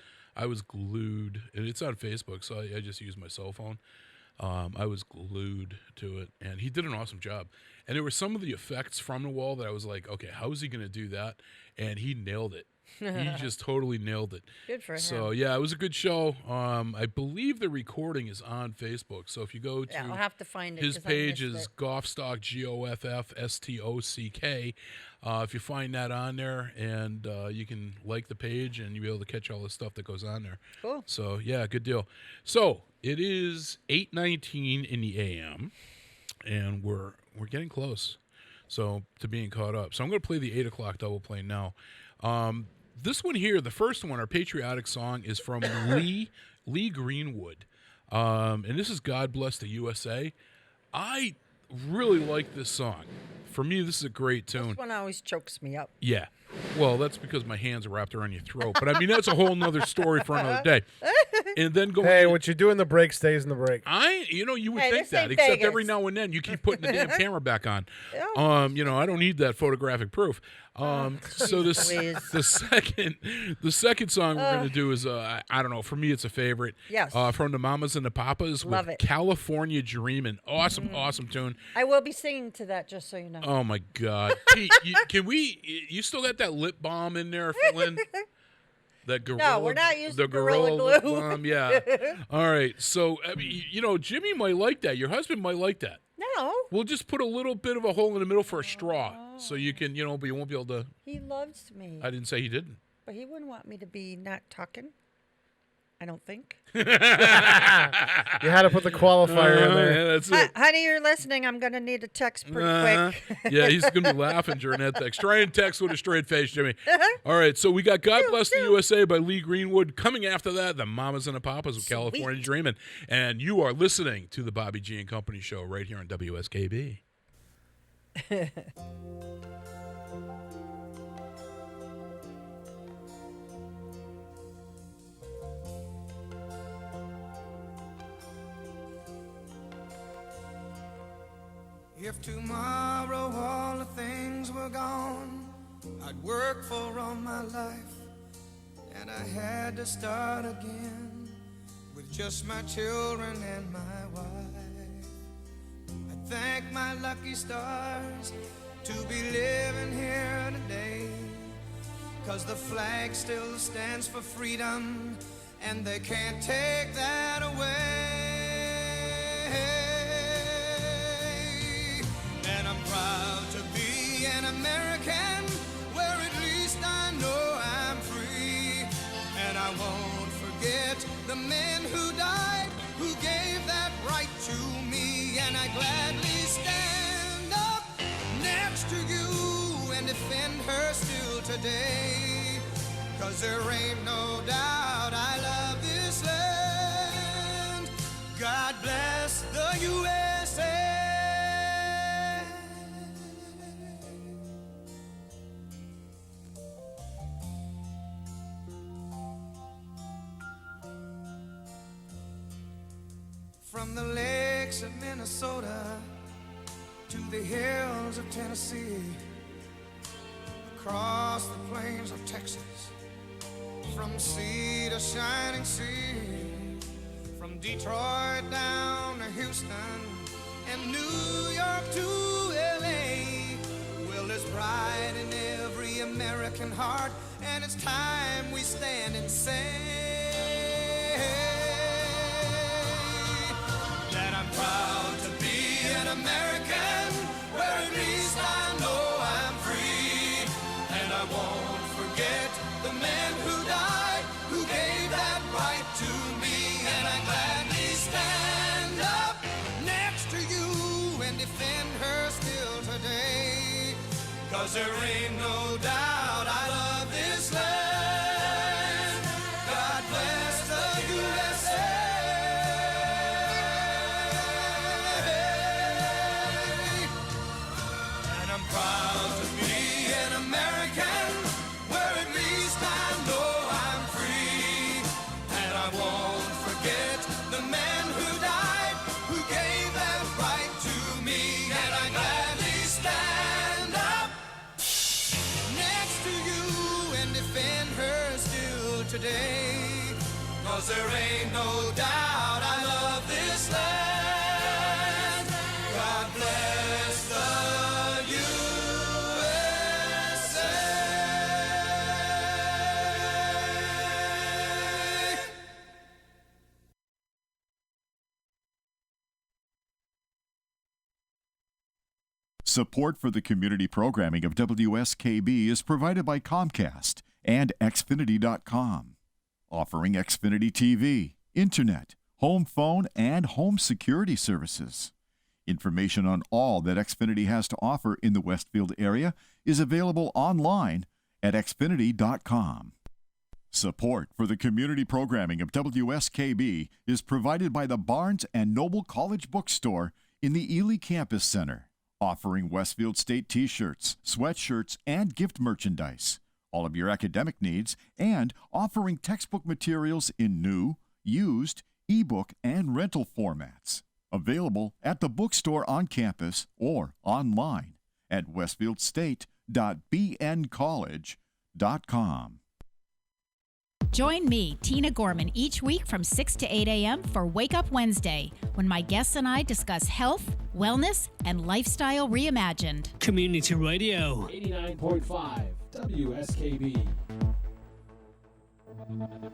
glued, and it's on Facebook, so I just use my cell phone. I was glued to it, and he did an awesome job. And there were some of the effects from The Wall that I was like, okay, how is he going to do that? And he nailed it. He just totally nailed it. Good for him. So, yeah, it was a good show. I believe the recording is on Facebook. So if you go to I'll have to find it. his page is Goffstock, Goffstock. If you find that on there, and you can like the page, and you'll be able to catch all the stuff that goes on there. Cool. So, yeah, good deal. So it is 8:19 in the a.m., and we're getting close to being caught up. So I'm going to play the 8 o'clock double play now. This one here, the first one, our patriotic song, is from Lee Greenwood. And this is God Bless the USA. I really like this song. For me, this is a great tune. This one always chokes me up. Yeah. Well, that's because my hands are wrapped around your throat. But, I mean, that's a whole nother story for another day. And then what you do in the break stays in the break. You would think that, except Vegas. every now and then you keep putting the damn camera back on. I don't need that photographic proof. So the second song we're going to do is, I don't know, for me it's a favorite. Yes. From the Mamas and the Papas Love with it. California Dreamin'. Awesome tune. I will be singing to that, just so you know. Oh, my God. Pete, you still got that lip balm in there, Lynn? That gorilla, No, we're not using the Gorilla lip Glue. balm, yeah. All right. So, I mean, Jimmy might like that. Your husband might like that. No. We'll just put a little bit of a hole in the middle for a straw, so you can, but you won't be able to. He loves me. I didn't say he didn't. But he wouldn't want me to be not talking. I don't think. You had to put the qualifier in there. Yeah, that's it. Honey, you're listening. I'm going to need a text pretty quick. Yeah, he's going to be laughing during that text. Try and text with a straight face, Jimmy. All right, so we got God Bless the USA by Lee Greenwood. Coming after that, the Mamas and the Papas of California Dreamin'. And you are listening to the Bobby G and Company Show right here on WSKB. If tomorrow all the things were gone I'd work for all my life, and I had to start again with just my children and my wife. I thank my lucky stars to be living here today, 'cause the flag still stands for freedom, and they can't take that away. And I'm proud to be an American, where at least I know I'm free. And I won't forget the men who died, who gave that right to me, and I gladly stand up next to you and defend her still today. 'Cause there ain't no doubt I love this land. God bless the USA. From the lakes of Minnesota to the hills of Tennessee, across the plains of Texas, from sea to shining sea, from Detroit down to Houston and New York to LA. Well, there's pride in every American heart, and it's time we stand and say that I'm proud to be an American, where at least I know I'm free. And I won't forget the men who died, who gave that right to me. And I gladly stand up next to you and defend her still today. 'Cause there ain't no doubt I love this land. God bless the USA. Proud to be an American, where at least I know I'm free. And I won't forget the men who died, who gave that right to me. And I gladly stand up next to you and defend her still today. 'Cause there ain't no doubt I love this land. God bless the Support for the community programming of WSKB is provided by Comcast and Xfinity.com, offering Xfinity TV, Internet, home phone, and home security services. Information on all that Xfinity has to offer in the Westfield area is available online at Xfinity.com. Support for the community programming of WSKB is provided by the Barnes & Noble College Bookstore in the Ely Campus Center, offering Westfield State t-shirts, sweatshirts, and gift merchandise, all of your academic needs, and offering textbook materials in new, used, ebook, and rental formats. Available at the bookstore on campus or online at westfieldstate.bncollege.com. Join me, Tina Gorman, each week from 6 to 8 a.m. for Wake Up Wednesday, when my guests and I discuss health, wellness, and lifestyle reimagined. Community Radio. 89.5 WSKB.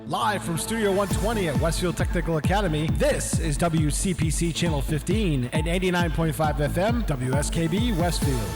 Live from Studio 120 at Westfield Technical Academy, this is WCPC Channel 15 and 89.5 FM, WSKB Westfield.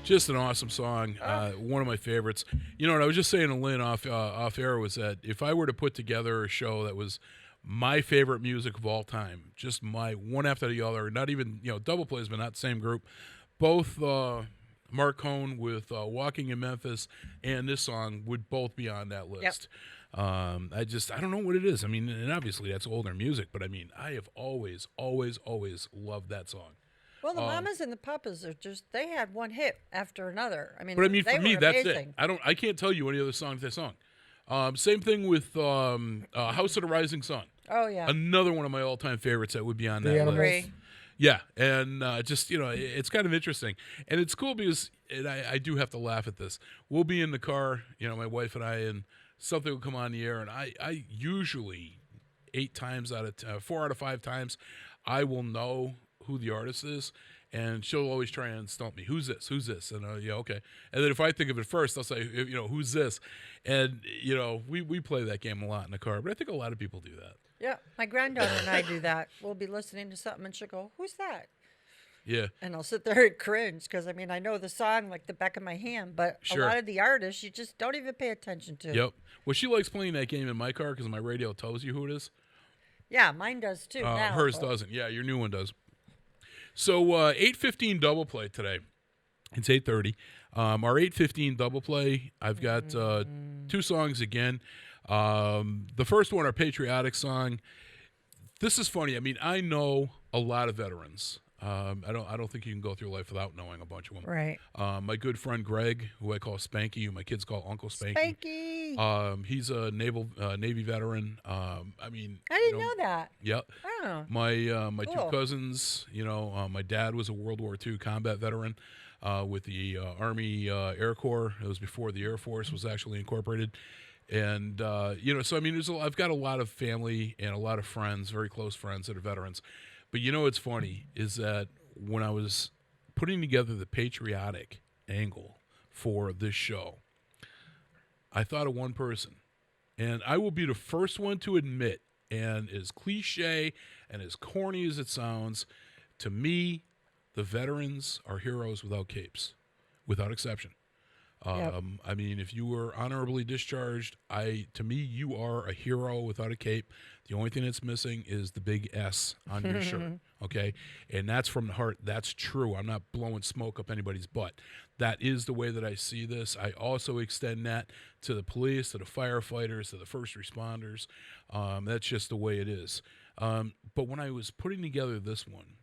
Just an awesome song. One of my favorites. You know what I was just saying to Lynn off air was that if I were to put together a show that was my favorite music of all time, just my one after the other, not even double plays, but not the same group. Both Mark Cohn with "Walking in Memphis" and this song would both be on that list. Yep. I don't know what it is. I mean, and obviously that's older music, but I mean, I have always loved that song. Well, the Mamas and the Papas are they had one hit after another. I mean, but I mean, they for me, were that's amazing. it. I can't tell you any other songs they sung. Same thing with House of the Rising Sun. Oh, yeah. Another one of my all-time favorites that would be on that list. Yeah, and it's kind of interesting. And it's cool because I do have to laugh at this. We'll be in the car, my wife and I, and something will come on the air, and I usually 4 out of 5 times, I will know who the artist is, and she'll always try and stump me. Who's this? And okay. And then if I think of it first, I'll say, who's this? And we play that game a lot in the car, but I think a lot of people do that. Yeah, my granddaughter and I do that. We'll be listening to something, and she'll go, "Who's that?" Yeah. And I'll sit there and cringe because I know the song like the back of my hand, but a lot of the artists you just don't even pay attention to. Yep. Well, she likes playing that game in my car because my radio tells you who it is. Yeah, mine does too. Now, hers doesn't. Yeah, your new one does. So 8:15 double play today. It's 8:30. Our 8:15 double play. I've got 2 songs again. The first one, our patriotic song. This is funny. I mean, I know a lot of veterans. I don't think you can go through life without knowing a bunch of them. Right. My good friend Greg, who I call Spanky, who my kids call Uncle Spanky. Spanky. He's a Navy veteran. I didn't know that. Yep. Oh. My Cool. 2 cousins. My dad was a World War II combat veteran with the Army Air Corps. It was before the Air Force was actually incorporated. And so I mean, I've got a lot of family and a lot of friends, very close friends that are veterans. But what's funny is that when I was putting together the patriotic angle for this show, I thought of one person, and I will be the first one to admit, and as cliche and as corny as it sounds, to me, the veterans are heroes without capes, without exception. Yep. I mean, if you were honorably discharged, to me, you are a hero without a cape. The only thing that's missing is the big S on your shirt, okay? And that's from the heart. That's true. I'm not blowing smoke up anybody's butt. That is the way that I see this. I also extend that to the police, to the firefighters, to the first responders. That's just the way it is. But when I was putting together this one,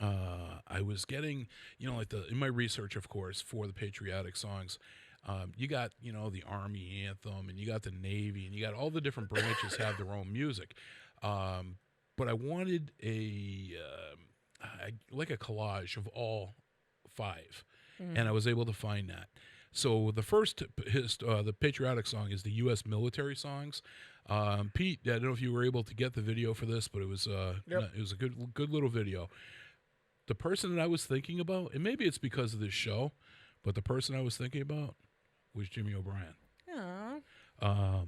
I was getting, in my research, of course, for the patriotic songs, you got, the Army anthem, and you got the Navy, and you got all the different branches have their own music. But I wanted like a collage of all 5, and I was able to find that. So the first, the patriotic song is the U.S. military songs. Pete, I don't know if you were able to get the video for this, but it was it was a good little video. The person that I was thinking about, and maybe it's because of this show, but the person I was thinking about was Jimmy O'Brien. Aww.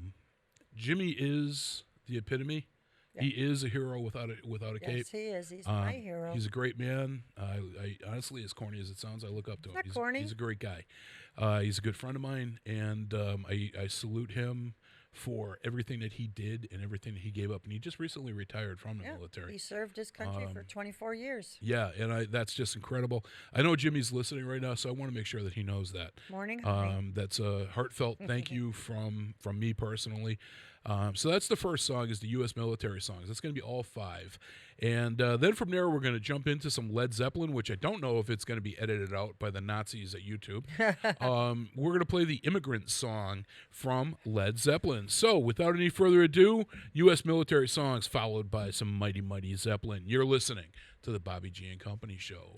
Jimmy is the epitome. Yeah. He is a hero without a cape. Yes, he is. He's my hero. He's a great man. I honestly, as corny as it sounds, I look up to him. Not corny. He's a great guy. He's a good friend of mine, and I salute him for everything that he did and everything that he gave up. And he just recently retired from the military. He served his country for 24 years. Yeah, and that's just incredible. I know Jimmy's listening right now, so I want to make sure that he knows that. Morning, honey. That's a heartfelt thank you from me personally. So that's the first song, is the U.S. military songs. That's going to be all 5. And then from there, we're going to jump into some Led Zeppelin, which I don't know if it's going to be edited out by the Nazis at YouTube. We're going to play the Immigrant song from Led Zeppelin. So without any further ado, U.S. military songs followed by some mighty, mighty Zeppelin. You're listening to the Bobby G and Company Show.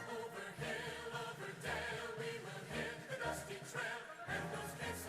Over hill, over dale, we will hit the dusty trail, and those kids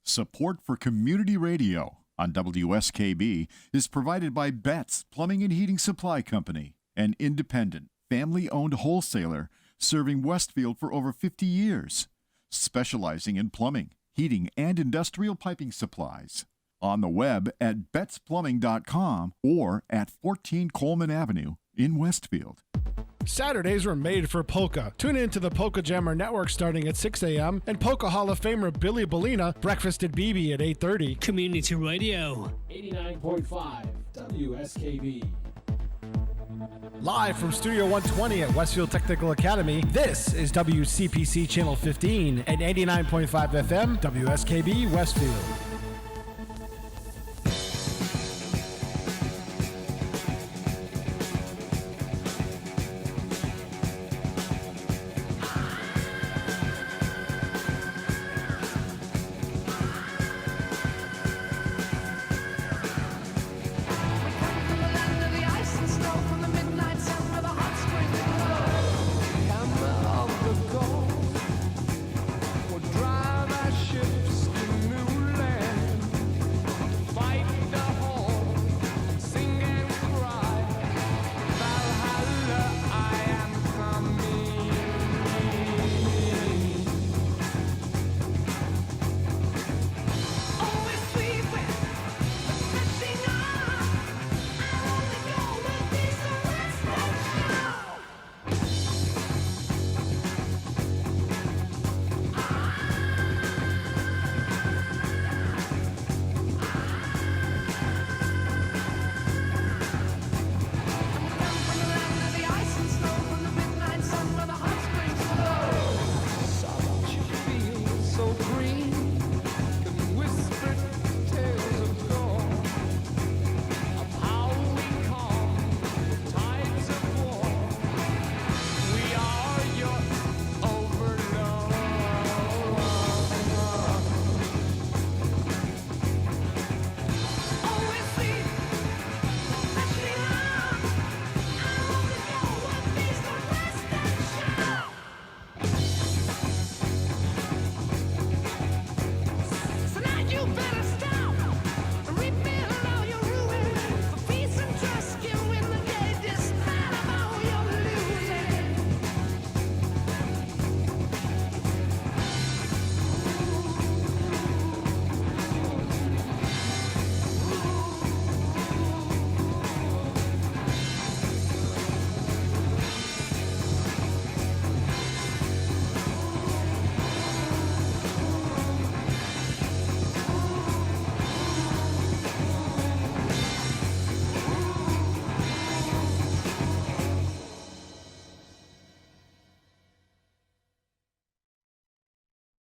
Support for community radio on WSKB is provided by Betts Plumbing and Heating Supply Company, an independent, family-owned wholesaler serving Westfield for over 50 years, specializing in plumbing, heating, and industrial piping supplies. On the web at bettsplumbing.com or at 14 Coleman Avenue in Westfield. Saturdays were made for polka. Tune in to the Polka Jammer Network starting at 6 a.m. and Polka Hall of Famer Billy Bellina, Breakfast at BB at 8:30. Community Radio. 89.5 WSKB. Live from Studio 120 at Westfield Technical Academy, this is WCPC Channel 15 and 89.5 FM, WSKB Westfield.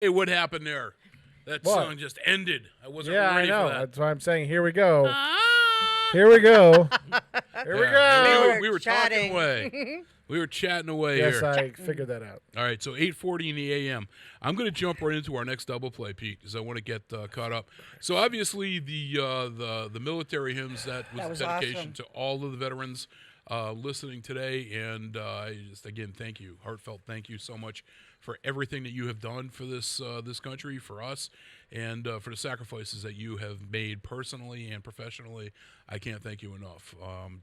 Hey, what happened there? That song just ended. I wasn't ready I know. for that. That's why I'm saying, here we go. Here we go. Here we go. We were talking away. We were chatting away yes, here. Yes, I figured that out. All right, so 8:40 in the a.m. I'm going to jump right into our next double play, Pete, because I want to get caught up. So obviously the military hymns, that was a dedication awesome. to all of the veterans listening today, and I just again thank you, heartfelt thank you so much for everything that you have done for this country, for us, and for the sacrifices that you have made personally and professionally. I can't thank you enough.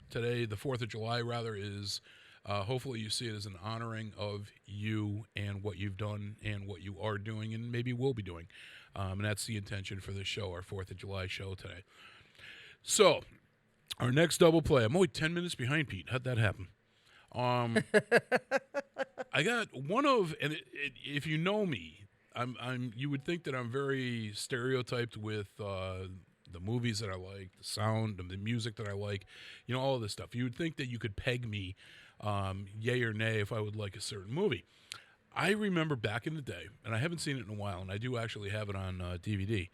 Today, the 4th of July, rather, is hopefully you see it as an honoring of you and what you've done and what you are doing and maybe will be doing. And that's the intention for this show, our 4th of July show today. So, our next double play. I'm only 10 minutes behind, Pete. How'd that happen? I got one of, and if you know me, you would think that I'm very stereotyped with the movies that I like, the sound, and the music that I like, all of this stuff. You would think that you could peg me, yay or nay, if I would like a certain movie. I remember back in the day, and I haven't seen it in a while, and I do actually have it on DVD.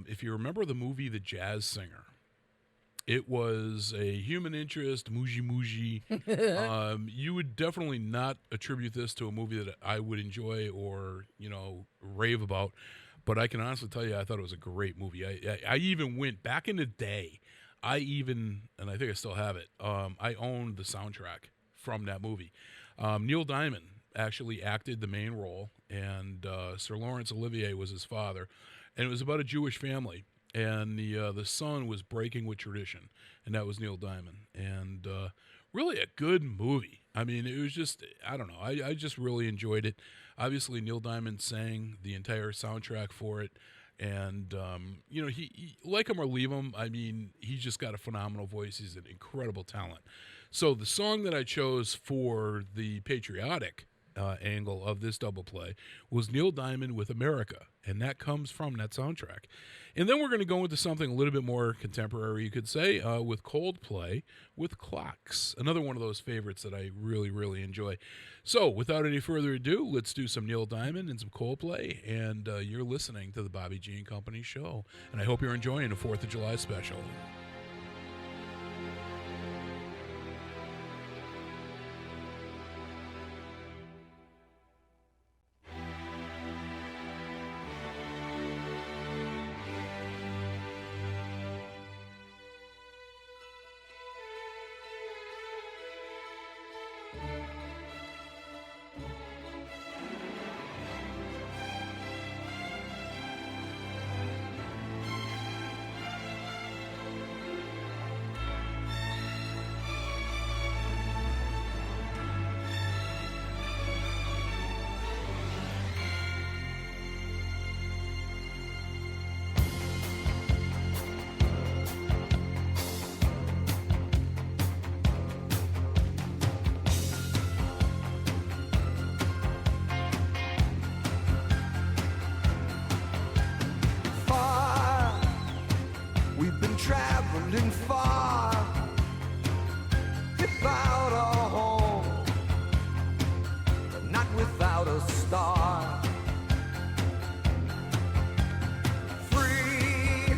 If you remember the movie The Jazz Singer, it was a human interest, muji. You would definitely not attribute this to a movie that I would enjoy or, rave about. But I can honestly tell you, I thought it was a great movie. I even went back in the day. And I think I still have it. I owned the soundtrack from that movie. Neil Diamond actually acted the main role, and Sir Laurence Olivier was his father. and it was about a Jewish family, and the son was breaking with tradition, and that was Neil Diamond, and really a good movie. I mean, it was just, I don't know, I just really enjoyed it. Obviously, Neil Diamond sang the entire soundtrack for it, and you know, he like him or leave him, I mean, he's just got a phenomenal voice. He's an incredible talent. So the song that I chose for the patriotic angle of this double play was Neil Diamond with America, and that comes from that soundtrack. And then we're going to go into something a little bit more contemporary, you could say, with Coldplay with Clocks, another one of those favorites that I really, really enjoy. So without any further ado, let's do some Neil Diamond and some Coldplay, and you're listening to the Bobby G and Company show, and I hope you're enjoying the 4th of July special. Traveling far without a home, but not without a star. Free,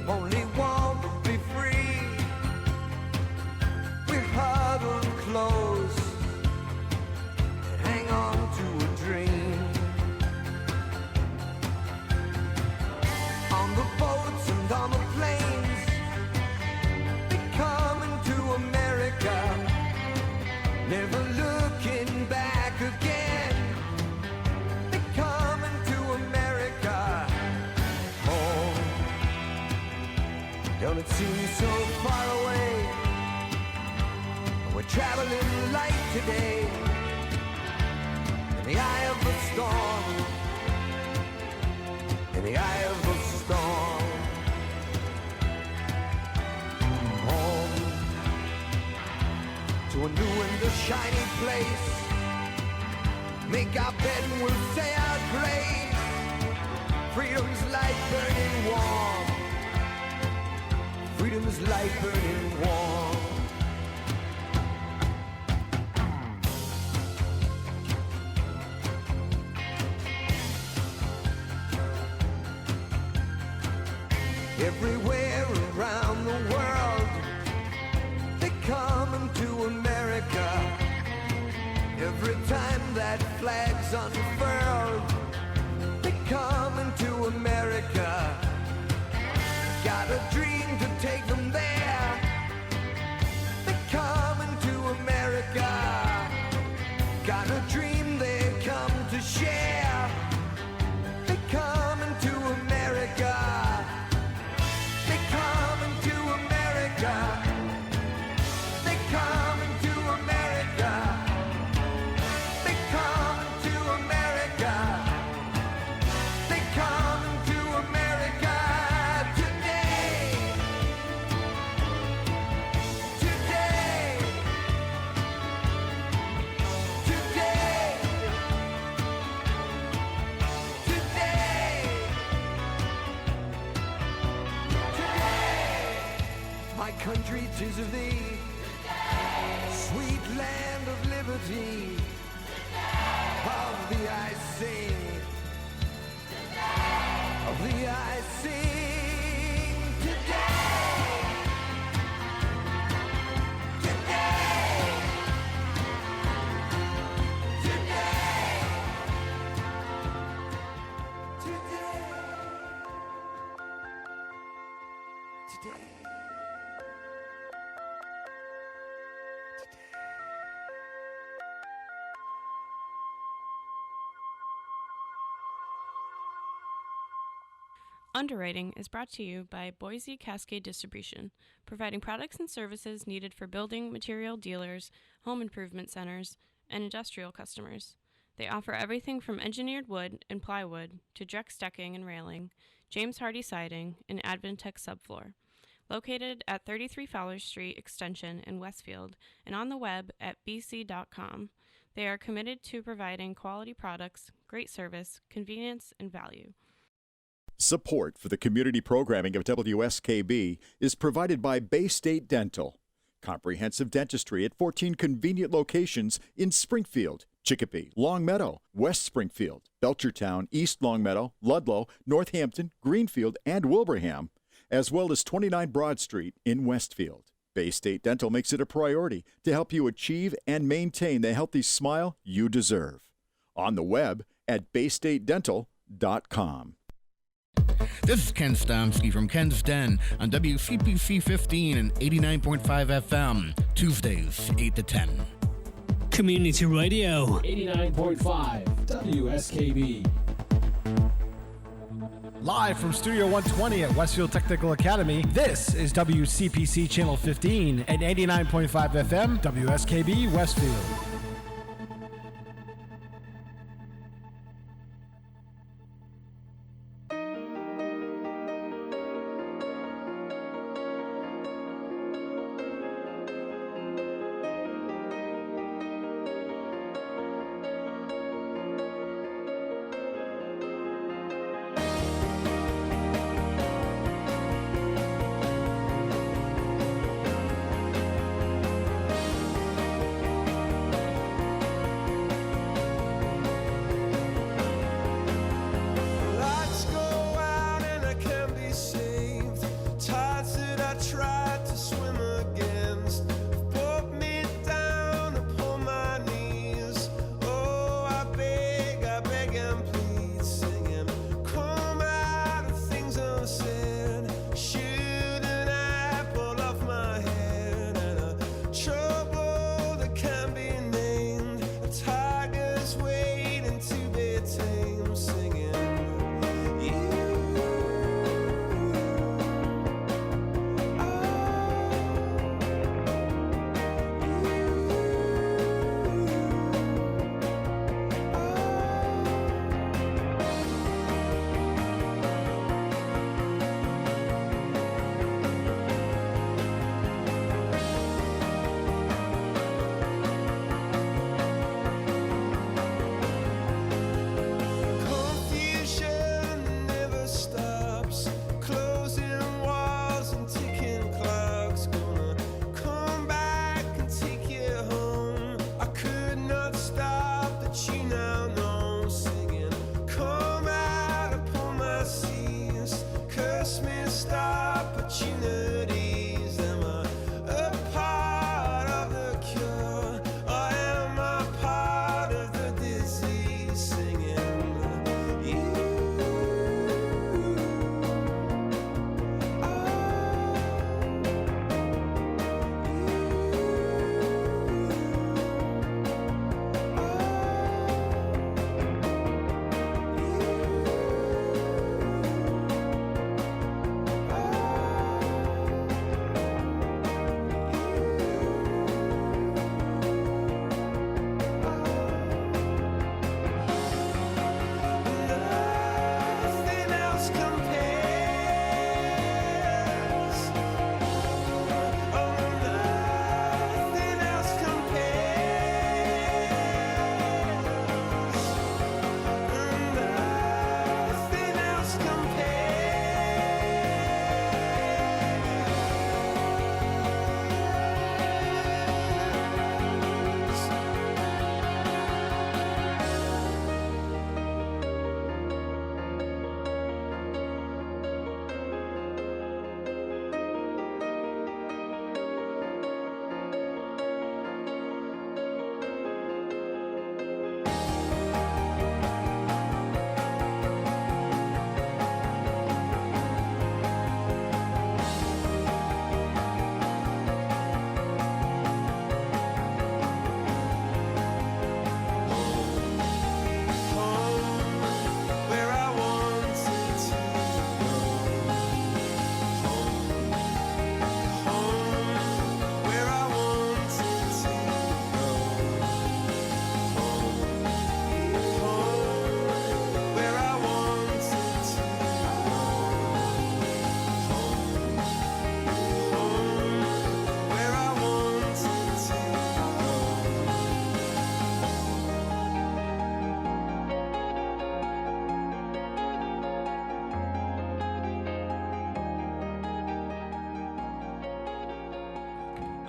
only want to be free. We huddle close and hang on to a dream. On the boats and on the planes, never looking back again. They're coming to America. Home, don't it seem so far away? We're traveling light today, in the eye of the storm, in the eye of the storm. To a new and a shiny place, make our bed and we'll say our grace. Freedom's light burning warm, freedom's light burning warm. Everywhere around the world, they come to America. Every time that flag's unfurled, they come to America. Got a dream to take them there. They come to America. Got a dream they come to share. They come to America. They come to America. They come to America. They come to America. They come to America today. Today. Today. Today. Today. My country, 'tis of thee. Sweet land of liberty, of thee I sing, of thee I sing today, today, today, today, today. Underwriting is brought to you by Boise Cascade Distribution, providing products and services needed for building material dealers, home improvement centers, and industrial customers. They offer everything from engineered wood and plywood to Drex decking and railing, James Hardie siding, and Advantech subfloor. Located at 33 Fowler Street Extension in Westfield and on the web at bc.com, they are committed to providing quality products, great service, convenience, and value. Support for the community programming of WSKB is provided by Bay State Dental. Comprehensive dentistry at 14 convenient locations in Springfield, Chicopee, Longmeadow, West Springfield, Belchertown, East Longmeadow, Ludlow, Northampton, Greenfield, and Wilbraham, as well as 29 Broad Street in Westfield. Bay State Dental makes it a priority to help you achieve and maintain the healthy smile you deserve. On the web at baystatedental.com. This is Ken Stomsky from Ken's Den on WCPC 15 and 89.5 FM, Tuesdays, 8 to 10. Community Radio. 89.5 WSKB. Live from Studio 120 at Westfield Technical Academy, this is WCPC Channel 15 and 89.5 FM, WSKB Westfield.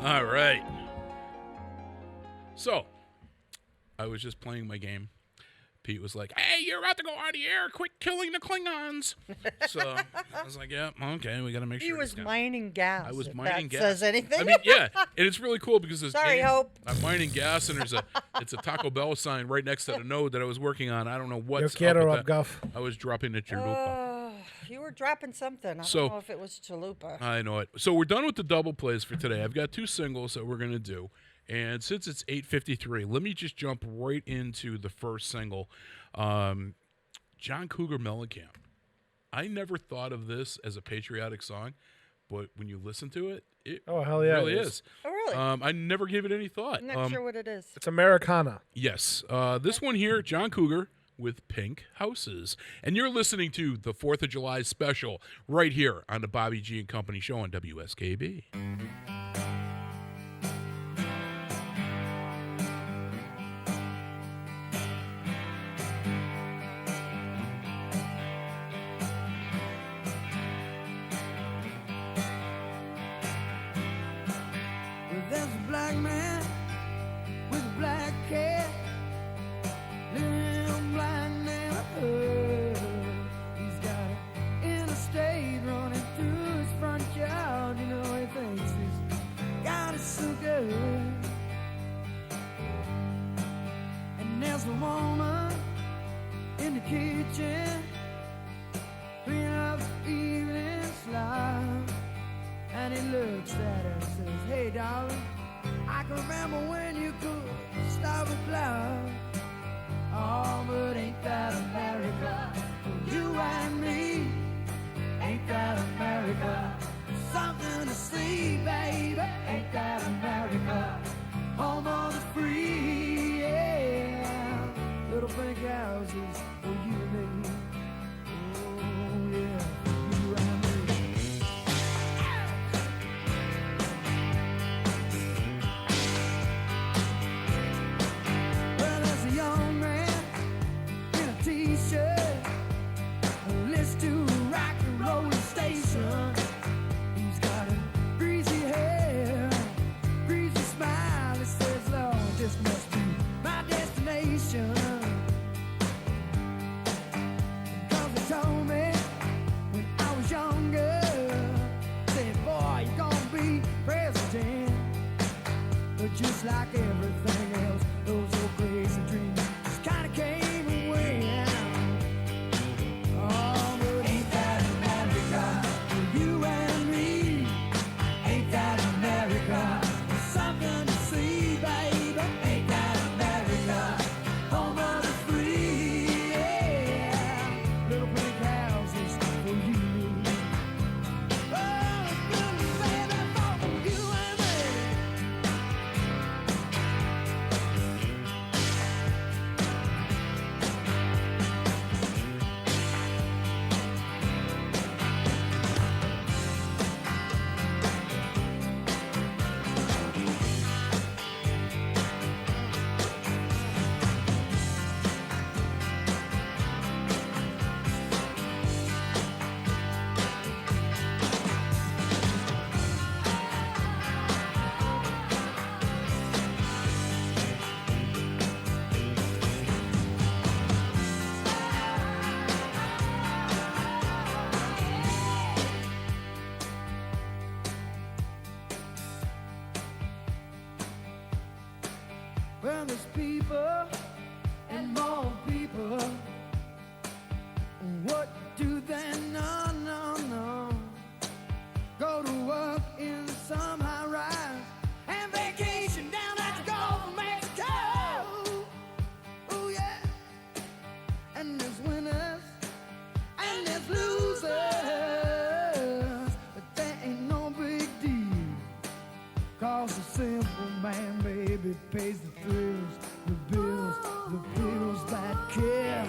All right. So, I was just playing my game. Pete was like, "Hey, you're about to go on the air. Quit killing the Klingons." So I was like, "Yeah, okay, we got to make sure." He was mining gas. I was if mining that gas. Says anything? I mean, yeah, and it's really cool because this Sorry, game, Hope. I'm mining gas, and it's a Taco Bell sign right next to the node that I was working on. I don't know what's Yo quiero, up with that. Guff. I was dropping the chalupa. You were dropping something. I So- don't know if it was chalupa. I know it. So we're done with the double plays for today. I've got 2 singles that we're going to do. And since it's 8:53, let me just jump right into the first single. John Cougar Mellencamp. I never thought of this as a patriotic song, but when you listen to it, it hell yeah, really it is. Oh, really? I never gave it any thought. I'm not sure what it is. It's Americana. Yes. This one here, John Cougar with Pink Houses. And you're listening to the 4th of July special right here on the Bobby G and Company show on WSKB. Well, there's a black man with a black cat, little blind man up her. He's got an interstate running through his front yard. You know he thinks he's got it so good. And there's a woman in the kitchen cleaning up the evening slide. And he looks at her and says, "Hey, darling, I can remember when you could stop a cloud. Oh, but ain't that America? For you and me, ain't that America? Something to see, baby, ain't that America? Home of the free, yeah. Little pink houses for you and me. Oh, yeah, you and me." Well, there's a young man in a t-shirt who listens to rock and roll station. He's got a greasy hair, greasy smile. He says, "Lord, this must be my destination." 'Cause he told me when I was younger, said, "Boy, you're gonna be president." But just like everything else, those old crazy dreams just kinda came and went. Oh, but ain't that America? For you and me, ain't that America? Something to see, baby, ain't that America? Home of the free, yeah. Little pink houses for you. Oh, little baby, for you and me. Well, there's people and more people. What do they know? No. Go to work in some high rise and vacation down at the Gulf of Mexico. Oh, yeah. And there's winners and there's losers. But that ain't no big deal. 'Cause the simple man, baby, pays the thrills, the bills that kill.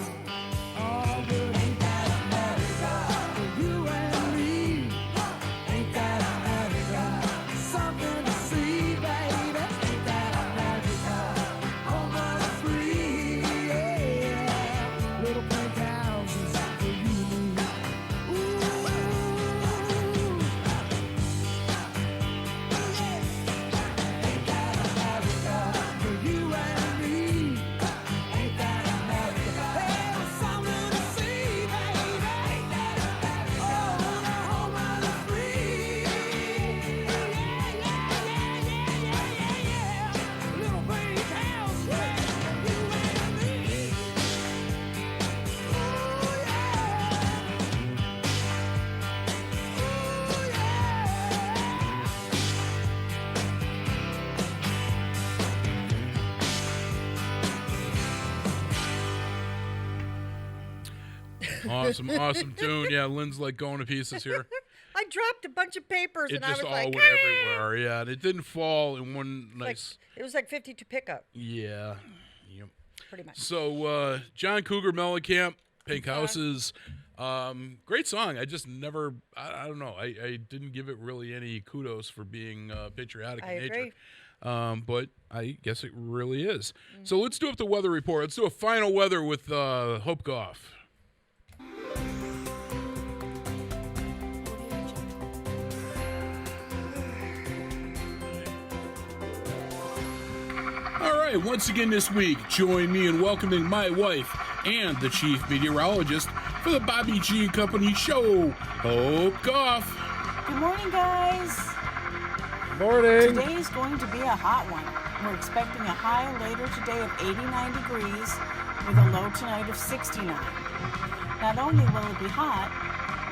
Oh, but ain't that America? Awesome tune. Yeah, Lynn's like going to pieces here. I dropped a bunch of papers, It and I just was all like, went everywhere. Yeah, and it didn't fall in one nice. It was like 52 pickup. Yeah. Yep. Pretty much. So John Cougar Mellencamp, Pink Houses. Great song. I just never, I don't know. I didn't give it really any kudos for being patriotic in nature. Agree. But I guess it really is. So let's do up the weather report. Let's do a final weather with Hope Goff. All right, once again this week, join me in welcoming my wife and the chief meteorologist for the Bobby G and Company show, Hope Goff. Good morning, guys. Morning. Today is going to be a hot one. We're expecting a high later today of 89 degrees with a low tonight of 69. Not only will it be hot,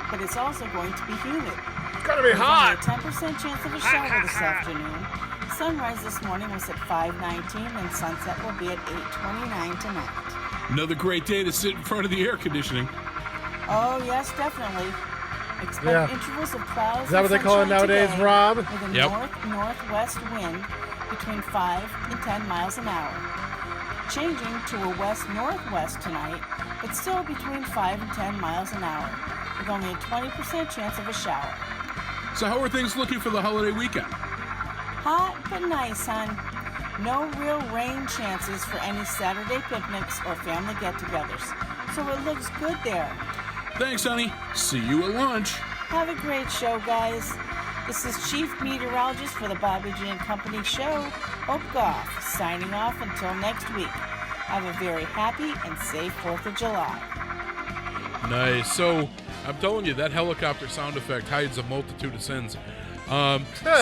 but it's also going to be humid. It's going to be hot. There's only a 10% chance of a shower this afternoon. Sunrise this morning was at 5:19 and sunset will be at 8:29 tonight. Another great day to sit in front of the air conditioning. Oh, yes, definitely. Expect intervals of clouds. Is that what they call it nowadays, today, Rob? With a north-northwest wind between 5 and 10 miles an hour. Changing to a west-northwest tonight, but still between 5 and 10 miles an hour, with only a 20% chance of a shower. So how are things looking for the holiday weekend? Hot but nice, hon. No real rain chances for any Saturday picnics or family get-togethers, so it looks good there. Thanks, honey. See you at lunch. Have a great show, guys. This is Chief Meteorologist for the Bobby G and Company show, Hope Goff, signing off until next week. Have a very happy and safe 4th of July. Nice. So I'm telling you, that helicopter sound effect hides a multitude of sins.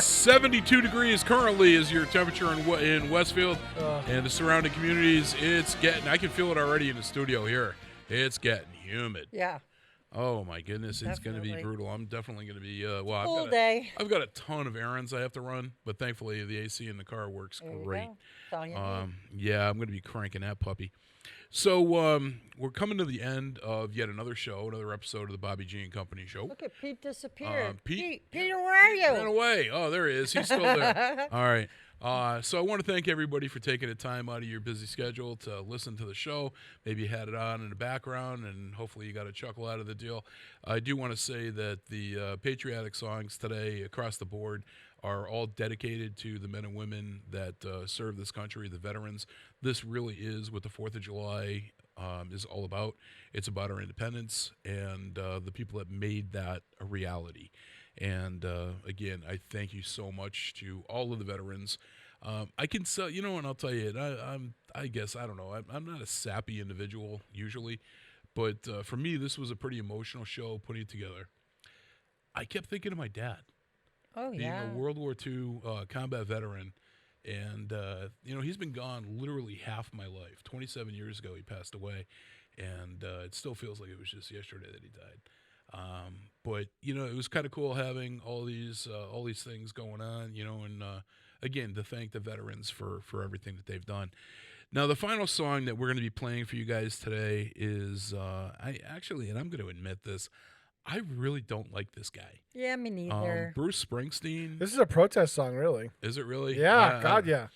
72 degrees currently is your temperature in Westfield and the surrounding communities. I can feel it already in the studio here. It's getting humid. Yeah. Oh my goodness, it's going to be brutal. I'm definitely going to be full day. I've got a ton of errands I have to run, but thankfully the AC in the car works great. That's all you need. Yeah, I'm going to be cranking that puppy. So we're coming to the end of yet another show, another episode of the Bobby G and Company show. Look at Pete disappeared. Peter, where are you? Ran away. Oh, there he is. He's still there. All right. So I want to thank everybody for taking the time out of your busy schedule to listen to the show. Maybe you had it on in the background, and hopefully you got a chuckle out of the deal. I do want to say that the patriotic songs today across the board are all dedicated to the men and women that serve this country, the veterans. This really is what the 4th of July is all about. It's about our independence and the people that made that a reality. And again, I thank you so much to all of the veterans. I can sell, and I'll tell you, I guess, I don't know, I'm not a sappy individual usually, but for me, this was a pretty emotional show putting it together. I kept thinking of my dad. Oh, being a World War II combat veteran. And, he's been gone literally half my life. 27 years ago, he passed away. And it still feels like it was just yesterday that he died. But, it was kind of cool having all these things going on, and, again, to thank the veterans for everything that they've done. Now, the final song that we're going to be playing for you guys today is, and I'm going to admit this, I really don't like this guy. Yeah, me neither. Bruce Springsteen. This is a protest song, really. Is it really? Yeah, yeah.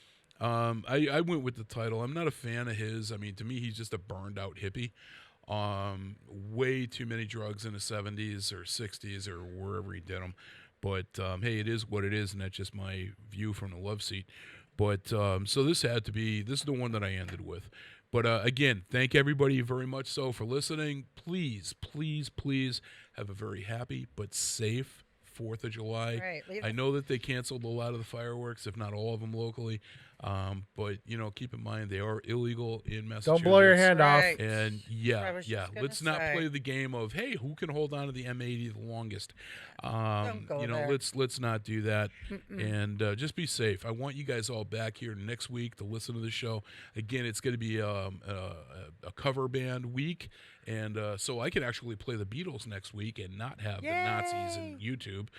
I went with the title. I'm not a fan of his. I mean, to me, he's just a burned out hippie. Way too many drugs in the 70s or 60s or wherever he did them. But, hey, it is what it is, and that's just my view from the love seat. But so this is the one that I ended with. But, again, thank everybody very much so for listening. Please, please, please have a very happy but safe 4th of July. Right, I know that they canceled a lot of the fireworks, if not all of them locally. But, keep in mind they are illegal in Massachusetts. Don't blow your hand off. And, let's not play the game of, hey, who can hold on to the M80 the longest? Don't go there. Let's not do that. And just be safe. I want you guys all back here next week to listen to the show. Again, it's going to be a cover band week. And so I can actually play the Beatles next week and not have the Nazis and YouTube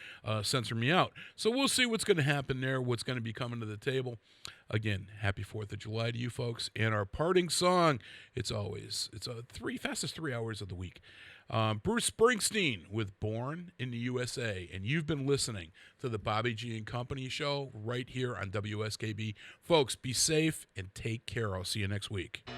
censor me out. So we'll see what's going to happen there, what's going to be coming to the table. Again, happy 4th of July to you folks. And our parting song, it's a fastest 3 hours of the week. Bruce Springsteen with Born in the USA. And you've been listening to the Bobby G and Company show right here on WSKB. Folks, be safe and take care. I'll see you next week.